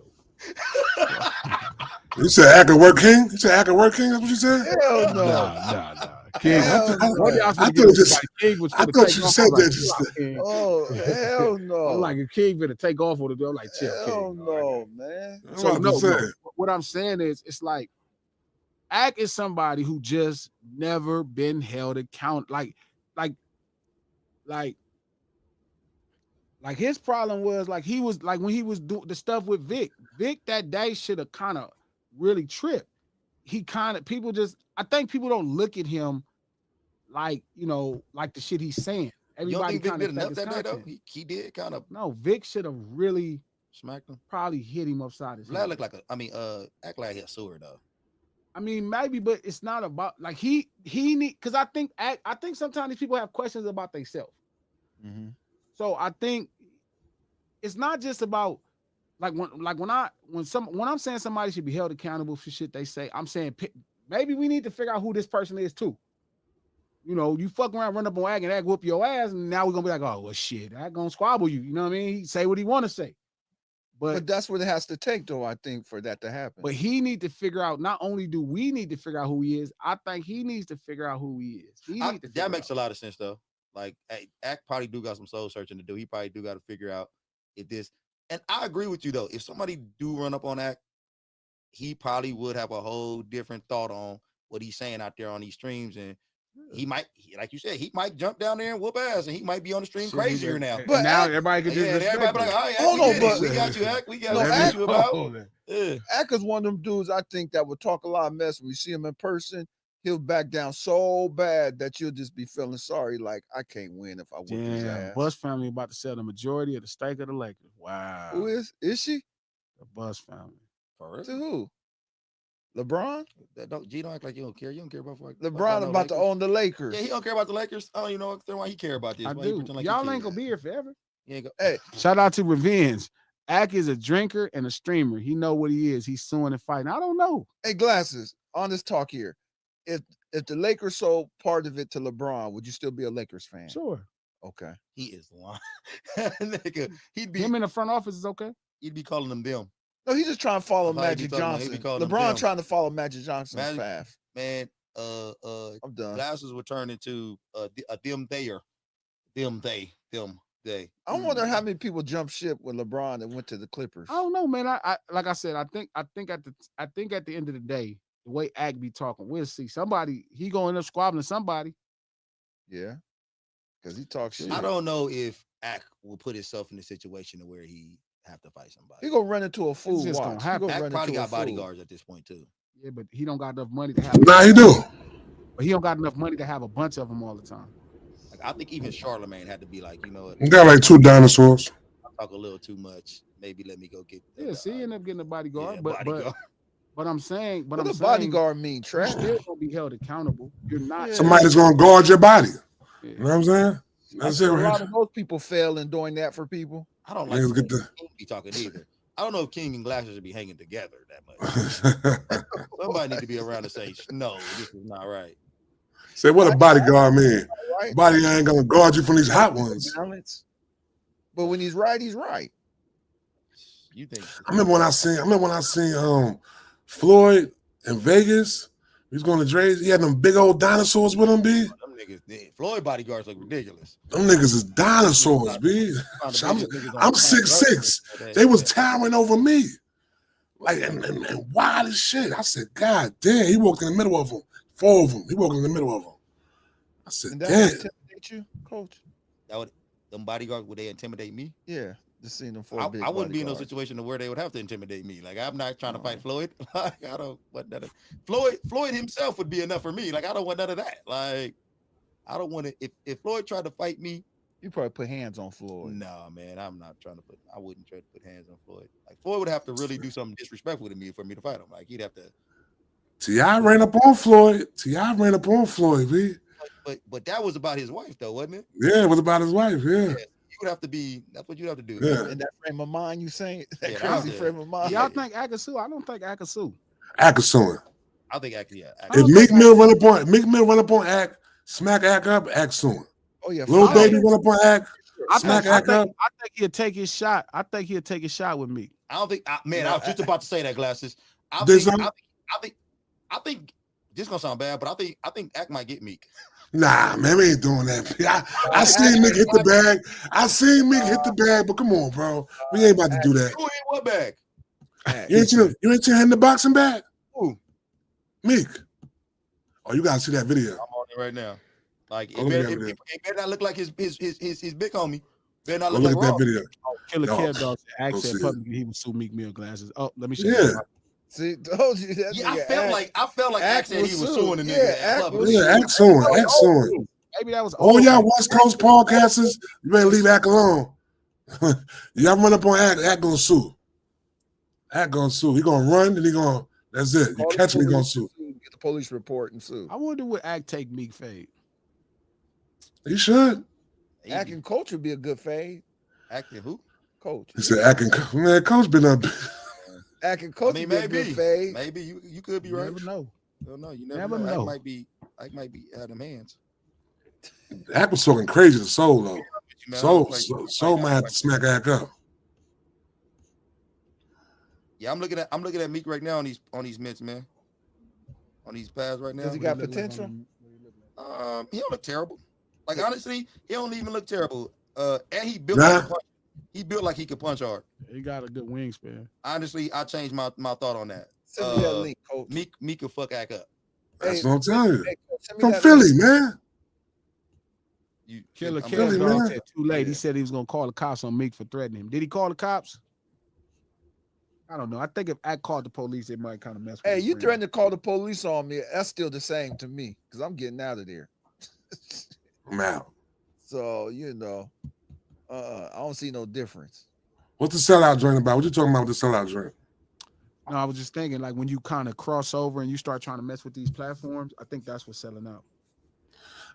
You said I could work king? You said I could work king? That's what you said? Hell no. Nah. King, Hell no. I thought you said that just Oh, hell no. I'm like, a king gonna take off on the door. I'm like, chill, hell King. no, man. So no, what I'm saying is, it's like, Ack is somebody who just never been held account. Like his problem was like he was like when he was doing the stuff with Vic that day should have kind of really tripped. He kind of I think people don't look at him like, you know, like the shit he's saying. Everybody you don't think Vic did enough his that day though? content. He did kind of. No, Vic should have really smacked him. Probably hit him upside his Vlad head. look like act like he a sewer though. I mean, maybe, but it's not about like he need, because I think sometimes these people have questions about themselves. Mm-hmm. So I think it's not just about when I'm saying somebody should be held accountable for shit they say. I'm saying maybe we need to figure out who this person is too. You know, you fuck around, run up on Ag and Ag whoop your ass, and now we're gonna be like, oh well, shit, Ag gonna squabble you. You know what I mean? He say what he want to say. But that's what it has to take, though, I think, for that to happen. But he need to figure out, not only do we need to figure out who he is, I think he needs to figure out who he is. That makes a lot of sense, though. Like, Act probably do got some soul searching to do. He probably do got to figure out if this. And I agree with you, though. If somebody do run up on Act, he probably would have a whole different thought on what he's saying out there on these streams. And he might, like you said, he might jump down there and whoop ass, and he might be on the stream crazier now. But now everybody can just everybody be like, all right, we got you, Act. We got you about. Act is one of them dudes I think that would talk a lot of mess. When you see him in person, he'll back down so bad that you'll just be feeling sorry, like I can't win if I whoop his ass. Bus family about to sell the majority of the stake of the Lakers. Wow. Who is she? The Bus family. For real? To who? LeBron? Don't act like you don't care. You don't care about LeBron about to own the Lakers. Yeah, he don't care about the Lakers. I don't even know why he care about this. I do. Y'all ain't gonna be here forever. Hey, shout out to Revenge. Ack is a drinker and a streamer. He know what he is. He's suing and fighting. I don't know. Hey, Glasses, on this talk here, if the Lakers sold part of it to LeBron, would you still be a Lakers fan? Sure. Okay. He is lying. Nigga, him in the front office is okay. He'd be calling them. No, he's just trying to follow Magic Johnson. LeBron trying to follow Magic Johnson's path. Man, I'm done. Glasses would turn into a them they. I wonder how many people jumped ship with LeBron and went to the Clippers. I don't know, man. I like I said, I think at the end of the day, the way Ag be talking, we'll see. He gonna end up squabbling somebody. Yeah. Because he talks shit. I don't know if Ag will put himself in a situation where he have to fight somebody. He gonna run into a fool. It's just gonna happen. Ag probably got bodyguards at this point too. Yeah, but he don't got enough money to have. Nah, he do. But he don't got enough money to have a bunch of them all the time. Like, I think even Charlemagne had to be like, you know what? He got like 2 dinosaurs. I talk a little too much. Maybe let me go get. He ended up getting a bodyguard. But I'm saying, what does bodyguard mean? Trash. You're still gonna be held accountable. You're not. Somebody's gonna guard your body. Yeah. You know what I'm saying? That's it. A lot of those people fail in doing that for people. I don't like to be talking either. I don't know if King and Glasses should be hanging together that much. Somebody need to be around to say, no, this is not right. Say, what a bodyguard mean? Right. Body ain't gonna guard you from these hot ones. Balance. But when he's right, he's right. You think? I remember when I seen Floyd in Vegas. He was going to Dre's. He had them big old dinosaurs with him, B. Them niggas, Floyd bodyguards look ridiculous. Them niggas is dinosaurs, B. I'm 6'6". They was towering over me. Like, and wild as shit. I said, God damn, he walked in the middle of them. 4 of them. He walked in the middle of them. I said, damn. Intimidate you, Coach? Them bodyguards, would they intimidate me? Yeah. Just seeing them I wouldn't be in no situation where they would have to intimidate me. Like, I'm not trying to fight Floyd. Like, I don't want none of Floyd himself would be enough for me. Like, I don't want none of that. Like, I don't want to. If Floyd tried to fight me, you probably put hands on Floyd. Nah, man, I wouldn't try to put hands on Floyd. Like, Floyd would have to really do something disrespectful to me for me to fight him. Like, he'd have to T.I. ran up on Floyd. B. But that was about his wife, though, wasn't it? Yeah, it was about his wife. Yeah. You would have to be. That's what you have to do. Yeah. In that frame of mind, you saying that Yeah, crazy frame of mind. Y'all think Ack sue? I don't think Ack sue. Ack is suing. I think actually, yeah. If Meek Mill run up on Ack, smack Ack up, Ack suing. Oh yeah, Lil Baby run up on Ack, smack Ack up. I think he'll take his shot. I think he'll take a shot with Meek. I don't think. Man, I was just about to say that, Glasses. I think this gonna sound bad, but I think Ack might get Meek. Nah, man, we ain't doing that. I seen Meek hit the bag. But come on, bro. We ain't about to do that. Who hit what bag? You ain't seen him in the boxing bag? Who? Meek. Oh, you gotta see that video. I'm on it right now. Like it better not look like his big homie. Better not look look like at that video. Oh, Killer Kev Dog said Ack said publicly he would sue Meek Mill, Glasses. Oh, let me show Yeah. you. See, told you that. Yeah, I felt like Ack said he was suing the nigga. Yeah, Ack suing. Maybe that was all y'all West Coast podcasters. You better leave Ack alone. Y'all run up on Ack gonna sue. Ack gonna sue. He gonna run and he gonna. That's it. You catch me, gonna sue. Get the police report and sue. I wonder would Ack take Meek fade. He should. Ack and Coach would be a good fade. Ack and who? Coach. He said Ack and man, Coach been up. Ack and Coach would be a good fade. Maybe you could be right. Never know. No, you never know. Ack might be out of hands. Ack was talking crazy to Soul though. Soul might have to smack Ack up. Yeah, I'm looking at Meek right now on these mints, man. On these pads right now. Does he got potential? He don't look terrible. Like honestly, he don't even look terrible. And he built like he could punch hard. He got a good wingspan. Honestly, I changed my thought on that. Send me that link, Coach. Meek could fuck Ack up. That's what I'm telling you. From Philly, man. Killer Kev Dog said too late. He said he was gonna call the cops on Meek for threatening him. Did he call the cops? I don't know. I think if Ack called the police, it might kind of mess with Hey, you threatened to call the police on me. That's still the same to me because I'm getting out of there. I'm out. So, I don't see no difference. What's the sellout joint about? What you talking about with the sellout joint? No, I was just thinking, like, when you kind of cross over and you start trying to mess with these platforms, I think that's what's selling out.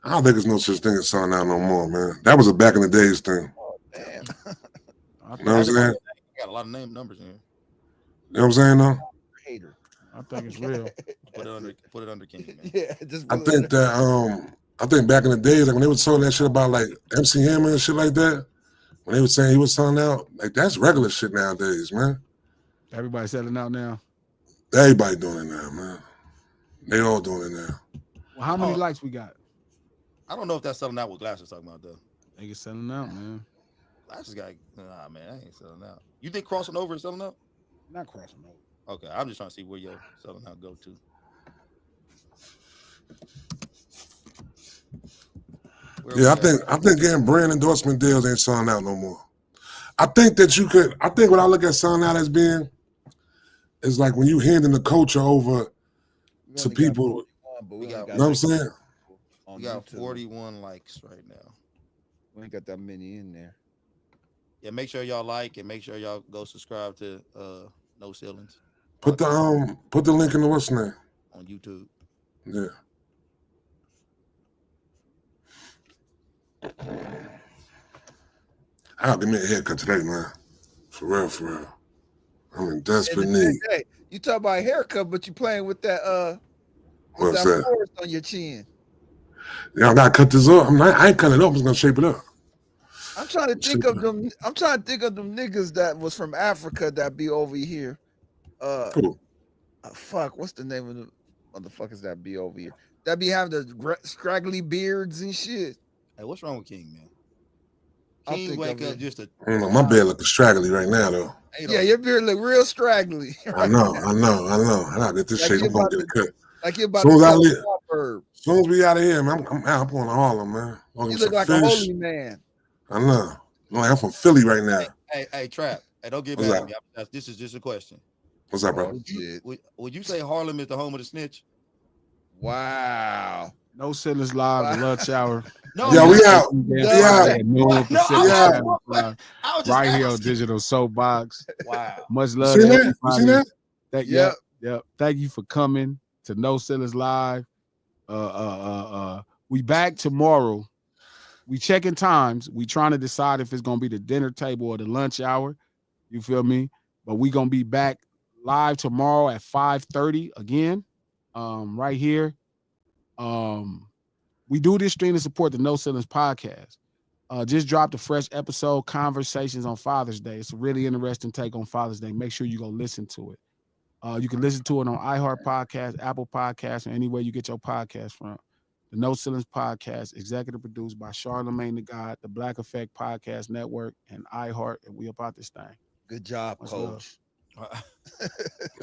I don't think there's no such thing as selling out no more, man. That was a back in the days thing. Oh, damn. You know what I'm saying? Got a lot of numbers in here. You know what I'm saying, though? Hater. I think it's real. Put it under King, man. Yeah, just I think back in the days, like when they were selling that shit about like MC Hammer and shit like that, when they were saying he was selling out, like that's regular shit nowadays, man. Everybody selling out now. Everybody doing it now, man. They all doing it now. Well, how many likes we got? I don't know if that's selling out what Glasses talking about though. Niggas selling out, man. Glasses got man, I ain't selling out. You think crossing over is selling out? Not crossing over. Okay, I'm just trying to see where your selling out go to. I think getting brand endorsement deals ain't selling out no more. I think what I look at selling out as being is like when you handing the culture over to people. You know what I'm saying? We got 41 likes right now. We ain't got that many in there. Yeah, make sure y'all like and make sure y'all go subscribe to No Ceilings. Put the link in the what's name on YouTube. Yeah. I'll give me a haircut today, man. For real. I'm in desperate need. Hey, you talk about haircut, but you playing with that what's that forest on your chin. Yeah, I gotta cut this off. I ain't cutting it off. I'm just gonna shape it up. I'm trying to think of them. I'm trying to think of them niggas that was from Africa that be over here. Cool. Fuck, what's the name of the motherfuckers that be over here? That be having the scraggly beards and shit. Hey, what's wrong with King, man? King wake up just a. I don't know, my beard looking straggly right now, though. Yeah, your beard look real straggly. Right? I know. I gotta get this shape. I'm gonna get a cut. Like you're about to as soon as we out of here, man, I'm out. I'm going to Harlem, man. You look like a holy man. I know. I'm from Philly right now. Hey, Trap. Hey, don't get mad at me. This is just a question. What's up, bro? Would you say Harlem is the home of the snitch? Wow. No Ceilings Live, the lunch hour. No, yeah, we out. Right here on Digital Soapbox. Wow. Much love to everybody. You see that? Yep. Thank you for coming. to No Ceilings Live. We back tomorrow. We checking times. We trying to decide if it's gonna be the dinner table or the lunch hour. You feel me? But we gonna be back live tomorrow at 5:30 again, right here. We do this stream to support the No Ceilings podcast. Just dropped a fresh episode, Conversations on Father's Day. It's a really interesting take on Father's Day. Make sure you go listen to it. You can listen to it on iHeart Podcast, Apple Podcasts, or anywhere you get your podcast from. The No Ceilings Podcast, executive produced by Charlamagne the God, the Black Effect Podcast Network, and iHeart, and we about this thing. Good job, Much Coach. love.